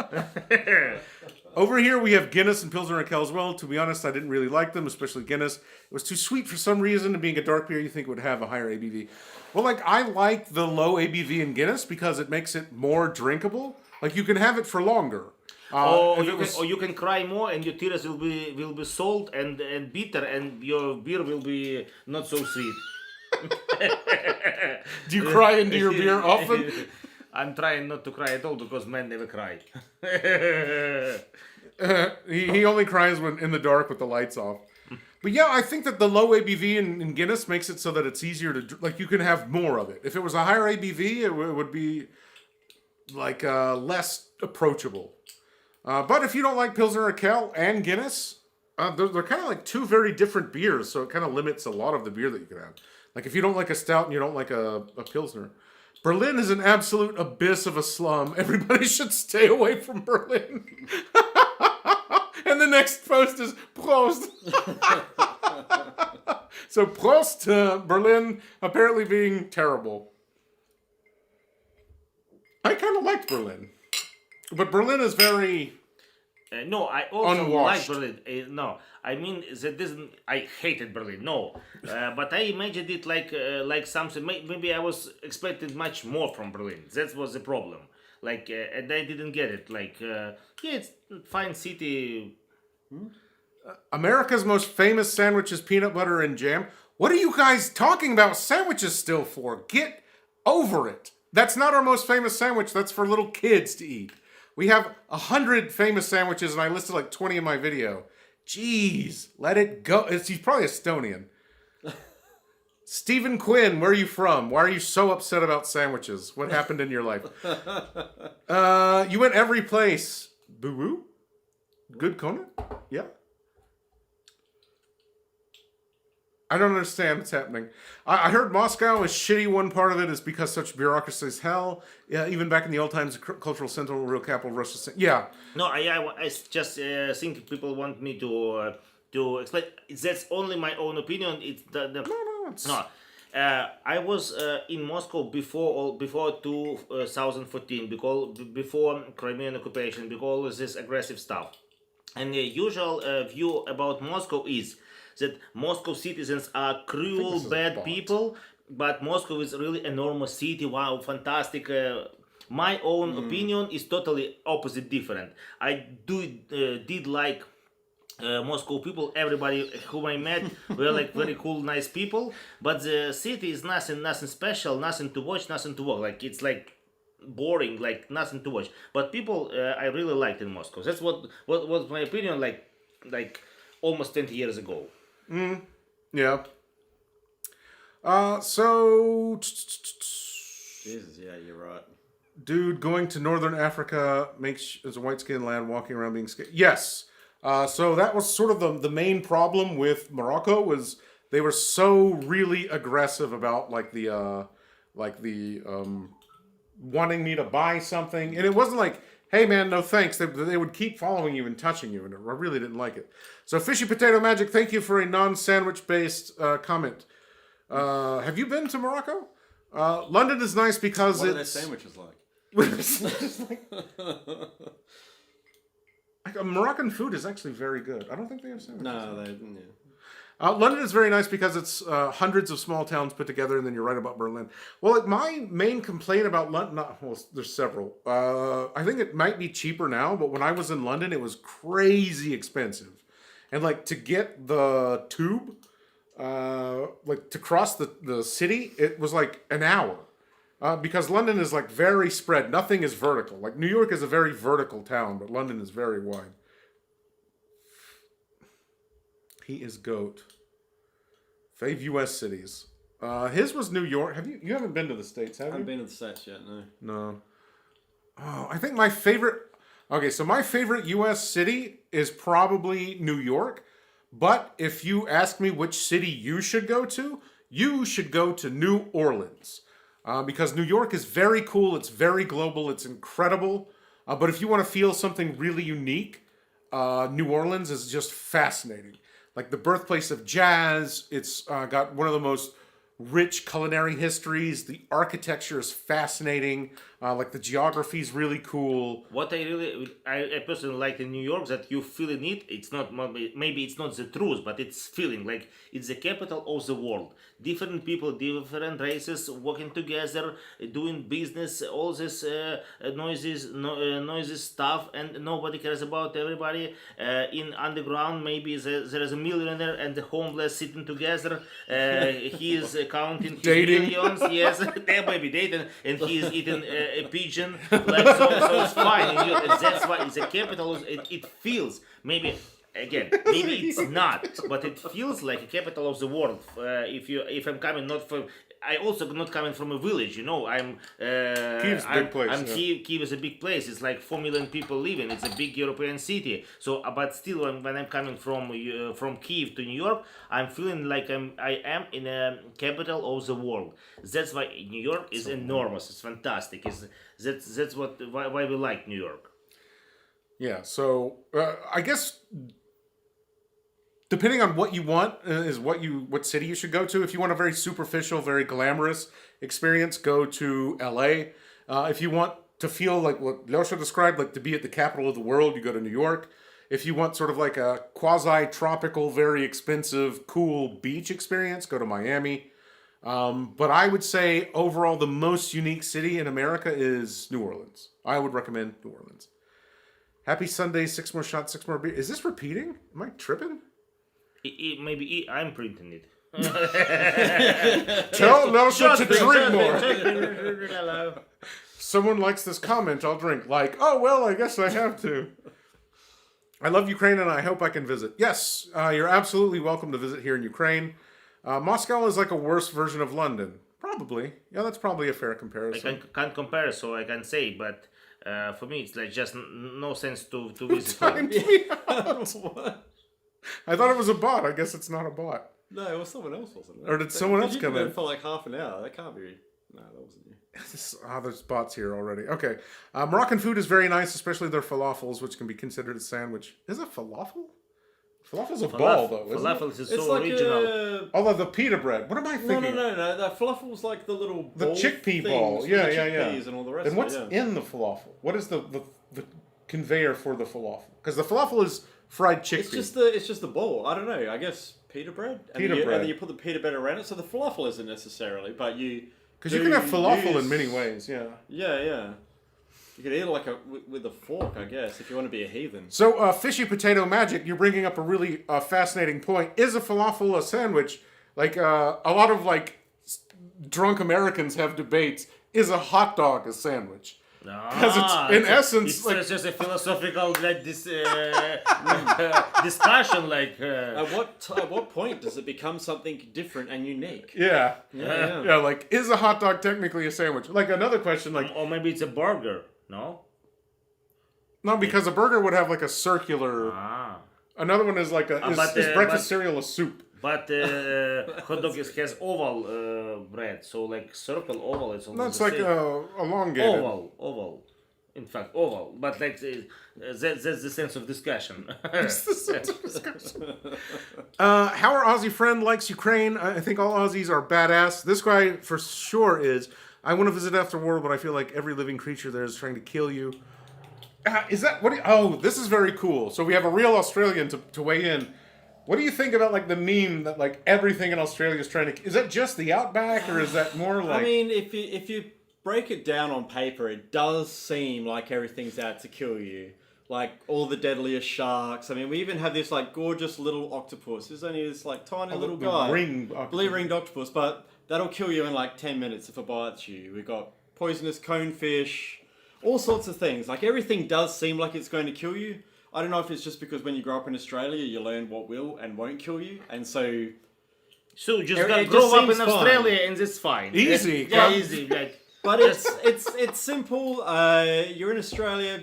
Over here we have Guinness and Pilsner and Well. To be honest, I didn't really like them, especially Guinness. It was too sweet for some reason, and being a dark beer, you think it would have a higher ABV. Well, I like the low ABV in Guinness because it makes it more drinkable. You can have it for longer. Or you can cry more, and your tears will be salt and bitter, and your beer will be not so sweet. Do you cry into your beer often? I'm trying not to cry at all because men never cry. He only cries when in the dark with the lights off. But yeah, I think that the low ABV in Guinness makes it so that it's easier to, like, you can have more of it. If it was a higher ABV, it would be like less approachable. But if you don't like Pilsner Urquell and Guinness, they're kind of like two very different beers, so it kind of limits a lot of the beer that you can have. Like if you don't like a stout and you don't like a Pilsner. Berlin is an absolute abyss of a slum. Everybody should stay away from Berlin. And the next post is Prost. So Prost, Berlin apparently being terrible. I kind of liked Berlin. But Berlin is very no, I also unwashed. like Berlin. No, I mean that doesn't. I hated Berlin. No, but I imagined it like something. Maybe I was expecting much more from Berlin. That was the problem. Like, and I didn't get it. Like, yeah, it's a fine city. America's most famous sandwich is peanut butter and jam. What are you guys talking about sandwiches still for? Get over it. That's not our most famous sandwich. That's for little kids to eat. We have 100 famous sandwiches, and I listed like 20 in my video. Jeez, let it go. He's probably Estonian. Stephen Quinn, where are you from? Why are you so upset about sandwiches? What happened in your life? You went every place. Boo-boo? Good Conan? Yeah. I don't understand what's happening. I heard Moscow is shitty. One part of it is because such bureaucracy is hell. Yeah, even back in the old times, the cultural center, real capital of Russia. Yeah. No, I just think people want me to explain. That's only my own opinion. It's no. I was in Moscow before 2014, before Crimean occupation, because of this aggressive stuff. And the usual view about Moscow is that Moscow citizens are cruel, bad people, but Moscow is really enormous city. Wow, fantastic. My own opinion is totally opposite, different. I did like Moscow people. Everybody whom I met were like very cool, nice people. But the city is nothing special, nothing to watch, nothing to walk. Like it's like boring, like nothing to watch. But people I really liked in Moscow. That's what was my opinion. Like almost 20 years ago. Yeah. So Jesus, yeah, you're right. dude going to Northern Africa makes as a white skinned lad walking around being scared. Yes. So that was sort of the main problem with Morocco was they were so really aggressive about like the wanting me to buy something, and it wasn't like, hey man, no thanks. They would keep following you and touching you, and I really didn't like it. So Fishy Potato Magic, thank you for a non-sandwich based comment. Have you been to Morocco? London is nice because What are their sandwiches like? Moroccan food is actually very good. I don't think they have sandwiches. No, they didn't. Yeah. London is very nice because it's hundreds of small towns put together, and then you're right about Berlin. Well, like, my main complaint about London, there's several. I think it might be cheaper now, but when I was in London, it was crazy expensive. And like to get the tube, like to cross the city, it was like an hour. Because London is like very spread. Nothing is vertical. Like New York is a very vertical town, but London is very wide. He is GOAT. Fave U.S. cities. His was New York. You haven't been to the States, have you? I haven't been to the States yet, no. No. Oh, I think my favorite... Okay, so my favorite U.S. city is probably New York. But if you ask me which city you should go to, you should go to New Orleans. Because New York is very cool. It's very global. It's incredible. But if you want to feel something really unique, New Orleans is just fascinating. Like the birthplace of jazz. It's got one of the most rich culinary histories. The architecture is fascinating. Like the geography is really cool. What I personally like in New York that you feeling it. It's not maybe it's not the truth, but it's feeling like it's the capital of the world. Different people, different races working together, doing business. All this noises stuff, and nobody cares about everybody. In underground, maybe there is a millionaire and the homeless sitting together. He is counting his Dating. millions. Yes, they may be dating, and he is eating a pigeon. Like so it's fine. And that's why it's a capital. It feels maybe again, maybe it's not, but it feels like a capital of the world. If I'm coming not from, I also not coming from a village. I'm Kiev's a big place, I'm yeah. Kiev is a big place. It's like 4 million people living. It's a big European city. So, but still, when I'm coming from Kiev to New York, I'm feeling like I am in a capital of the world. That's why New York is enormous. It's fantastic. That's why we like New York. Yeah, so I guess depending on what you want is what city you should go to. If you want a very superficial, very glamorous experience, go to LA. If you want to feel like what Lyosha described, like to be at the capital of the world, you go to New York. If you want sort of like a quasi-tropical, very expensive, cool beach experience, go to Miami. But I would say overall the most unique city in America is New Orleans. I would recommend New Orleans. Happy Sunday, 6 more shots, 6 more beers. Is this repeating? Am I tripping? Maybe I'm printing it. Tell Lyosha to drink more. Hello. Someone likes this comment, I'll drink. Like, oh, well, I guess I have to. I love Ukraine and I hope I can visit. Yes, you're absolutely welcome to visit here in Ukraine. Moscow is like a worse version of London. Probably. Yeah, that's probably a fair comparison. I can't compare, so I can say, but for me, it's like just no sense to visit. Timed me out. What? I thought it was a bot. I guess it's not a bot. No, it was someone else, wasn't it? Or did someone else come in? For like half an hour. That can't be. No, that wasn't you. There's bots here already. Okay. Moroccan food is very nice, especially their falafels, which can be considered a sandwich. Is it falafel? Falafel's a ball, though, isn't Falafel it? is It's so like original. Although the pita bread. What am I thinking? No. That falafel's like the little The ball chickpea things ball. with Yeah, the yeah, yeah. chickpeas and all the rest And what's of it, in the falafel? What is the conveyor for the falafel? Because the falafel is fried chickpea. It's just the ball. I don't know. I guess pita bread. And then you put the pita bread around it. So the falafel isn't necessarily, but you. Because you can have falafel in many ways, yeah. Yeah. You could eat it like with a fork, I guess, if you want to be a heathen. So, fishy potato magic, you're bringing up a really fascinating point. Is a falafel a sandwich? Like, a lot of, like, drunk Americans have debates. Is a hot dog a sandwich? Because it's, in essence... It's like, just a philosophical discussion, like... At what point does it become something different and unique? yeah. Yeah. Like, is a hot dog technically a sandwich? Like, another question, like... Or maybe it's a burger, no? No, because a burger would have, like, a circular... Another one is, like, is breakfast cereal a soup? But hot dog has oval bread, so like circle oval. It's almost That's the like same. elongated. Oval. In fact, oval. But like that's the sense of discussion. How our Aussie friend likes Ukraine. I think all Aussies are badass. This guy for sure is. I want to visit after war, but I feel like every living creature there is trying to kill you. Is that what? This is very cool. So we have a real Australian to weigh in. What do you think about like the meme that like everything in Australia is trying to? Is that just the outback, or is that more like? I mean, if you break it down on paper, it does seem like everything's out to kill you. Like all the deadliest sharks. I mean, we even have this like gorgeous little octopus. There's only this like tiny little guy, blue ringed octopus, but that'll kill you in like 10 minutes if it bites you. We've got poisonous conefish, all sorts of things. Like everything does seem like it's going to kill you. I don't know if it's just because when you grow up in Australia, you learn what will and won't kill you, and so. So just It grow just up in seems Australia and it's fine. Easy. Yeah, easy. Like, But it's simple. You're in Australia.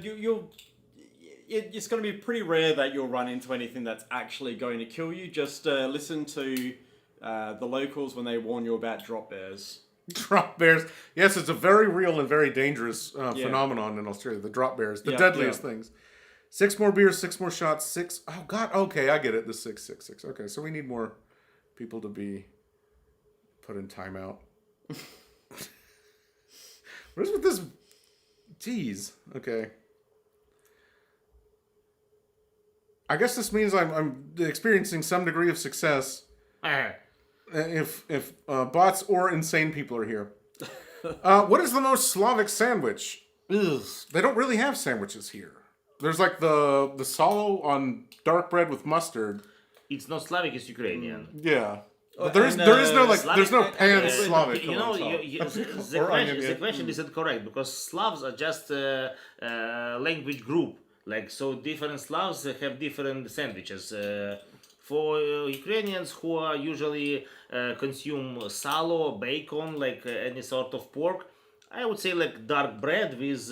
It's going to be pretty rare that you'll run into anything that's actually going to kill you. Just listen to the locals when they warn you about drop bears. Drop bears. Yes, it's a very real and very dangerous phenomenon in Australia. The drop bears, the deadliest things. 6 more beers, 6 more shots, 6. Oh God. Okay, I get it. The 6. Okay, so we need more people to be put in timeout. What is with this? Jeez. Okay. I guess this means I'm experiencing some degree of success. If bots or insane people are here. What is the most Slavic sandwich? They don't really have sandwiches here. There's like the salo on dark bread with mustard. it's not Slavic, it's Ukrainian. Yeah. But there is no like Slavic, there's no pan Slavic. You know, Or onion, the question isn't correct because Slavs are just a language group. Like so, different Slavs have different sandwiches. For Ukrainians who are usually consume salo, bacon, like any sort of pork, I would say like dark bread with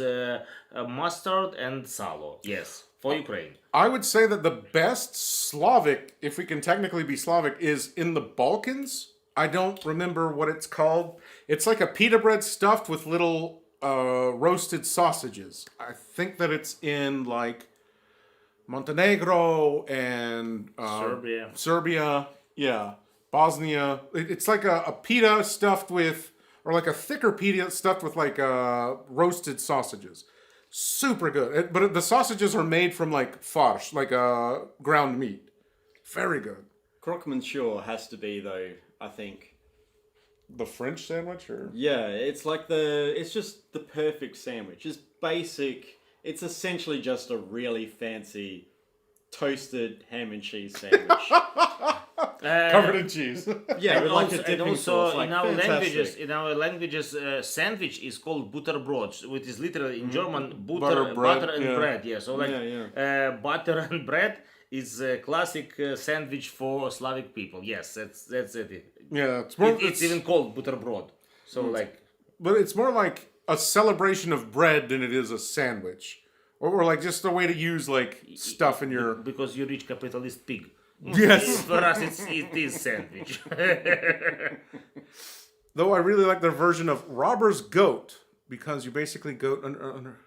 mustard and salo. Yes, for Ukraine. I would say that the best Slavic, if we can technically be Slavic, is in the Balkans. I don't remember what it's called. It's like a pita bread stuffed with little roasted sausages. I think that it's in like Montenegro and Serbia, yeah, Bosnia. It's like a pita stuffed with, or like a thicker pita stuffed with like roasted sausages. Super good. But the sausages are made from like farsh, like ground meat. Very good. Croque-monsieur has to be though, I think. The French sandwich, or Yeah, it's just the perfect sandwich. It's basic. It's essentially just a really fancy toasted ham and cheese sandwich. covered in cheese. Yeah, with like a And dipping also sauce. Like, fantastic. in our languages, sandwich is called butterbrot, which is literally in German Butter bread, butter and yeah. bread. Yeah, so like Yeah, butter and bread is a classic sandwich for Slavic people. Yes, that's it. Yeah, it's more. It's even called butterbrot. So like But it's more like a celebration of bread than it is a sandwich, or like just a way to use like stuff in your. because you rich capitalist pig. Yes. For us, it is sandwich. Though I really like their version of robber's goat, because you basically goat under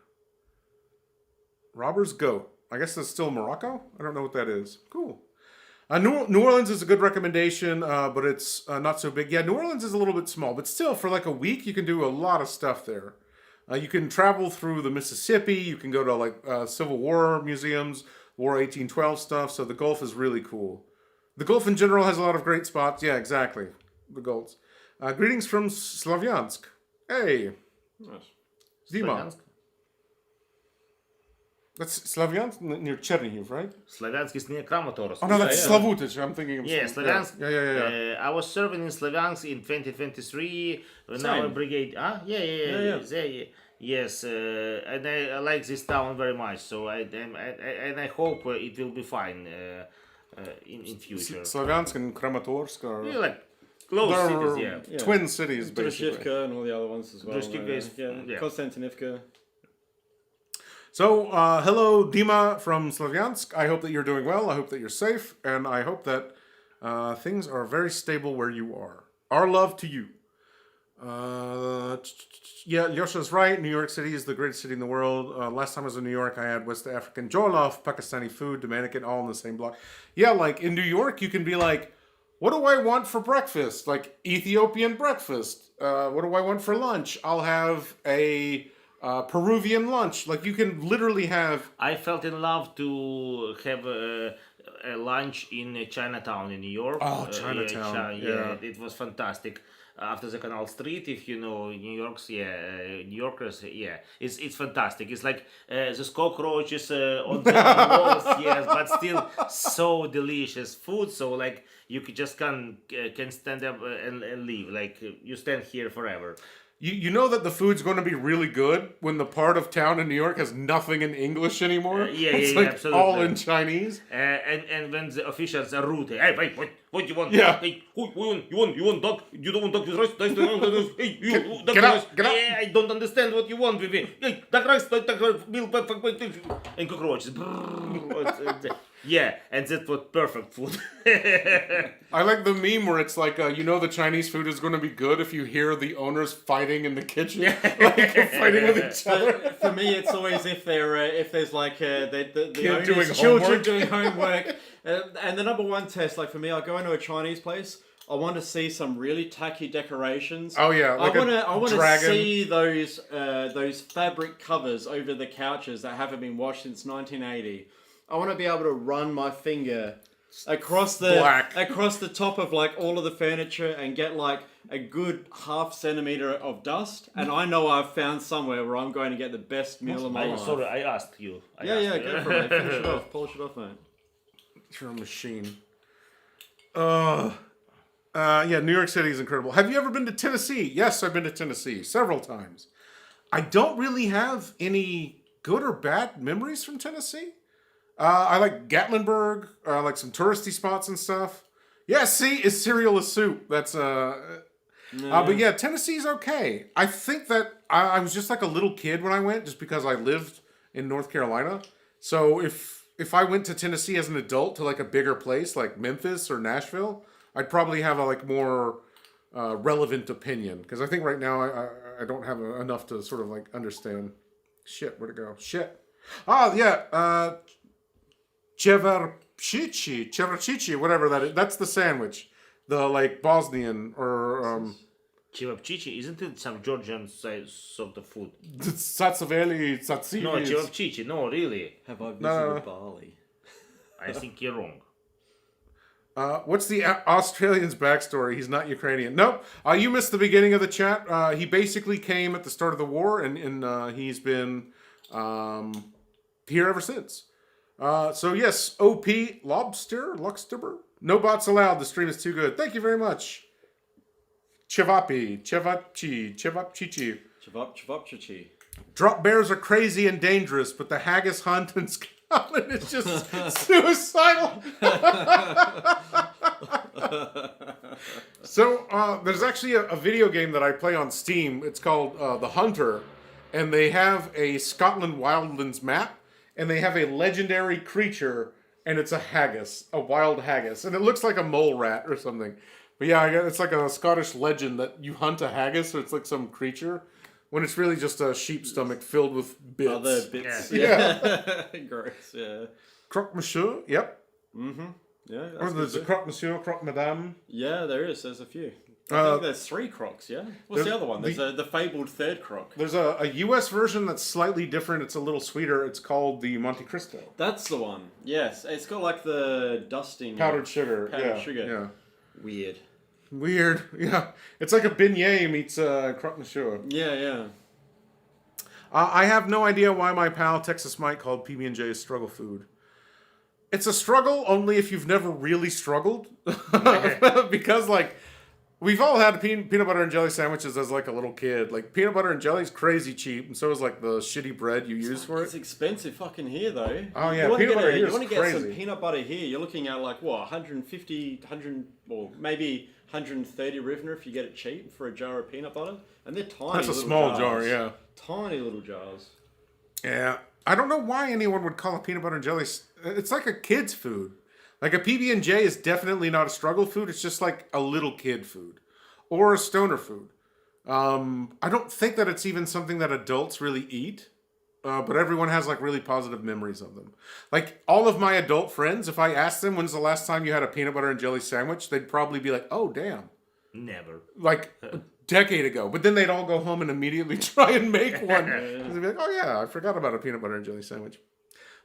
robber's goat. I guess that's still Morocco. I don't know what that is. Cool. New Orleans is a good recommendation, but it's not so big. Yeah, New Orleans is a little bit small, but still, for like a week, you can do a lot of stuff there. You can travel through the Mississippi. You can go to like Civil War museums, War 1812 stuff. So the Gulf is really cool. The Gulf in general has a lot of great spots. Yeah, exactly. The Gulf. Greetings from Slavyansk. Hey, Nice. Dima. Slavyansk? That's Slavyansk near Chernihiv, right? Slavyansk is near Kramatorsk. Oh no, that's yeah. Slavutich. I'm thinking of Yeah, Slavyansk. Yeah. I was serving in Slavyansk in 2023. Now a Same. brigade. Yeah. Yes, and I like this town very much. So I hope it will be fine in future. Slavyansk and Kramatorsk are Yeah, like close they're cities. Yeah. twin cities, basically. Drushivka and all the other ones as well. Drushivka is- yeah. Konstantinivka. So, hello, Dima from Slavyansk. I hope that you're doing well. I hope that you're safe. And I hope that things are very stable where you are. Our love to you. Yeah, Lyosha's right. New York City is the greatest city in the world. Last time I was in New York, I had West African jollof, Pakistani food, Dominican, all in the same block. Yeah, like in New York, you can be like, what do I want for breakfast? Like Ethiopian breakfast. What do I want for lunch? I'll have a Peruvian lunch. Like you can literally have. I felt in love to have a lunch in Chinatown in New York. Oh, Chinatown, yeah. It was fantastic. After the Canal Street, if you know New Yorkers, it's fantastic. It's like there's cockroaches on the walls, yes, but still so delicious food. So like you just can stand up and leave. Like you stand here forever. You know that the food's going to be really good when the part of town in New York has nothing in English anymore. It's like absolutely. all in Chinese. And when the officials are rude, hey, wait, what do you want? Yeah. Hey, you want dog? You don't want dog with rice? Hey, you, dog Get with out, rice. get out. I don't understand what you want with me. Hey, dog rice, milk, and cockroaches. Yeah, and that was perfect food. I like the meme where it's like, you know, the Chinese food is going to be good if you hear the owners fighting in the kitchen, like fighting with each other. For me, it's always if there's like the Kid owners' doing children homework. doing homework, and the number one test, like for me, I go into a Chinese place. I want to see some really tacky decorations. Oh yeah, like I want to dragon. see those fabric covers over the couches that haven't been washed since 1980. I want to be able to run my finger across the top of like all of the furniture and get like a good half centimeter of dust, and I know I've found somewhere where I'm going to get the best meal of my life. Sorry, I asked you. Go for it. Finish it off. Polish it off, mate. You're a machine. Yeah, New York City is incredible. Have you ever been to Tennessee? Yes, I've been to Tennessee several times. I don't really have any good or bad memories from Tennessee. I like Gatlinburg. I like some touristy spots and stuff. Yeah, see, is cereal a soup? That's but yeah, Tennessee's okay. I think that I was just like a little kid when I went, just because I lived in North Carolina. So if I went to Tennessee as an adult to like a bigger place like Memphis or Nashville, I'd probably have a like more relevant opinion, because I think right now I don't have enough to sort of like understand. Shit, where'd it go? Shit. Oh yeah, Cevarchichi, whatever that is. That's the sandwich. The like Bosnian or Cevapcici, isn't it some Georgian sort of food? Satsaveli, Tsatsivi. No, cevapcici, no, really. Have I visited No. Bali? I think you're wrong. What's the Australian's backstory? He's not Ukrainian. Nope. You missed the beginning of the chat. He basically came at the start of the war, and he's been here ever since. So yes, OP Luxtembourg. No bots allowed. The stream is too good. Thank you very much. Chevapchichi. Chevapchichi. Drop bears are crazy and dangerous, but the haggis hunt in Scotland is just suicidal. So there's actually a video game that I play on Steam. It's called The Hunter, and they have a Scotland Wildlands map, and they have a legendary creature, and it's a haggis, a wild haggis, and it looks like a mole rat or something. But yeah, it's like a Scottish legend that you hunt a haggis, so it's like some creature, when it's really just a sheep stomach filled with bits. Other bits. Yeah. Gross, yeah. Croque monsieur, yep. Mm-hmm. Yeah. Or there's a croque monsieur, croque madame. Yeah, there is. There's a few. I think there's 3 crocs, yeah? What's the other one? There's the fabled third croc. There's a US version that's slightly different. It's a little sweeter. It's called the Monte Cristo. That's the one. Yes. It's got like the dusting. Powdered sugar. Powdered Yeah, sugar. yeah. Weird. Yeah. It's like a beignet meets croque monsieur. Yeah, yeah. I have no idea why my pal Texas Mike called PB&J a struggle food. It's a struggle only if you've never really struggled. Because, like, we've all had peanut butter and jelly sandwiches as, like, a little kid. Like, peanut butter and jelly is crazy cheap, and so is, like, the shitty bread you use for It's it. expensive fucking here, though. Oh, yeah, You peanut butter here want to is get some crazy. peanut butter here, you're looking at, like, what, 150, 100, or maybe 130 Rivner if you get it cheap for a jar of peanut butter. And they're tiny. That's a little small jars. jar, yeah. Tiny little jars. Yeah. I don't know why anyone would call a peanut butter and jelly... It's like a kid's food. Like, a PB&J is definitely not a struggle food. It's just like a little kid food. Or a stoner food. I don't think that it's even something that adults really eat. But everyone has, like, really positive memories of them. Like, all of my adult friends, if I asked them, when's the last time you had a peanut butter and jelly sandwich, they'd probably be like, oh, damn. Never. Like, a decade ago. But then they'd all go home and immediately try and make one. They'd be like, oh, yeah, I forgot about a peanut butter and jelly sandwich.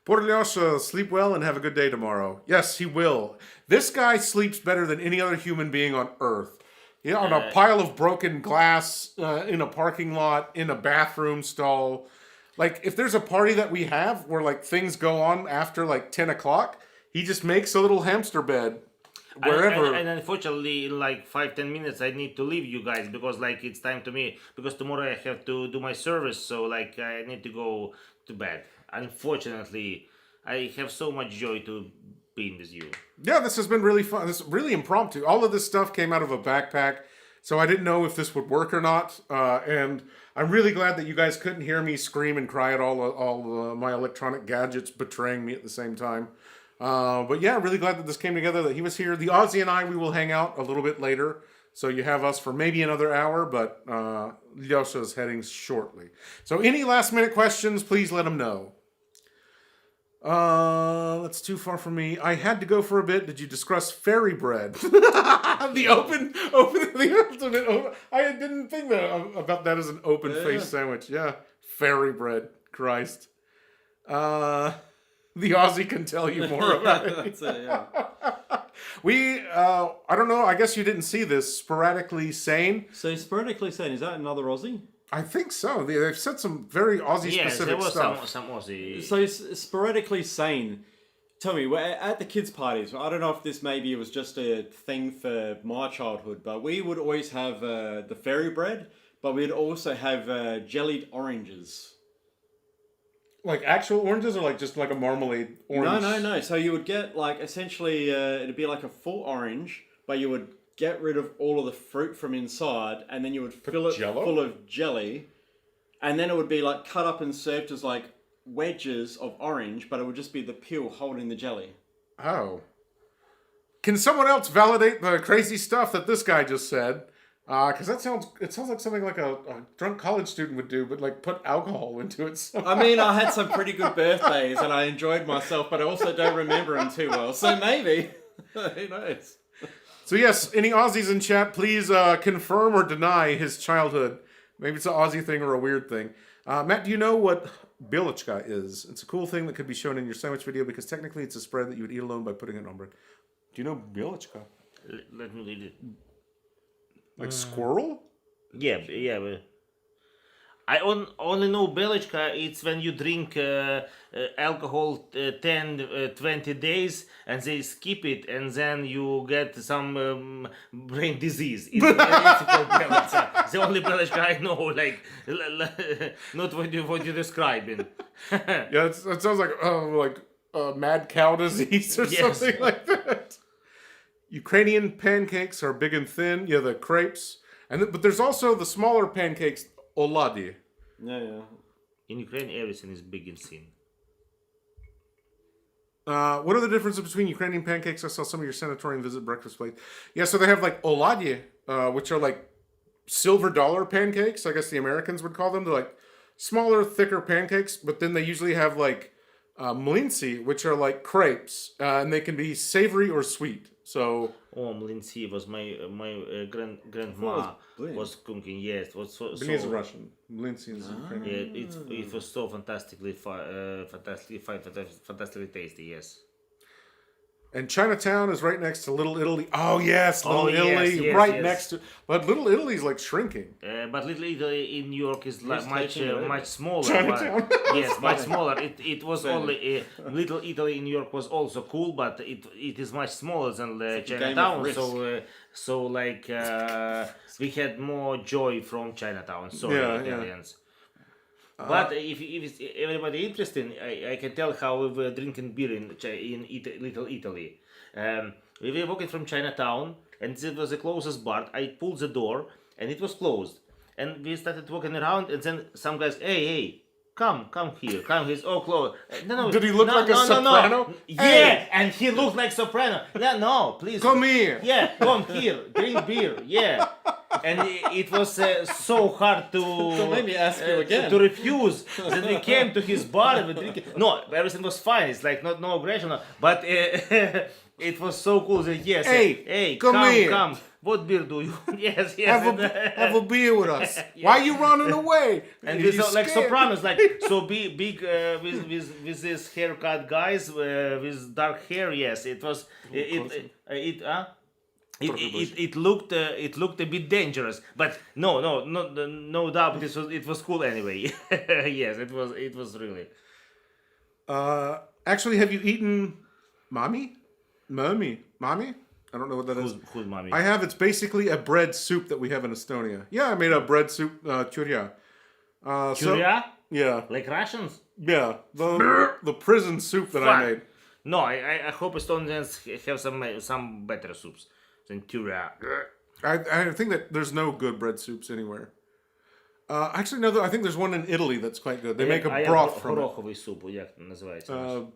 Poor Lyosha, sleep well and have a good day tomorrow. Yes, he will. This guy sleeps better than any other human being on Earth. Yeah, on a pile of broken glass, in a parking lot, in a bathroom stall. Like, if there's a party that we have where, like, things go on after, like, 10 o'clock, he just makes a little hamster bed wherever. And unfortunately, in like 5-10 minutes, I need to leave you guys because, like, it's time to me. Because tomorrow I have to do my service, so, like, I need to go to bed. Unfortunately, I have so much joy to being with you. Yeah, this has been really fun. This is really impromptu. All of this stuff came out of a backpack, so I didn't know if this would work or not. And I'm really glad that you guys couldn't hear me scream and cry at all my electronic gadgets betraying me at the same time. But yeah, really glad that this came together, that he was here. The Aussie and I, we will hang out a little bit later. So you have us for maybe another hour, but Lyosha is heading shortly. So any last minute questions, please let him know. That's too far from me. I had to go for a bit. Did you discuss fairy bread? the ultimate open. I didn't think about that as an open faced sandwich. Yeah, fairy bread. Christ. The Aussie can tell you more about it. That's it, yeah. I don't know. I guess you didn't see this. Sporadically Sane. So sporadically sane, is that another Aussie? I think so. They've said some very Aussie Yes, there specific was stuff. some Aussie. So sporadically sane. Tell me, at the kids' parties, I don't know if this maybe was just a thing for my childhood, but we would always have the fairy bread, but we'd also have jellied oranges. Like actual oranges or like just like a marmalade orange? No. So you would get like essentially it'd be like a full orange, but you would get rid of all of the fruit from inside, and then you would fill it Jell-O? full of jelly, and then it would be like cut up and served as like wedges of orange, but it would just be the peel holding the jelly. Oh. Can someone else validate the crazy stuff that this guy just said? Because it sounds like something like a drunk college student would do, but like put alcohol into it somehow. I mean, I had some pretty good birthdays and I enjoyed myself, but I also don't remember them too well. So maybe, who knows? So yes, any Aussies in chat, please confirm or deny his childhood. Maybe it's an Aussie thing or a weird thing. Matt, do you know what bilochka is? It's a cool thing that could be shown in your sandwich video because technically it's a spread that you would eat alone by putting it on bread. Do you know bilochka? Let me read it. Like squirrel? Yeah. But I only know Belichka. It's when you drink alcohol 10, 20 days and they skip it and then you get some brain disease. It's called Belichka. The only Belichka I know, like, not what you're describing. Yeah, it sounds like mad cow disease or Yes. something like that. Ukrainian pancakes are big and thin. Yeah, the crepes. But there's also the smaller pancakes, oladi. Yeah. In Ukraine, everything is big and thin. What are the differences between Ukrainian pancakes? I saw some of your sanatorium visit breakfast plates. Yeah, so they have like oladye, which are like silver dollar pancakes. I guess the Americans would call them. They're like smaller, thicker pancakes. But then they usually have like mlinci, which are like crepes, and they can be savory or sweet. So mlinci was my grandma was cooking. Yes, was so. Benin's a Russian. Mlinci is Ukrainian. Yeah, it was so fantastically fantastically tasty. Yes. And Chinatown is right next to Little Italy. Oh yes, Little yes, Italy, yes, right yes. next to. But Little Italy's like shrinking. But Little Italy in New York is like taking it over. much smaller. Chinatown. Yes, much smaller. It was only Little Italy in New York was also cool, but it is much smaller than Chinatown. Risk. So like we had more joy from Chinatown. Sorry, Yeah, Italians. But if it's everybody interested, I can tell how we were drinking beer in Little Italy. We were walking from Chinatown, and it was the closest bar. I pulled the door, and it was closed. And we started walking around, and then some guys, hey, come here. He's all closed. No. Did he look like a soprano? No. Yeah, and he looked like soprano. No, please. Come here. Yeah, come here, drink beer. Yeah. And it was so hard to So maybe ask you again. to refuse. Then we came to his bar and we drinking. No, everything was fine. It's like no aggression, but it was so cool. That yes, Hey, come here. come. What beer do you? yes. Have a beer with us. Why are you running away? And Are with you like scared? sopranos, like so big with this haircut guys with dark hair. Yes, it was it looked a bit dangerous, but no doubt it was cool anyway. Yes, it was really. Actually, have you eaten mommy? I don't know what that is. Who's mommy? I have. It's basically a bread soup that we have in Estonia. Yeah, I made a bread soup, churia. Curia? Yeah, Like Russians? yeah. The prison soup that I Fuck. made. No, I hope Estonians have some better soups than Curia. I think that there's no good bread soups anywhere. Actually, no. I think there's one in Italy that's quite good. They make a broth from it. Гороховый суп, як називається?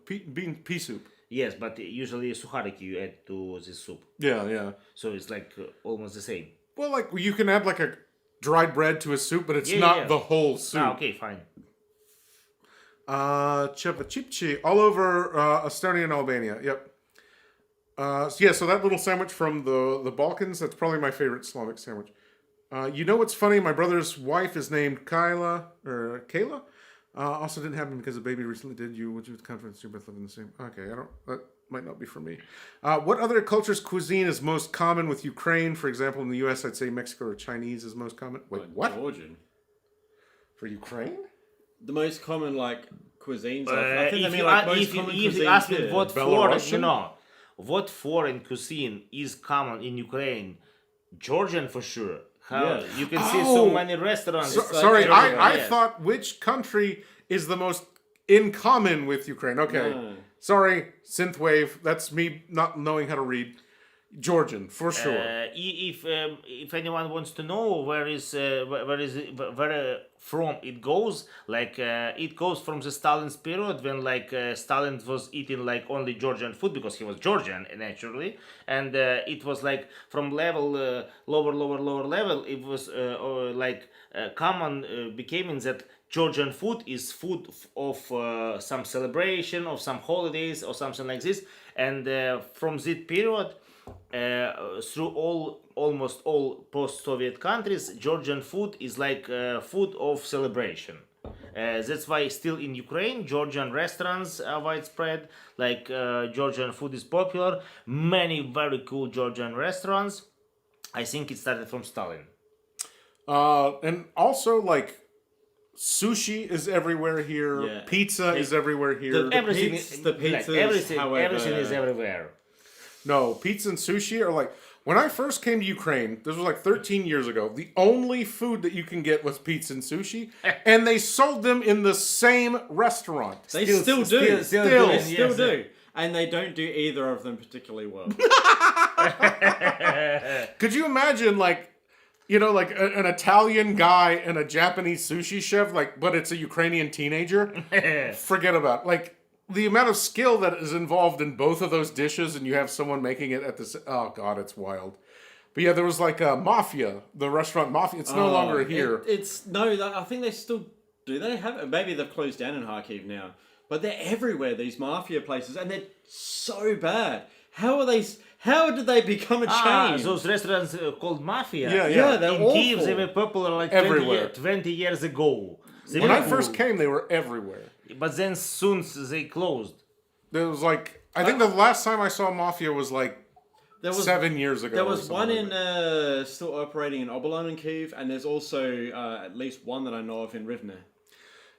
Pea soup. Yes, but usually сухарики you add to this soup. Yeah. So it's like almost the same. Well, like you can add like a dried bread to a soup, but it's Yeah, not yeah. the whole soup. Ah, okay, fine. Chepachipchi, all over Estonia and Albania. Yep. So that little sandwich from the Balkans, that's probably my favorite Slavic sandwich. You know what's funny? My brother's wife is named Kayla. Also didn't happen because a baby recently did. Would you with confidence you both live in the same? Okay, that might not be for me. What other culture's cuisine is most common with Ukraine? For example, in the U.S., I'd say Mexico or Chinese is most common. Wait, what? Georgian. For Ukraine? The most common like cuisines. I think they If mean you like a- most if you common if you cuisines ask me here. what foreign cuisine is common in Ukraine, Georgian for sure. Yeah. You can see so Oh! many restaurants. Sorry, Georgian, I yes. thought which country is the most in common with Ukraine. Okay. No. Sorry, synthwave. That's me not knowing how to read Georgian, for sure. If anyone wants to know where from it goes, like it goes from the Stalin's period when Stalin was eating like only Georgian food because he was Georgian naturally, and it was like from level lower level. It was common became in that Georgian food is food of some celebration of some holidays or something like this, and from that period. Through almost all post-Soviet countries, Georgian food is like food of celebration. That's why still in Ukraine, Georgian restaurants are widespread. Like Georgian food is popular. Many very cool Georgian restaurants. I think it started from Stalin. And also, like, sushi is everywhere here. Yeah. Pizza is everywhere here. Everything Everything is everywhere. No, pizza and sushi are like... When I first came to Ukraine, this was like 13 years ago, the only food that you can get was pizza and sushi, and they sold them in the same restaurant. They still do. They Still do. And they don't do either of them particularly well. Could you imagine, like, you know, like an Italian guy and a Japanese sushi chef, like, but it's a Ukrainian teenager? Forget about it. Like, the amount of skill that is involved in both of those dishes, and you have someone making it at this. Oh God, it's wild. But yeah, there was like a Mafia, the restaurant Mafia. It's no longer here. I think they still do. They have it. Maybe they've closed down in Kharkiv now, but they're everywhere. These Mafia places, and they're so bad. How did they become a chain? Those restaurants called Mafia. Yeah, they're in awful. Kiev, they were popular like Everywhere. 20 years ago. When I first came, they were everywhere. But then soon they closed. There was like, I think the last time I saw Mafia was like 7 years ago. There was one still operating in Obolon in Kiev, and there's also at least one that I know of in Rivne.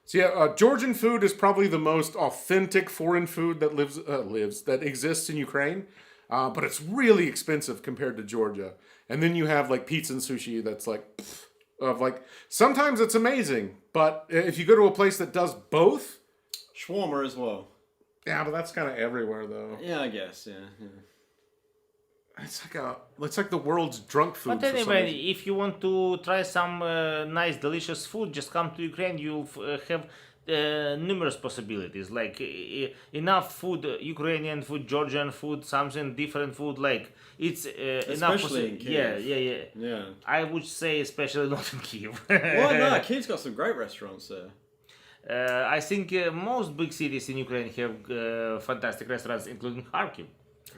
So yeah, Georgian food is probably the most authentic foreign food that exists in Ukraine, but it's really expensive compared to Georgia. And then you have like pizza and sushi that's like, sometimes it's amazing, but if you go to a place that does both, Shawarma as well. yeah, but that's kind of everywhere though. Yeah, I guess. Yeah. It's like the world's drunk food. But anyway, if you want to try some nice, delicious food, just come to Ukraine. You'll have numerous possibilities. Like enough food, Ukrainian food, Georgian food, something different food. Like it's enough. Especially in Kiev. Yeah. I would say especially not in Kiev. Well, no, Kiev's got some great restaurants there. I think most big cities in Ukraine have fantastic restaurants, including Kharkiv.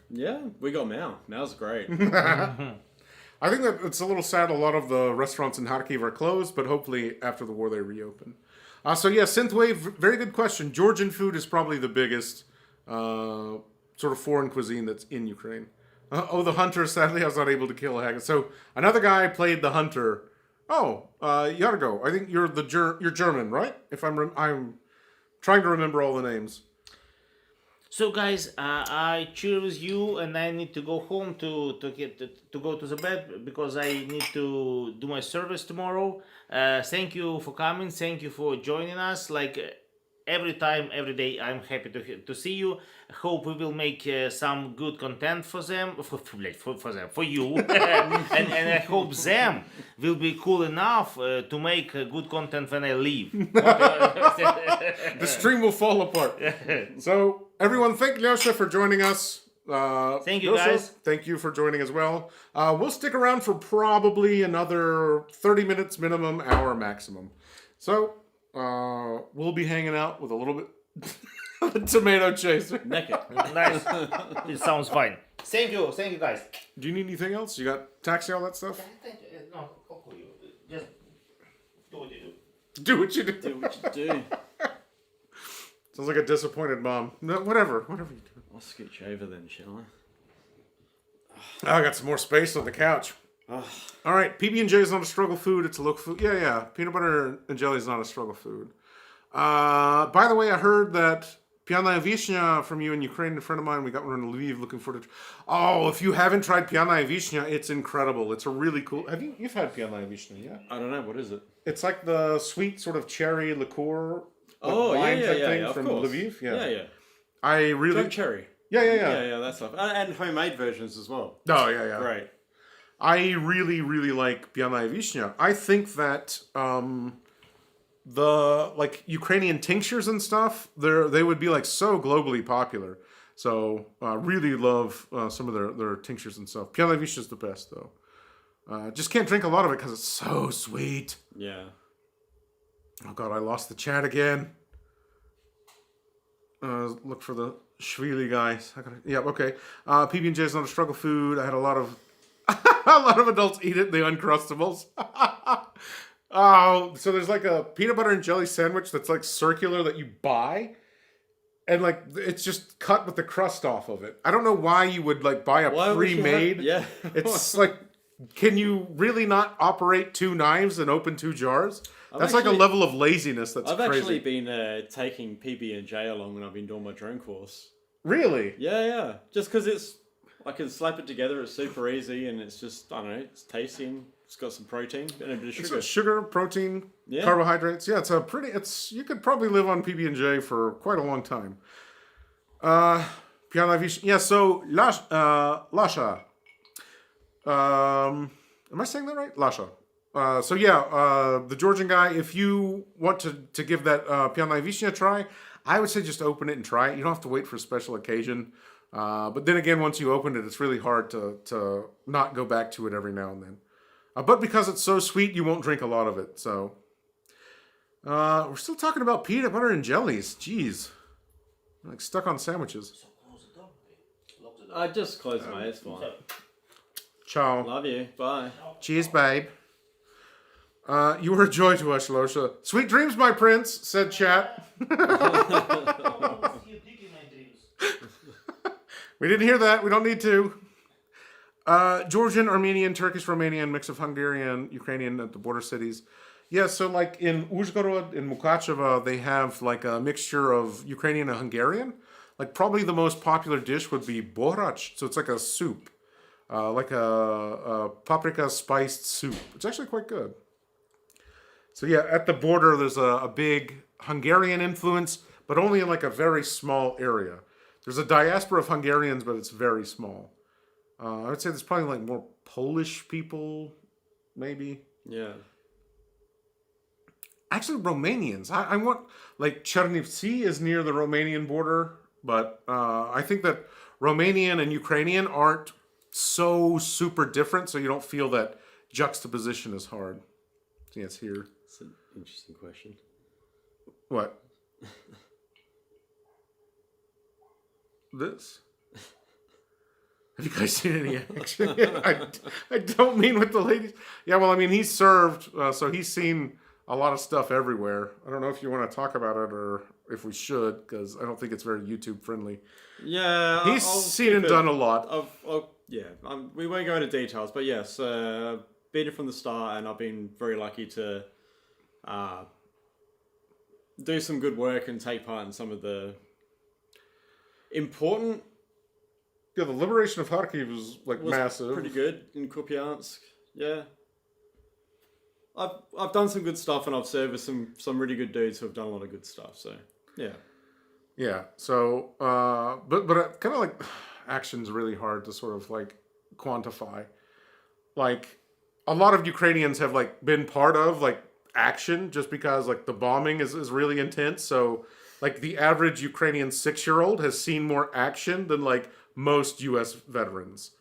Yeah, we got Mao. Mao's great. I think that it's a little sad. A lot of the restaurants in Kharkiv are closed, but hopefully after the war they reopen. So yeah, Synthwave, very good question. Georgian food is probably the biggest sort of foreign cuisine that's in Ukraine. The hunter. Sadly, I was not able to kill a hag. So another guy played the hunter. Yargo. I think you're German, right? If I'm trying to remember all the names. So guys, I choose you, and I need to go home to go to the bed because I need to do my service tomorrow. Thank you for coming. Thank you for joining us. Like every time, every day, I'm happy to see you. Hope we will make some good content for them, for you, and I hope them will be cool enough to make good content when I leave. The stream will fall apart. So everyone, thank Lyosha for joining us. Thank you, Lyosha, guys. Thank you for joining as well. We'll stick around for probably another 30 minutes minimum, hour maximum. So we'll be hanging out with a little bit of a tomato chaser. Naked. Nice. It sounds fine. Thank you, guys. Do you need anything else? You got taxi, all that stuff? No, I'll call you. Just do what you do. Do what you do. Do what you do. Sounds like a disappointed mom. No, whatever you do. I'll scooch over then, shall I? I got some more space on the couch. All right, PB&J is not a struggle food. It's a local food. Yeah. Peanut butter and jelly is not a struggle food. By the way, I heard that Piana Vishnya from you in Ukraine, a friend of mine, we got one in Lviv looking forward to. Oh, if you haven't tried Piana Vishnya, it's incredible. It's a really cool. You've had Piana Vishnya, yeah? I don't know, what is it? It's like the sweet sort of cherry liqueur. Oh, yeah, wine yeah, type yeah, thing yeah, of from course. Lviv. Yeah, yeah. I really. Drunk cherry. Yeah. Yeah, that stuff. And homemade versions as well. Oh yeah. Great. I really like Piana Vishnya. I think that the like Ukrainian tinctures and stuff, they would be like so globally popular. So really love some of their tinctures and stuff. Piana Vishnya is the best though. Just can't drink a lot of it because it's so sweet. Yeah. Oh god, I lost the chat again. Look for the Shvili guys. Yeah, okay. PB&J is not a struggle food. I had a lot of a lot of adults eat it. The Uncrustables. Oh, so there's like a peanut butter and jelly sandwich that's like circular that you buy, and like it's just cut with the crust off of it. I don't know why you would like buy a Why would you pre-made. Yeah. It's like, can you really not operate two knives and open two jars? That's like a level of laziness that's I've crazy. actually been taking PB&J along when I've been doing my drone course. Really? Yeah. Just because I can slap it together. It's super easy, and it's just, I don't know, it's tasty. And it's got some protein and a bit of sugar. It's got sugar, protein, Yeah. carbohydrates. Yeah, you could probably live on PB&J for quite a long time. Yeah, so Lyosha. Am I saying that right? Lyosha. The Georgian guy, if you want to give that Piana Vishnya a try, I would say just open it and try it. You don't have to wait for a special occasion. But then again, once you open it, it's really hard to not go back to it every now and then. But because it's so sweet, you won't drink a lot of it. So we're still talking about peanut butter and jellies. Jeez. I'm like stuck on sandwiches. I just closed my eyes, fine. Ciao. Love you. Bye. Cheers, babe. You were a joy to us, Lyosha. Sweet dreams, my prince, said chat. We didn't hear that. We don't need to. Georgian, Armenian, Turkish, Romanian, mix of Hungarian, Ukrainian at the border cities. Yeah, so like in Uzhgorod, in Mukachevo, they have like a mixture of Ukrainian and Hungarian. Like probably the most popular dish would be borach. So it's like a soup. Like a paprika spiced soup. It's actually quite good. So yeah, at the border, there's a big Hungarian influence, but only in like a very small area. There's a diaspora of Hungarians, but it's very small. I would say there's probably like more Polish people, maybe. Yeah. Actually, Romanians. I want, like, Chernivtsi is near the Romanian border, but I think that Romanian and Ukrainian aren't so super different, so you don't feel that juxtaposition is hard. I think it's here. That's an interesting question. What? This? Have you guys seen any action? I don't mean with the ladies. Yeah, well, I mean, he's served, so he's seen a lot of stuff everywhere. I don't know if you want to talk about it or if we should, because I don't think it's very YouTube friendly. Yeah, He's seen and done a lot. We won't go into details, but yes, been it from the start, and I've been very lucky to do some good work and take part in some of the important. Yeah, the liberation of Kharkiv was massive. Pretty good in Kupiansk. Yeah, I've done some good stuff, and I've served with some really good dudes who have done a lot of good stuff. So yeah. Yeah. So, but kind of like action's really hard to sort of like quantify. Like a lot of Ukrainians have like been part of like action just because like the bombing is really intense. So like the average Ukrainian 6-year-old has seen more action than like most U.S. veterans.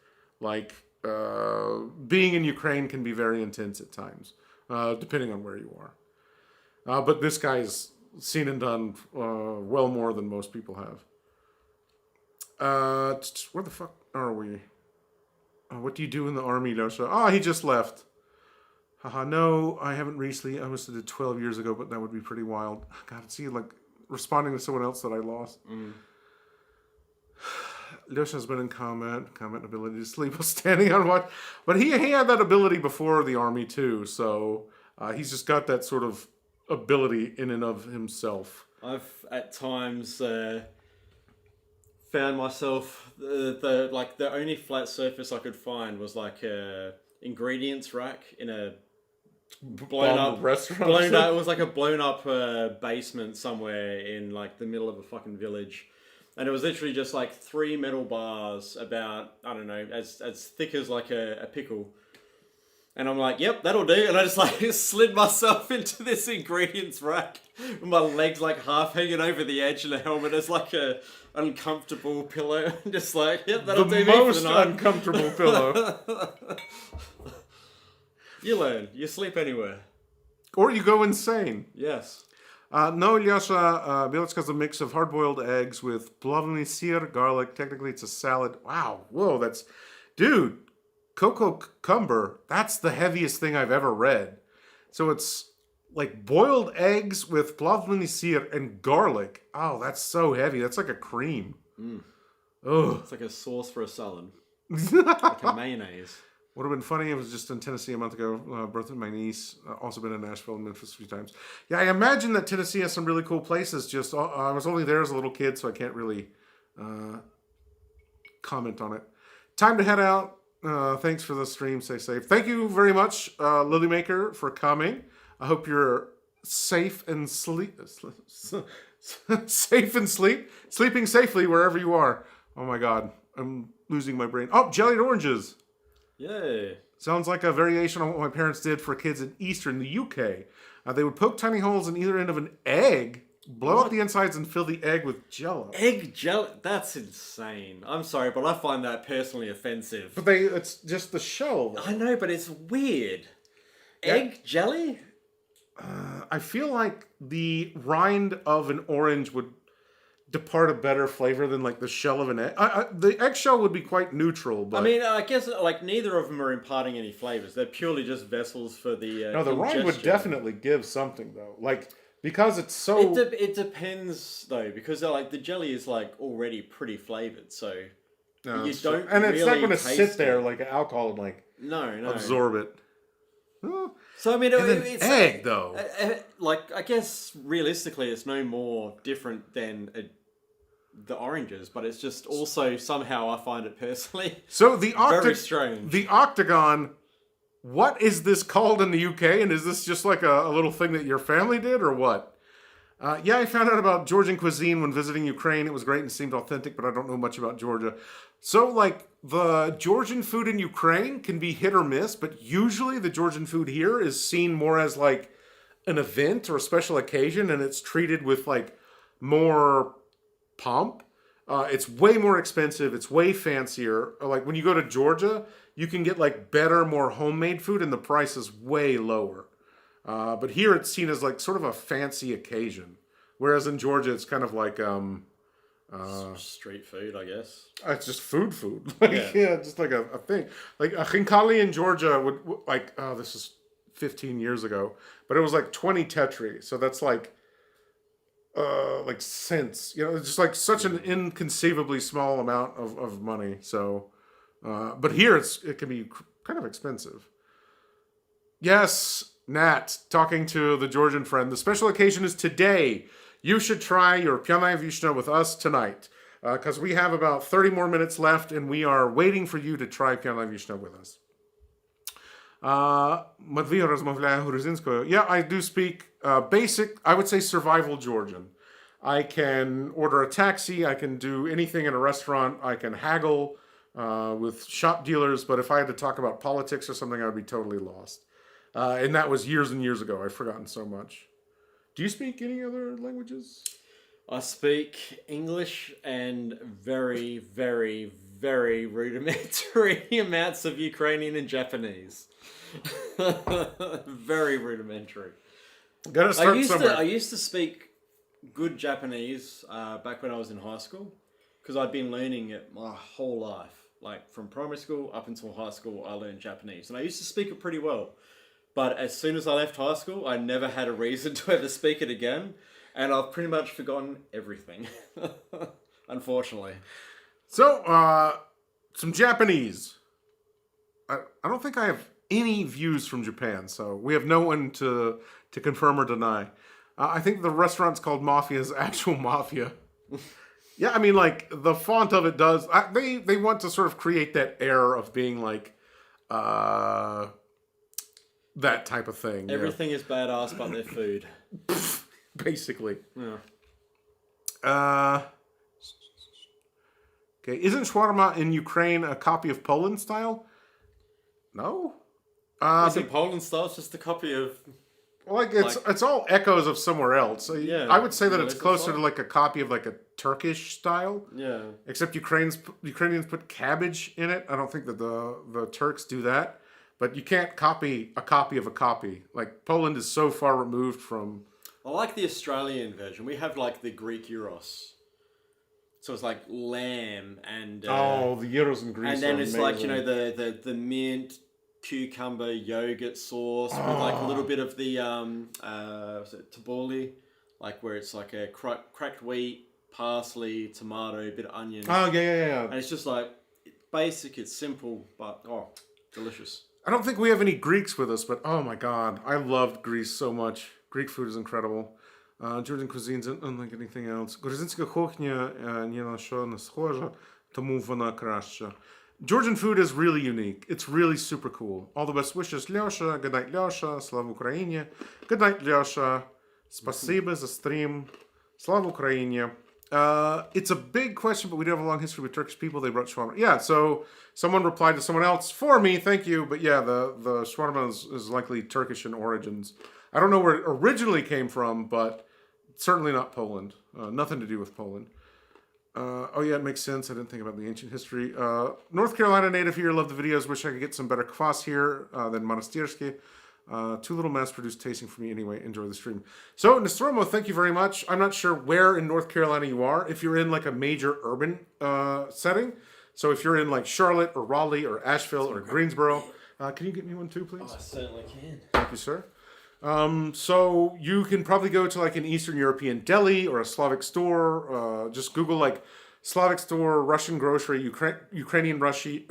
Like being in Ukraine can be very intense at times, depending on where you are. But this guy's seen and done well more than most people have. Where the fuck are we? What do you do in the army, Lyosha? Oh, he just left. Haha, no, I haven't recently. I must have did 12 years ago, but that would be pretty wild. God, see, like, responding to someone else that I lost. Lyosha's been in comment ability to sleep while standing on watch. But he had that ability before the army, too, so he's just got that sort of ability in and of himself. I've at times found myself the only flat surface I could find was like a ingredients rack in a blown up restaurant. blown up. It was like a blown up basement somewhere in like the middle of a fucking village, and it was literally just like 3 metal bars about, I don't know, as thick as like a pickle. And I'm like, yep, that'll do. And I just like slid myself into this ingredients rack with my legs like half hanging over the edge and the helmet as like a uncomfortable pillow. Just like, yep, that'll do The me for most the night. uncomfortable pillow. You learn. You sleep anywhere. Or you go insane. Yes. No, Lyosha, Bielitska's a mix of hard-boiled eggs with plovny sir, garlic. Technically, it's a salad. Wow. Whoa, that's... Dude, cocoa cucumber, that's the heaviest thing I've ever read. So it's like boiled eggs with plovny sir and garlic. Oh, that's so heavy. That's like a cream. Ugh. It's like a sauce for a salad. Like a mayonnaise. Would have been funny. I was just in Tennessee a month ago. Birthday of my niece. Also been in Nashville and Memphis a few times. Yeah, I imagine that Tennessee has some really cool places. Just I was only there as a little kid, so I can't really comment on it. Time to head out. Thanks for the stream. Stay safe. Thank you very much, Lilymaker, for coming. I hope you're safe and sleeping safely wherever you are. Oh my God, I'm losing my brain. Oh, jellied oranges. Yay. Sounds like a variation on what my parents did for kids in Easter in the UK. They would poke tiny holes in either end of an egg, blow out the insides, and fill the egg with jello. Egg jelly? That's insane. I'm sorry, but I find that personally offensive. But it's just the shell. I know, but it's weird. Egg jelly? I feel like the rind of an orange would depart a better flavor than like the shell of an egg. The eggshell would be quite neutral, but I mean, I guess like neither of them are imparting any flavors. They're purely just vessels for the no, the rind would ingestion. definitely give something though. Like because it's so It depends though, because like the jelly is like already pretty flavored, so you don't and it's not really going to taste sit there it. like alcohol and like No. absorb it. Huh. So I mean, And then it's egg though. Like I guess realistically, it's no more different than the oranges, but it's just also somehow I find it personally So the very strange. The octagon. What is this called in the UK? And is this just like a little thing that your family did, or what? Yeah, I found out about Georgian cuisine when visiting Ukraine. It was great and seemed authentic, but I don't know much about Georgia. So, like, the Georgian food in Ukraine can be hit or miss, but usually the Georgian food here is seen more as, like, an event or a special occasion, and it's treated with, like, more pomp. It's way more expensive. It's way fancier. Like, when you go to Georgia, you can get, like, better, more homemade food, and the price is way lower. But here it's seen as, like, sort of a fancy occasion. Whereas in Georgia, it's kind of like... street food, I guess. It's just food. Like, yeah, just like a thing. Like a chinkali in Georgia would like, oh, this is 15 years ago, but it was like 20 tetri. So that's like cents. You know, it's just like such an inconceivably small amount of money. So, but here it can be kind of expensive. Yes, Nat, talking to the Georgian friend. The special occasion is today. You should try your Pyanaya Vishna with us tonight, because we have about 30 more minutes left, and we are waiting for you to try Pyanaya Vishna with us. Matvey rozmовляю грузинскую. Yeah, I do speak basic, I would say survival Georgian. I can order a taxi, I can do anything in a restaurant, I can haggle with shop dealers, but if I had to talk about politics or something, I would be totally lost. And that was years and years ago. I've forgotten so much. Do you speak any other languages? I speak English and very, very, very rudimentary amounts of Ukrainian and Japanese. Very rudimentary. Gotta start somewhere. I used to speak good Japanese back when I was in high school, because I'd been learning it my whole life. Like from primary school up until high school, I learned Japanese, and I used to speak it pretty well. But as soon as I left high school, I never had a reason to ever speak it again. And I've pretty much forgotten everything. Unfortunately. So, some Japanese. I don't think I have any views from Japan, so we have no one to confirm or deny. I think the restaurant's called Mafia's Actual Mafia. Yeah, I mean, like, the font of it does... They want to sort of create that air of being, like... that type of thing. Everything is badass but their food. Basically. Yeah. Okay, isn't shawarma in Ukraine a copy of Poland style? No. Isn't Poland style just a copy of... Like it's all echoes of somewhere else. Yeah, I would say that well, it's it's closer also- to like a copy of like a Turkish style. Yeah. Except Ukrainians put cabbage in it. I don't think that the Turks do that. But you can't copy a copy of a copy. Like Poland is so far removed from. I like the Australian version. We have like the Greek gyros. So it's like lamb and... the gyros in Greece. and then are it's like, you amazing. know, the mint, cucumber, yogurt sauce with like a little bit of the was it tabbouleh, like where it's like a cracked wheat, parsley, tomato, a bit of onion. Oh yeah. And it's just like basic, it's simple, but delicious. I don't think we have any Greeks with us, but oh my god, I loved Greece so much. Greek food is incredible. Georgian cuisine's unlike anything else. Грузинська кухня ні на що не схожа, тому вона краща. Georgian food is really unique. It's really super cool. All the best wishes, Lyosha. Good night, Lyosha. Слава Україні. Good night, Lyosha. Спасибо за стрим. Слава Україні. It's a big question, but we do have a long history with Turkish people. They brought shawarma. Yeah, so someone replied to someone else for me. Thank you. But yeah, the shawarma is likely Turkish in origins. I don't know where it originally came from, but certainly not Poland. Nothing to do with Poland. Oh yeah, it makes sense. I didn't think about the ancient history. North Carolina native here. Love the videos. Wish I could get some better kvass here than Monastirsky. Too little mass-produced tasting for me anyway. Enjoy the stream. So, Nostromo, thank you very much. I'm not sure where in North Carolina you are. If you're in like a major urban setting. So if you're in like Charlotte or Raleigh or Asheville or Greensboro. Can you get me one too, please? I certainly can. Thank you, sir. So you can probably go to like an Eastern European deli or a Slavic store. Just Google like Slavic store, Russian grocery, Ukrainian grocery,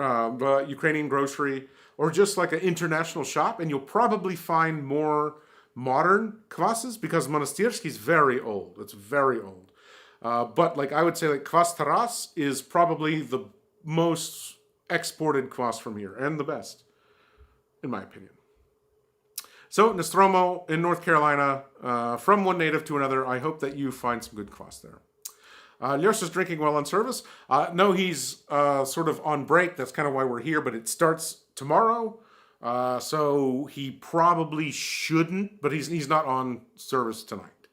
or just like an international shop, and you'll probably find more modern kvasses because Monastirsky is very old. It's very old. But like I would say, like kvass Taras is probably the most exported kvass from here and the best, in my opinion. So, Nostromo in North Carolina, from one native to another, I hope that you find some good kvass there. Lyosha's drinking while on service. No, he's sort of on break. That's kind of why we're here, but it starts tomorrow. So he probably shouldn't, but he's not on service tonight.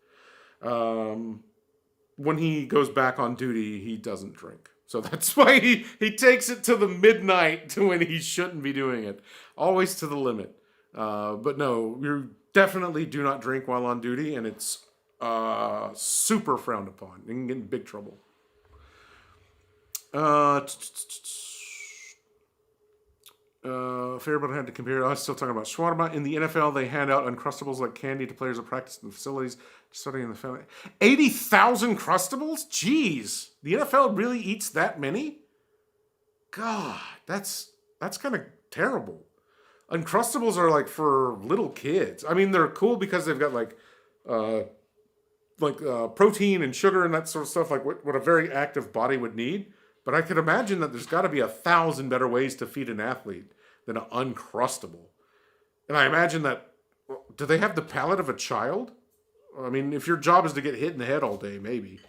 When he goes back on duty, he doesn't drink. So that's why he takes it to the midnight to when he shouldn't be doing it. Always to the limit. But no, you definitely do not drink while on duty, and it's super frowned upon. You can get in big trouble. Fair, but I had to compare. I was still talking about shawarma. In the NFL, they hand out Uncrustables like candy to players who practice in the facilities, studying in the family. 80,000 Crustables? Jeez. The NFL really eats that many? God, that's kind of terrible. Uncrustables are like for little kids. I mean, they're cool because they've got like protein and sugar and that sort of stuff, like what a very active body would need. But I could imagine that there's got to be 1,000 better ways to feed an athlete than an Uncrustable. And I imagine that, do they have the palate of a child? I mean, if your job is to get hit in the head all day, maybe.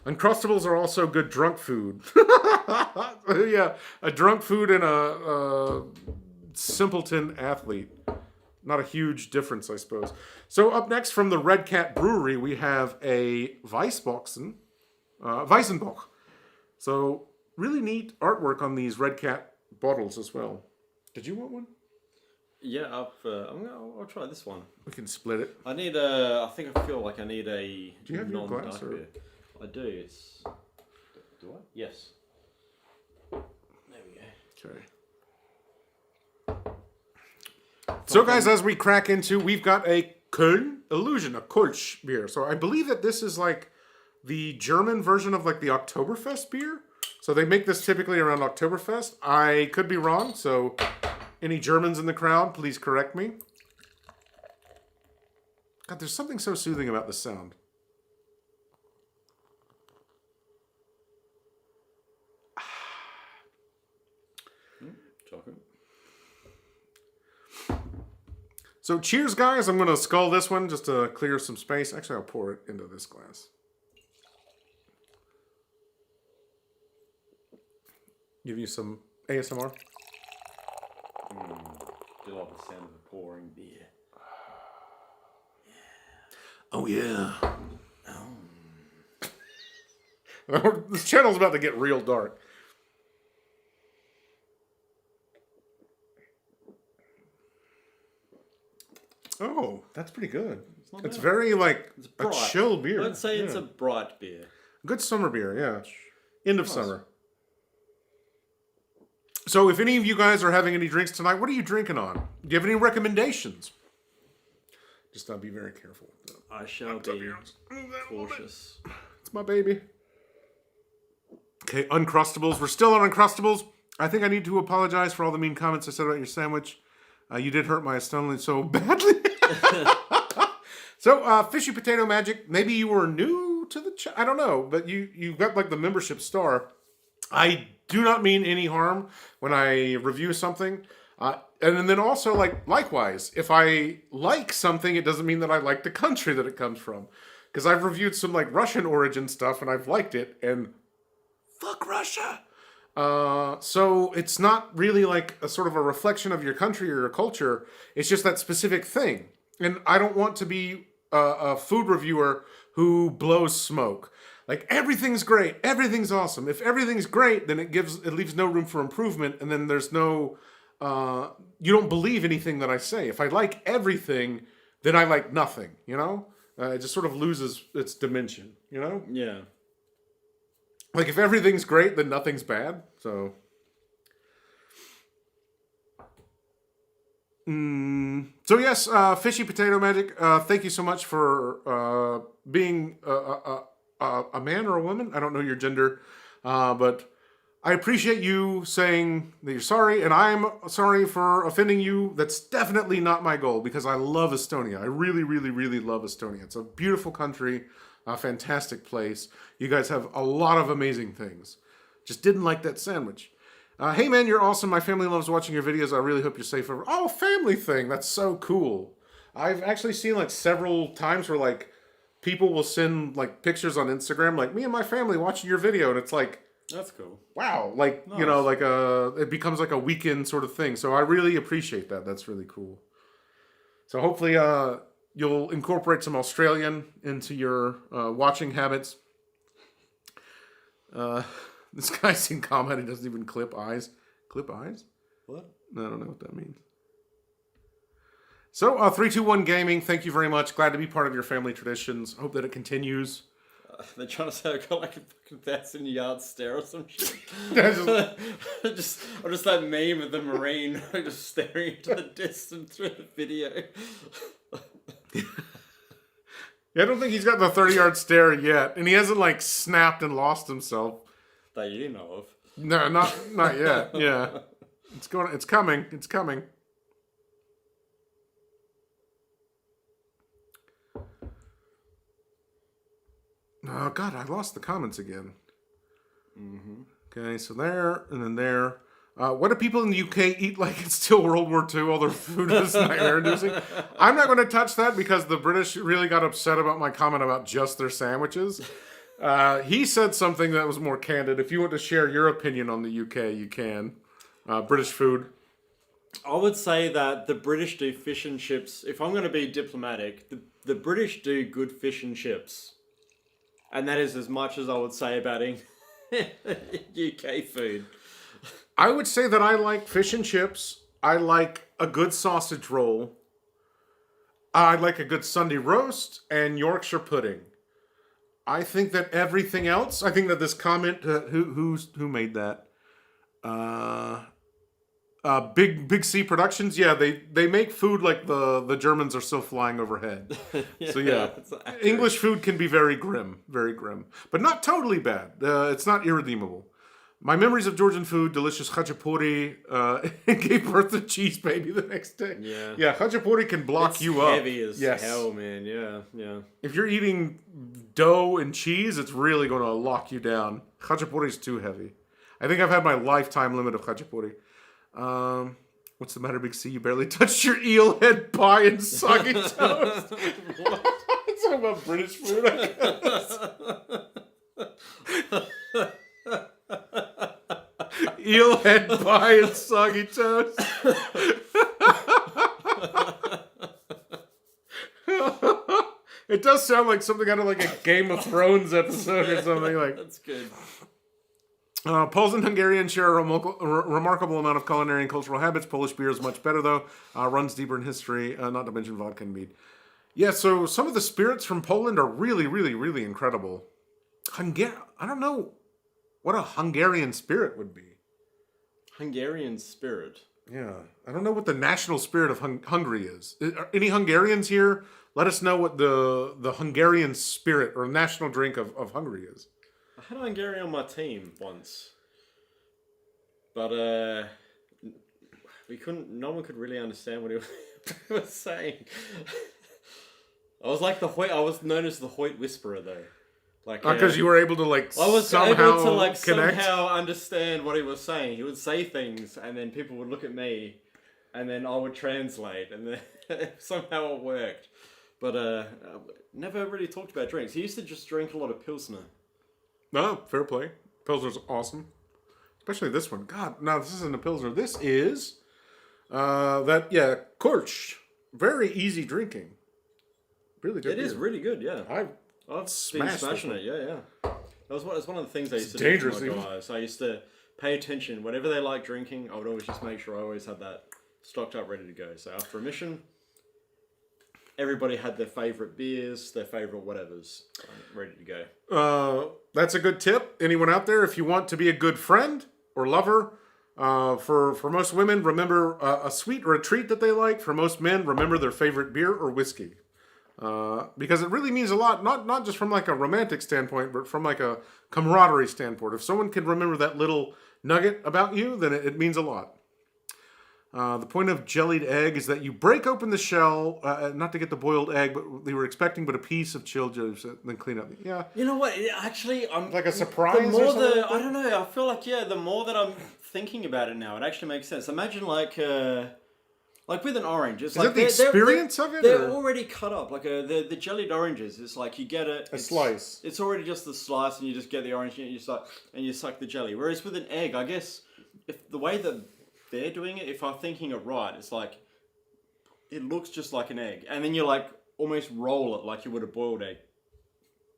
Uncrustables are also good drunk food. Yeah, a drunk food and a simpleton athlete. Not a huge difference, I suppose. So up next from the Red Cat Brewery, we have a Weissboxen, Weissenbock. So really neat artwork on these Red Cat bottles as well. Did you want one? Yeah, I'll try this one. We can split it. I need a. I think I feel like I need a Do you have your glass, non-dark or- beer. I do. It's. Do I? Yes. There we go. Okay. So guys, as we crack into, we've got a Köln Illusion, a Kolsch beer. So I believe that this is like the German version of like the Oktoberfest beer. So they make this typically around Oktoberfest. I could be wrong, so any Germans in the crowd, please correct me. God, there's something so soothing about this sound. Chocolate. So cheers, guys. I'm going to scull this one just to clear some space. Actually, I'll pour it into this glass. Give you some ASMR. Do love the sound of a pouring beer. Oh, yeah. This channel's about to get real dark. Oh, that's pretty good. It's very, like, a chill beer. I'd say it's a bright beer. Good summer beer, yeah. End of summer. So if any of you guys are having any drinks tonight, what are you drinking on? Do you have any recommendations? Just be very careful with that. I shall be cautious. It's my baby. Okay, Uncrustables. We're still on Uncrustables. I think I need to apologize for all the mean comments I said about your sandwich. You did hurt my stomach so badly. So, Fishy Potato Magic, maybe you were new to the I don't know, but you got like the membership star. I do not mean any harm when I review something. And then also, likewise, if I like something, it doesn't mean that I like the country that it comes from. Because I've reviewed some, Russian origin stuff, and I've liked it, and fuck Russia! So it's not really, a sort of a reflection of your country or your culture. It's just that specific thing. And I don't want to be a food reviewer who blows smoke. Everything's great, everything's awesome. If everything's great, then it leaves no room for improvement, and then there's no... you don't believe anything that I say. If I like everything, then I like nothing, you know? It just sort of loses its dimension, you know? Yeah. If everything's great, then nothing's bad, so... So yes, Fishy Potato Magic, thank you so much for being a man or a woman. I don't know your gender, but I appreciate you saying that you're sorry, and I'm sorry for offending you. That's definitely not my goal, because I love Estonia. I really, really, really love Estonia. It's a beautiful country, a fantastic place. You guys have a lot of amazing things. Just didn't like that sandwich. Hey man, you're awesome. My family loves watching your videos. I really hope you're safe. Oh, family thing. That's so cool. I've actually seen several times where people will send pictures on Instagram, me and my family watching your video, and it's that's cool. Wow, Nice. You know, it becomes a weekend sort of thing. So I really appreciate that. That's really cool. So hopefully you'll incorporate some Australian into your watching habits. This guy's seen comment, he doesn't even clip eyes. Clip eyes? What? I don't know what that means. So, 321 Gaming, thank you very much. Glad to be part of your family traditions. Hope that it continues. They're trying to say I've got a fucking 1,000-yard stare or some shit. just that meme of the Marine just staring into the distance through the video. Yeah, I don't think he's got the 30-yard stare yet, and he hasn't snapped and lost himself. That you know of. No, not yet. Yeah, it's coming. It's coming. Oh God, I lost the comments again. Mm-hmm. Okay, so there and then there. What do people in the UK eat like it's still World War II? All their food is nightmare-inducing. I'm not going to touch that because the British really got upset about my comment about just their sandwiches. He said something that was more candid. If you want to share your opinion on the UK, you can. British food. I would say that the British do fish and chips. If I'm going to be diplomatic, the British do good fish and chips. And that is as much as I would say about UK food. I would say that I like fish and chips. I like a good sausage roll. I like a good Sunday roast and Yorkshire pudding. I think that everything else. I think that this comment. Who made that? Big C Productions. Yeah, they make food like the Germans are still flying overhead. Yeah, So yeah, English food can be very grim, but not totally bad. It's not irredeemable. My memories of Georgian food: delicious khachapuri, gave birth to cheese baby the next day. Yeah, khachapuri can block you up. Heavy as hell, man. Yeah. If you're eating dough and cheese, it's really going to lock you down. Khachapuri is too heavy. I think I've had my lifetime limit of khachapuri. What's the matter, Big C? You barely touched your eel head pie and soggy toast. It's talking about British food, I guess. Eel head pie and soggy toast. It does sound like something out of like a Game of Thrones episode or something like. That's good. Poles and Hungarians share a remarkable amount of culinary and cultural habits. Polish beer is much better, though. Runs deeper in history, not to mention vodka and mead. Yeah, so some of the spirits from Poland are really, really, really incredible. I don't know what a Hungarian spirit would be. Hungarian spirit? Yeah, I don't know what the national spirit of Hungary is. Are any Hungarians here? Let us know what the Hungarian spirit or national drink of Hungary is. I had a Hungarian on my team once, but no one could really understand what he was saying. I was known as the Hoyt Whisperer, though. Like, because you were able to I was somehow able to like connect? somehow understand what he was saying. He would say things, and then people would look at me, and then I would translate, and then somehow it worked. But never really talked about drinks. He used to just drink a lot of Pilsner. No, fair play. Pilsner's awesome. Especially this one. God, no, this isn't a Pilsner. This is Korch. Very easy drinking. Really good. It is really good, yeah. I've been smashed smashing this it, yeah. That was one of the things I used to dangerous, do with my even. guys. I used to pay attention. Whatever they like drinking, I would always just make sure I always had that stocked up, ready to go. So after a mission, everybody had their favourite beers, their favourite whatevers, ready to go. That's a good tip. Anyone out there, if you want to be a good friend or lover, for most women, remember a sweet or a treat that they like. For most men, remember their favorite beer or whiskey. Because it really means a lot, not just from like a romantic standpoint, but from like a camaraderie standpoint. If someone can remember that little nugget about you, then it means a lot. The point of jellied egg is that you break open the shell, not to get the boiled egg, but they were expecting, but a piece of chilled juice, then clean up. Yeah. You know what? Actually, I'm Like a surprise The more or something? I don't know. I feel like the more that I'm thinking about it now, it actually makes sense. Imagine like with an orange. It's Is like that the experience of it? They're or? already cut up. Like the jellied oranges. It's like you get it. A slice. It's already just the slice, and you just get the orange, and you suck the jelly. Whereas with an egg, I guess if the way that they're doing it, if I'm thinking it right, it's like it looks just like an egg, and then you like almost roll it like you would a boiled egg,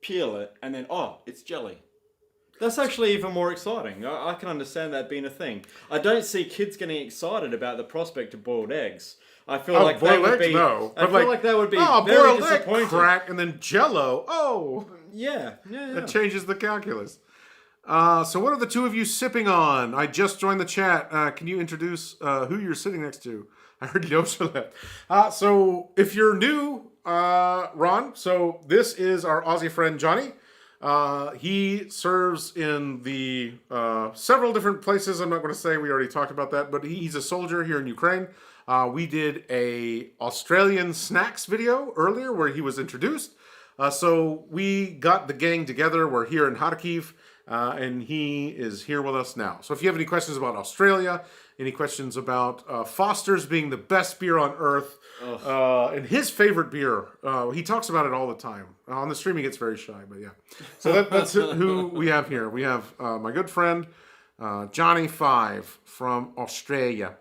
peel it, and then it's jelly. That's actually even more exciting. I can understand that being a thing. I don't see kids getting excited about the prospect of boiled eggs. I feel like that would be. No. I feel like that would be very boiled disappointing. egg crack and then Jello. Oh, Yeah. that changes the calculus. So what are the two of you sipping on? I just joined the chat. Can you introduce who you're sitting next to? I heard Lyosha left. So if you're new, Ron, so this is our Aussie friend Johnny. He serves in the several different places. I'm not going to say, we already talked about that, but he's a soldier here in Ukraine. We did a Australian snacks video earlier where he was introduced. So we got the gang together. We're here in Kharkiv. And he is here with us now. So if you have any questions about Australia, any questions about Foster's being the best beer on earth, and his favorite beer, he talks about it all the time. On the stream he gets very shy, but yeah. So that's who we have here. We have my good friend Johnny 5 from Australia.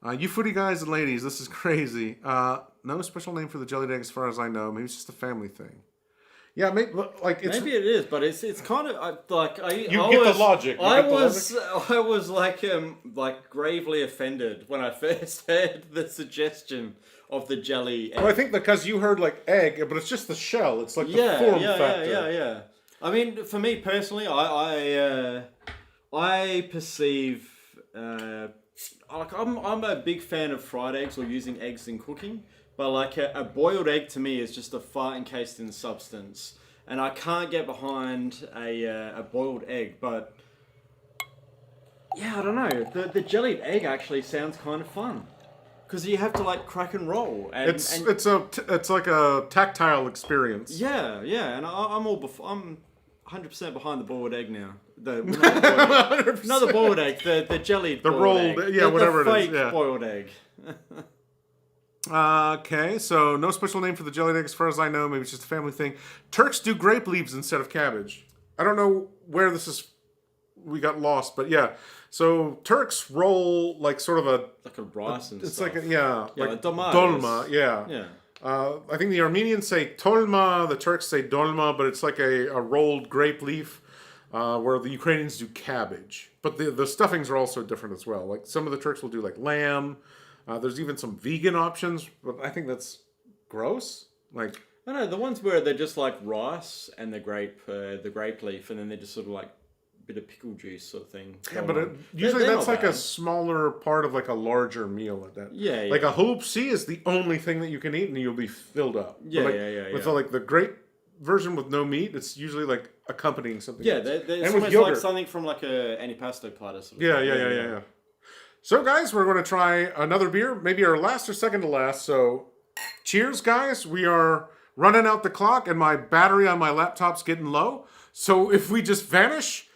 You foodie guys and ladies, this is crazy. No special name for the jellied egg as far as I know. Maybe it's just a family thing. Yeah, maybe it is, but it's kind of like the logic. I was like gravely offended when I first heard the suggestion of the jelly egg. Well, I think because you heard like egg, but it's just the shell. It's like the form factor. Yeah. I mean, for me personally, I perceive I'm a big fan of fried eggs or using eggs in cooking. But like a boiled egg to me is just a fart encased in substance, and I can't get behind a boiled egg. But yeah, I don't know. The jellied egg actually sounds kind of fun because you have to like crack and roll. And, it's like a tactile experience. Yeah, and I'm all 100% behind the boiled egg now. Not the boiled egg, the jellied The boiled rolled, egg. yeah, whatever the it is, fake yeah. boiled egg. Okay, so no special name for the jellied egg as far as I know. Maybe it's just a family thing. Turks do grape leaves instead of cabbage. I don't know where this is. We got lost, but yeah. So Turks roll like sort of a... Like a rice and It's stuff. like, like dolma. dolma, yeah. Yeah. I think the Armenians say tolma, the Turks say dolma, but it's like a rolled grape leaf, where the Ukrainians do cabbage. But the stuffings are also different as well. Like some of the Turks will do like lamb. There's even some vegan options, but I think that's gross. Like, I know the ones where they're just like rice and the grape leaf, and then they're just sort of like a bit of pickle juice sort of thing. yeah, but usually they're that's not like a bad. smaller part of like a larger meal at that. Yeah, yeah. Like a hoopsie is the only thing that you can eat and you'll be filled up. Yeah, But like, yeah. With like the grape version with no meat, it's usually like accompanying something. Yeah, else. it's and with almost like yogurt. something from like a antipasto platter. Sort of Yeah, thing. yeah. So, guys, we're going to try another beer, maybe our last or second to last. So, cheers, guys. We are running out the clock, and my battery on my laptop's getting low. So, if we just vanish,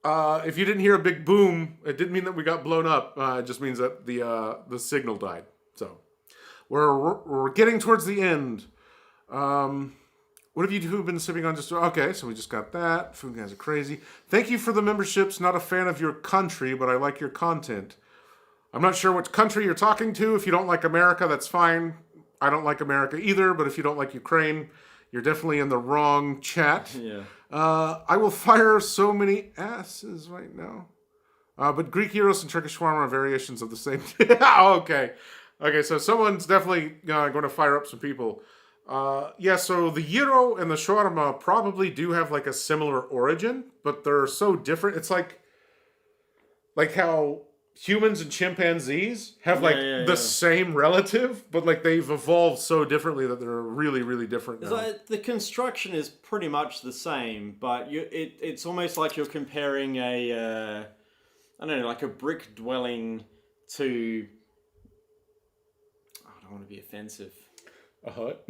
if you didn't hear a big boom, it didn't mean that we got blown up. It just means that the signal died. So, we're getting towards the end. What have you two been sipping on? Okay, so we just got that. Food guys are crazy. Thank you for the memberships. Not a fan of your country, but I like your content. I'm not sure which country you're talking to. If you don't like America, that's fine. I don't like America either, but if you don't like Ukraine, you're definitely in the wrong chat. Yeah. I will fire so many asses right now. But Greek gyros and Turkish shawarma are variations of the same. Okay. Okay, so someone's definitely going to fire up some people. Yeah, so the gyro and the shawarma probably do have like a similar origin, but they're so different. It's like how humans and chimpanzees have the same relative, but like they've evolved so differently that they're really, really different now. It's like the construction is pretty much the same, but it's almost like you're comparing I don't know, like a brick dwelling to... I don't want to be offensive. A hut?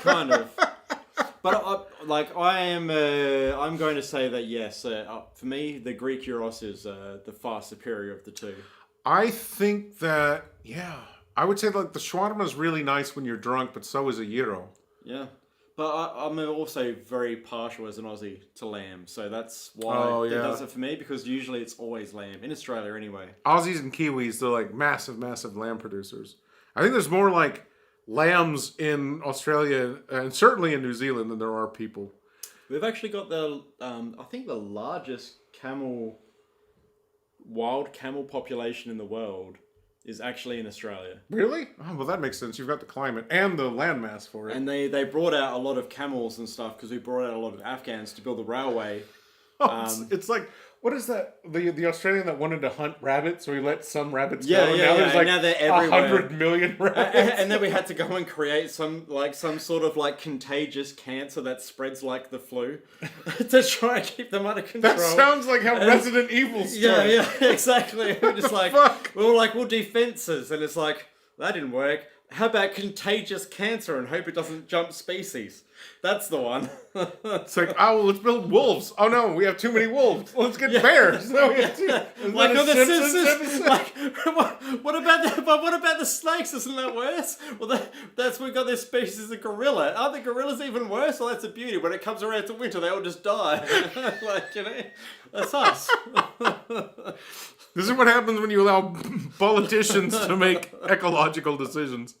Kind of. But I'm going to say that yes, for me, the Greek gyros is the far superior of the two. I think that, yeah, I would say like the shawarma is really nice when you're drunk, but so is a gyro. Yeah. But I'm also very partial as an Aussie to lamb, so that's why it does it for me, because usually it's always lamb, in Australia anyway. Aussies and Kiwis, they're like massive, massive lamb producers. I think there's more like lambs in Australia and certainly in New Zealand than there are people. We've actually got I think the largest wild camel population in the world is actually in Australia. Really? Oh, well, that makes sense. You've got the climate and the landmass for it. And they brought out a lot of camels and stuff because we brought out a lot of Afghans to build the railway. It's like, what is that? The Australian that wanted to hunt rabbits, so he let some rabbits Yeah, go. And yeah, now yeah. there's like And now they're everywhere. 100 million rabbits. And then we had to go and create some sort of like contagious cancer that spreads like the flu to try and keep them under control. That sounds like how Resident Evil started. Yeah, exactly. We're just like, we'll do fences, and it's like, that didn't work. How about contagious cancer and hope it doesn't jump species? That's the one. It's like, let's build wolves. Oh no, we have too many wolves. Let's get bears. No, we have Like on the Simpsons. Like, what about the snakes? Isn't that worse? Well, we got this species of gorilla. Aren't the gorillas even worse? Well, that's a beauty. When it comes around to winter, they all just die. That's us. This is what happens when you allow politicians to make ecological decisions.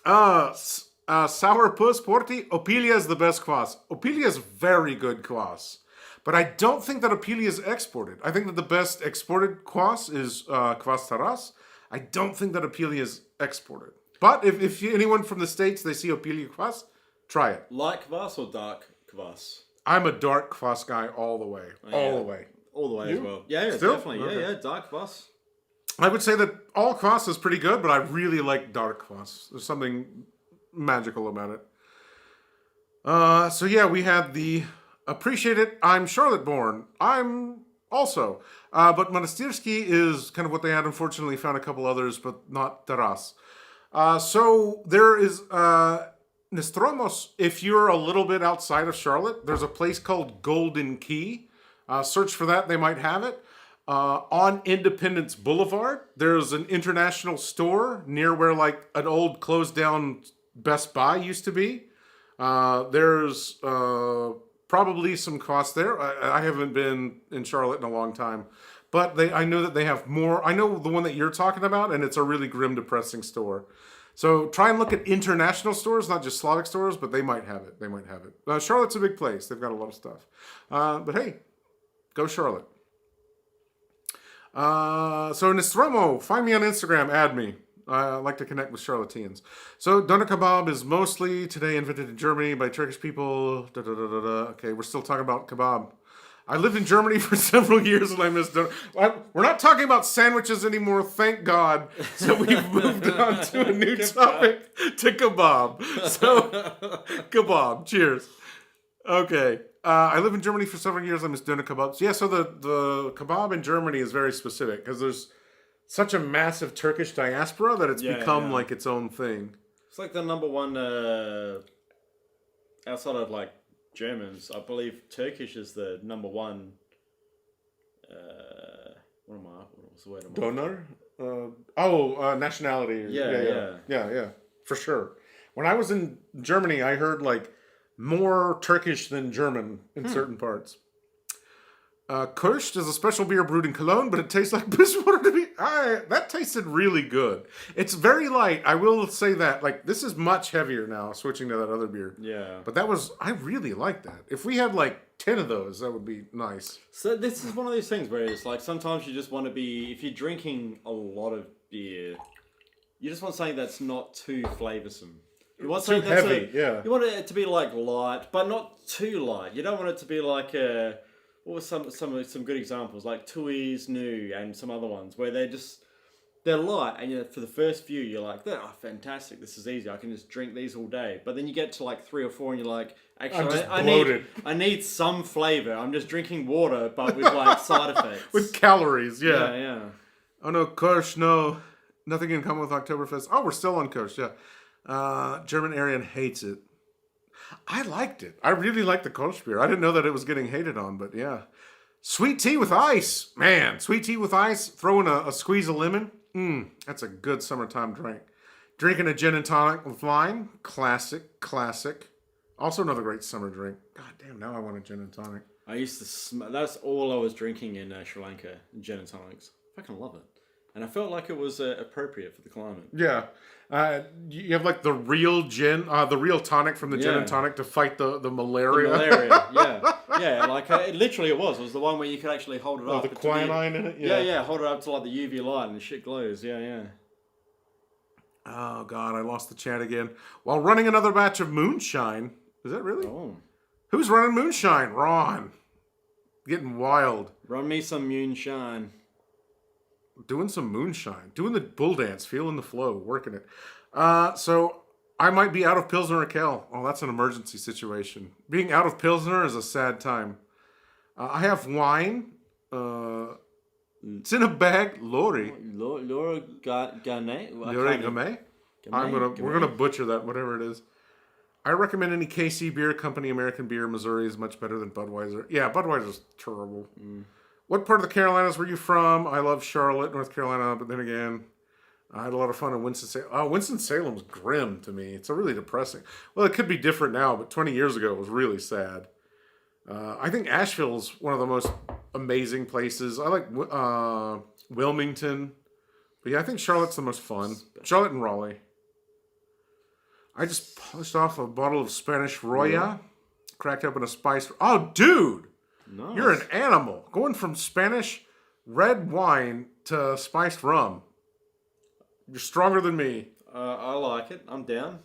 Sourpuss Porty, Opilia is the best kvass. Opilia is very good kvass. But I don't think that Opilia is exported. I think that the best exported kvass is kvass Taras. I don't think that Opilia is exported. But if anyone from the States, they see Opilia kvass, try it. Light kvass or dark kvass? I'm a dark kvass guy all the way. All the way. All the way as well. Yeah, Still? definitely. Okay. Yeah, dark kvass. I would say that all kvass is pretty good, but I really like dark kvass. There's something magical about it. So yeah, we had the Appreciate It, I'm Charlotte born. I'm also. But Monastirsky is kind of what they had. Unfortunately, found a couple others, but not Taras. So there is Nostromos, if you're a little bit outside of Charlotte, there's a place called Golden Key. Search for that, they might have it. On Independence Boulevard, there's an international store near where like an old closed down Best Buy used to be. There's probably some cost there. I haven't been in Charlotte in a long time. But I know that they have more. I know the one that you're talking about, and it's a really grim, depressing store. So try and look at international stores, not just Slavic stores, but they might have it. They might have it. Charlotte's a big place. They've got a lot of stuff. But hey, go Charlotte. So Nostromo, find me on Instagram, add me. I like to connect with Charlotteans. So doner kebab is mostly today invented in Germany by Turkish people. Okay, we're still talking about kebab. I lived in Germany for several years and I missed doner. We're not talking about sandwiches anymore, thank God. So we've moved on to a new topic, to kebab. So, kebab, cheers. Okay. I lived in Germany for several years. I miss doner kebabs. Yeah, so the kebab in Germany is very specific because there's such a massive Turkish diaspora that it's become like its own thing. It's like the number one outside of like Germans. I believe Turkish is the number one. What's the word? Donor? Nationality. Yeah, for sure. When I was in Germany, I heard like more Turkish than German in certain parts. Kirsch is a special beer brewed in Cologne, but it tastes like piss water to me. That tasted really good. It's very light. I will say that. Like, this is much heavier now, switching to that other beer. Yeah. But I really like that. If we had like 10 of those, that would be nice. So this is one of those things where it's like sometimes you just want to be, if you're drinking a lot of beer, you just want something that's not too flavoursome. You want too something that's heavy, yeah. You want it to be like light, but not too light. You don't want it to be like what was some good examples like Tui's New and some other ones where they're light and for the first few you're like, oh fantastic, this is easy, I can just drink these all day. But then you get to like 3 or 4 and you're like, actually I need some flavour. I'm just drinking water but with like side effects. With calories, yeah. Yeah. Oh no, Kirsch, no. Nothing in common with Oktoberfest. Oh, we're still on Kirsch, yeah. German Aryan hates it. I liked it. I really liked the Kolsch beer. I didn't know that it was getting hated on, but yeah. Sweet tea with ice. Man, sweet tea with ice. Throw in a squeeze of lemon. That's a good summertime drink. Drinking a gin and tonic with wine. Classic. Also another great summer drink. God damn, now I want a gin and tonic. I used to that's all I was drinking in Sri Lanka, gin and tonics. I fucking love it. And I felt like it was appropriate for the climate. Yeah. You have like the real gin, the real tonic from the gin and tonic to fight the malaria. The malaria, yeah. Yeah, like it literally it was the one where you could actually hold it up. The quinine in it? Yeah, hold it up to like the UV light and shit glows. Yeah. Oh, God, I lost the chat again. While running another batch of moonshine. Is that really? Oh. Who's running moonshine? Ron. Getting wild. Run me some moonshine. Doing some moonshine. Doing the bull dance. Feeling the flow. Working it. So I might be out of Pilsner Raquel. Oh, that's an emergency situation. Being out of Pilsner is a sad time. I have wine. It's in a bag. Lori. Laura Ganet? Lori Gamay? We're gonna butcher that, whatever it is. I recommend any KC Beer Company American beer. Missouri is much better than Budweiser. Yeah, Budweiser's terrible. What part of the Carolinas were you from? I love Charlotte, North Carolina, but then again, I had a lot of fun in Winston-Salem. Oh, Winston-Salem's grim to me. It's really depressing. Well, it could be different now, but 20 years ago it was really sad. I think Asheville's one of the most amazing places. I like Wilmington. But yeah, I think Charlotte's the most fun. Charlotte and Raleigh. I just polished off a bottle of Spanish Roya. Cracked open a spice. Oh, dude! Nice. You're an animal. Going from Spanish red wine to spiced rum. You're stronger than me. I like it. I'm down.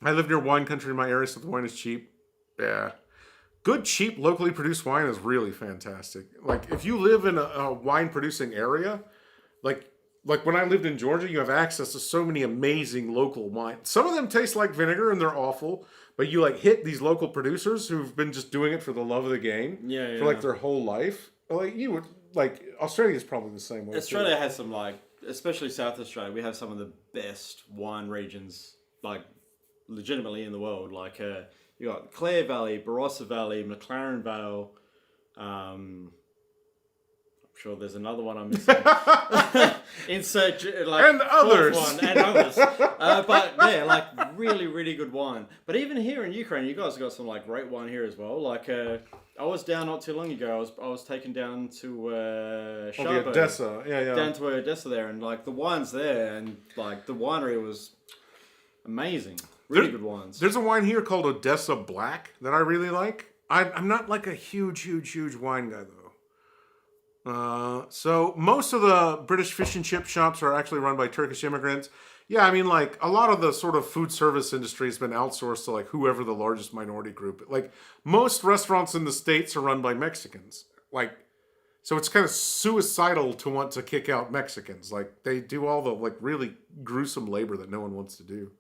I live near wine country in my area, so the wine is cheap. Yeah. Good, cheap, locally produced wine is really fantastic. Like, if you live in a wine-producing area, like when I lived in Georgia, you have access to so many amazing local wines. Some of them taste like vinegar, and they're awful. But you like hit these local producers who've been just doing it for the love of the game for like their whole life. Like you would Australia's probably the same way. Australia has some especially South Australia. We have some of the best wine regions legitimately in the world. Like you got Clare Valley, Barossa Valley, McLaren Vale. I'm sure there's another one I'm missing. Insert like and others. One, and others. But yeah, like really, really good wine. But even here in Ukraine, you guys got some like great wine here as well. Like I was down not too long ago. I was taken down to Sharbo, the Odessa. Yeah. down to Odessa there, and like the wines there, and like the winery was amazing. Really good wines. There's a wine here called Odessa Black that I really like. I'm not like a huge wine guy though. So most of the British fish and chip shops are actually run by Turkish immigrants. Yeah, I mean, like a lot of the sort of food service industry has been outsourced to like whoever the largest minority group. Like most restaurants in the States are run by Mexicans. Like, so it's kind of suicidal to want to kick out Mexicans. Like they do all the like really gruesome labor that no one wants to do.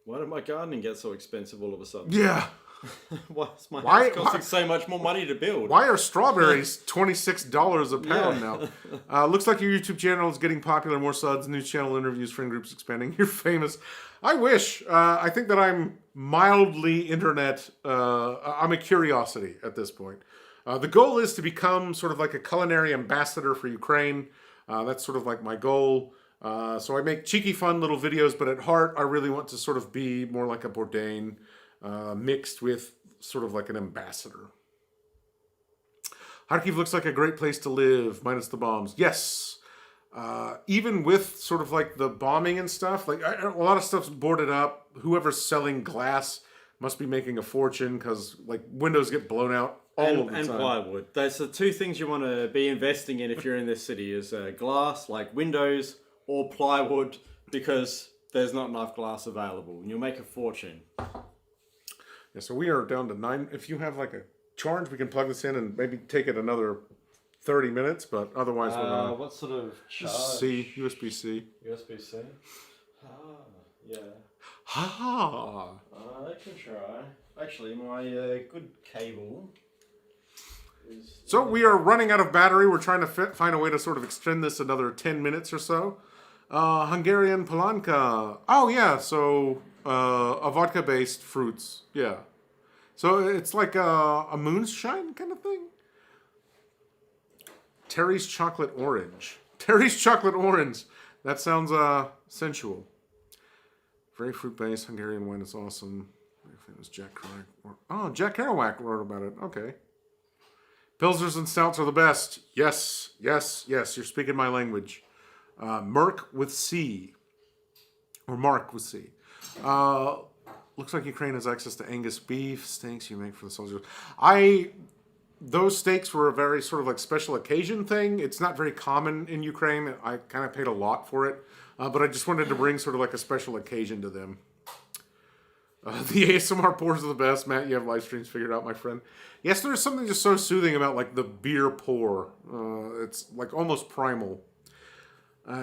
Why did my gardening get so expensive all of a sudden? Yeah. Why is my house costing so much more money to build? Why are strawberries $26 a pound now? Looks like your YouTube channel is getting popular. More subs, news channel interviews, friend groups expanding. You're famous. I wish. I think that I'm mildly internet. I'm a curiosity at this point. The goal is to become sort of like a culinary ambassador for Ukraine. That's sort of like my goal. So I make cheeky, fun little videos, but at heart, I really want to sort of be more like a Bourdain. Mixed with sort of like an ambassador. Kharkiv looks like a great place to live, minus the bombs. Yes. Even with sort of like the bombing and stuff, like a lot of stuff's boarded up. Whoever's selling glass must be making a fortune because like windows get blown out all of the time. And plywood. That's the two things you want to be investing in if you're in this city is glass, like windows, or plywood, because there's not enough glass available. And you'll make a fortune. Yeah, so we are down to 9. If you have like a charge, we can plug this in and maybe take it another 30 minutes, but otherwise we're going to... What sort of charge? USB-C. USB-C? Yeah. Ha! I can try. Actually, my good cable is... So we are running out of battery. We're trying to find a way to sort of extend this another 10 minutes or so. Hungarian Polanka. Oh, yeah, so... a vodka-based fruits, yeah. So it's like a moonshine kind of thing. Terry's chocolate orange. Terry's chocolate orange. That sounds sensual. Very fruit-based Hungarian wine. It's awesome. Very famous Jack Kerouac. Oh, Jack Kerouac wrote about it. Okay. Pilsners and stouts are the best. Yes. You're speaking my language. Merc with C. Or Mark with C. Looks like Ukraine has access to Angus beef steaks you make for the soldiers. Those steaks were a very sort of like special occasion thing. It's not very common in Ukraine. I kind of paid a lot for it, but I just wanted to bring sort of like a special occasion to them. The ASMR pours are the best. Matt, you have live streams figured out, my friend. Yes, there's something just so soothing about like the beer pour. It's like almost primal.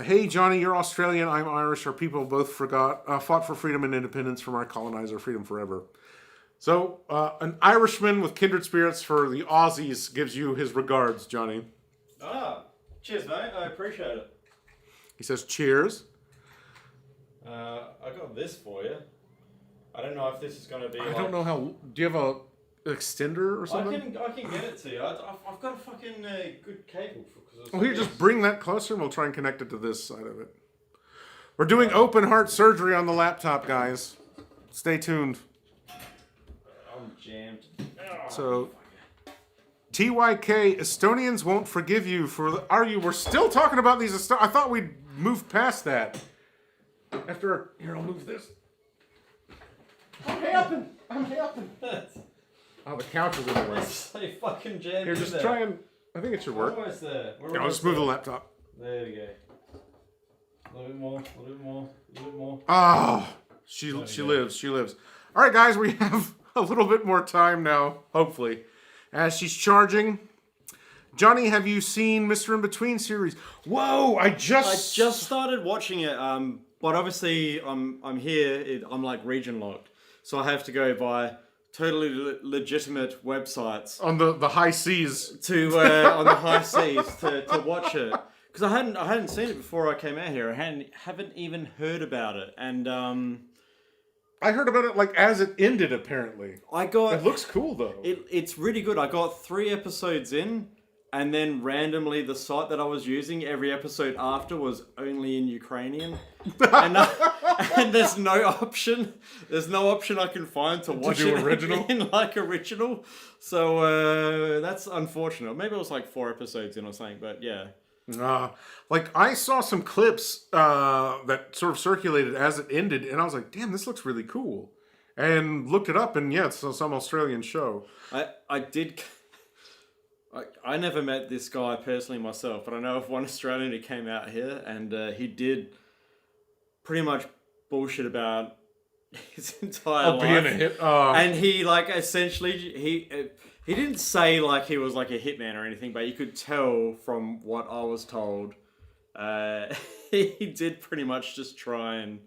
Hey, Johnny, you're Australian, I'm Irish. Our people both fought for freedom and independence from our colonizer, freedom forever. So, an Irishman with kindred spirits for the Aussies gives you his regards, Johnny. Cheers, mate. I appreciate it. He says, cheers. I got this for you. I don't know if this is going to be I don't know how... Do you have a extender or something? I can get it to you. I've got a fucking good cable. Oh, here, just bring that closer and we'll try and connect it to this side of it. We're doing open heart surgery on the laptop, guys. Stay tuned. I'm jammed. So, TYK, Estonians won't forgive you for the... We're still talking about these... I thought we'd moved past that. Here, I'll move this. I'm helping. Oh, the couch is in the way. It's so fucking jammed. Here, just try and... I think it should work. Almost there. I'll just move the laptop. There we go. A little bit more. Oh, she lives. All right, guys, we have a little bit more time now, hopefully, as she's charging. Johnny, have you seen Mr. In Between series? Whoa, I just started watching it, but obviously I'm here. I'm like region locked, so I have to go by totally legitimate websites on the high seas on the high seas to watch it, because I hadn't seen it before I came out here. I haven't even heard about it, and I heard about it like as it ended. Apparently, I got it looks cool though. It's really good. I got 3 episodes in, and then randomly the site that I was using every episode after was only in Ukrainian, and there's no option. There's no option I can find to watch do it original? in like original. So that's unfortunate. Maybe it was like 4 episodes in or something, but yeah. Like I saw some clips that sort of circulated as it ended, and I was like, "Damn, this looks really cool," and looked it up, and yeah, it's some Australian show. I never met this guy personally myself, but I know of one Australian who came out here, and he did pretty much bullshit about his entire life. Being a hit, and he like essentially he didn't say like he was like a hitman or anything, but you could tell from what I was told, he did pretty much just try and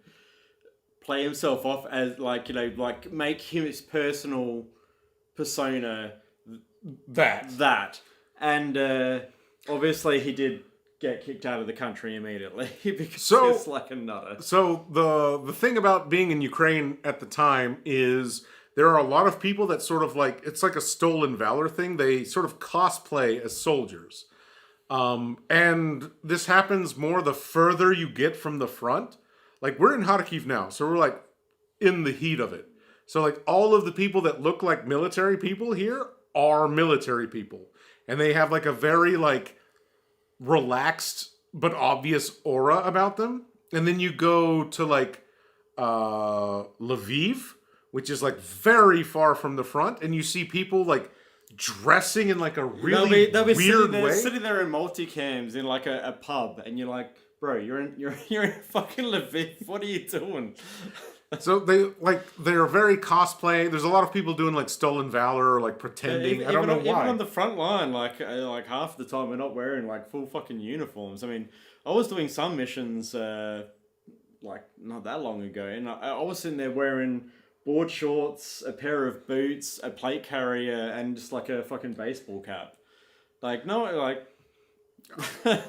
play himself off as like, you know, like make his personal persona that. And obviously he did get kicked out of the country immediately because it's like a nutter. So the thing about being in Ukraine at the time is there are a lot of people that sort of like, it's like a stolen valor thing. They sort of cosplay as soldiers. And this happens more the further you get from the front. Like we're in Kharkiv now, so we're like in the heat of it. So like all of the people that look like military people here are military people. And they have like a very like relaxed but obvious aura about them. And then you go to like Lviv, which is like very far from the front, and you see people like dressing in like a really they'll be weird way. sitting there in multicams in like a pub, and you're like, bro, you're in fucking Lviv. What are you doing? So they're very cosplay. There's a lot of people doing like stolen valor or like pretending. I don't know why. Even on the front line, like half the time we're not wearing like full fucking uniforms. I mean, I was doing some missions like not that long ago, and I was sitting there wearing board shorts, a pair of boots, a plate carrier, and just like a fucking baseball cap. Like no, like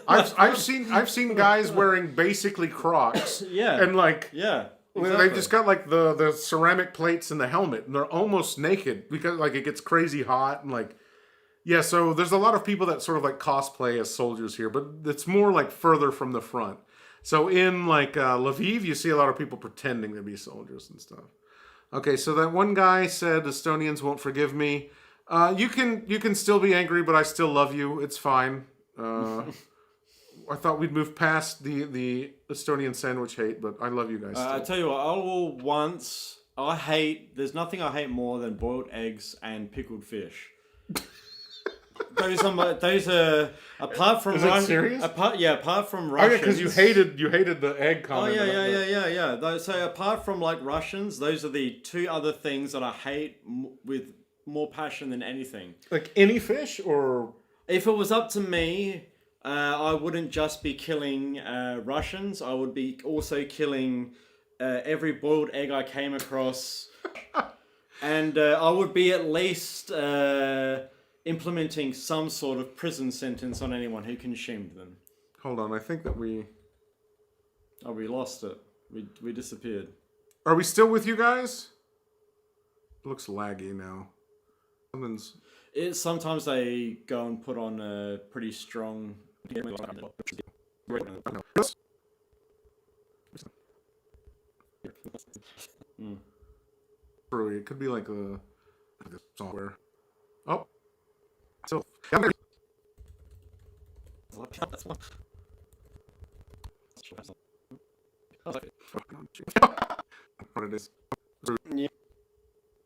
I've seen guys wearing basically Crocs. Yeah, and like yeah. Exactly. They've just got like the ceramic plates and the helmet, and they're almost naked because like it gets crazy hot and like yeah. So there's a lot of people that sort of like cosplay as soldiers here, but it's more like further from the front. So in like Lviv, you see a lot of people pretending to be soldiers and stuff. Okay, so that one guy said Estonians won't forgive me. You can still be angry, but I still love you. It's fine. I thought we'd move past the Estonian sandwich hate, but I love you guys still. I tell you what, there's nothing I hate more than boiled eggs and pickled fish. Those are apart from Is it serious? Apart from Oh Russians. yeah, because you hated the egg comment. Oh yeah. So apart from like Russians, those are the 2 other things that I hate with more passion than anything. Like any fish, or if it was up to me, I wouldn't just be killing Russians. I would be also killing every boiled egg I came across, and I would be at least implementing some sort of prison sentence on anyone who consumed them. hold on, I think that we lost it. We disappeared. Are we still with you guys? It looks laggy now. Sometimes they go and put on a pretty strong. It could be like a software. Oh, so what it is.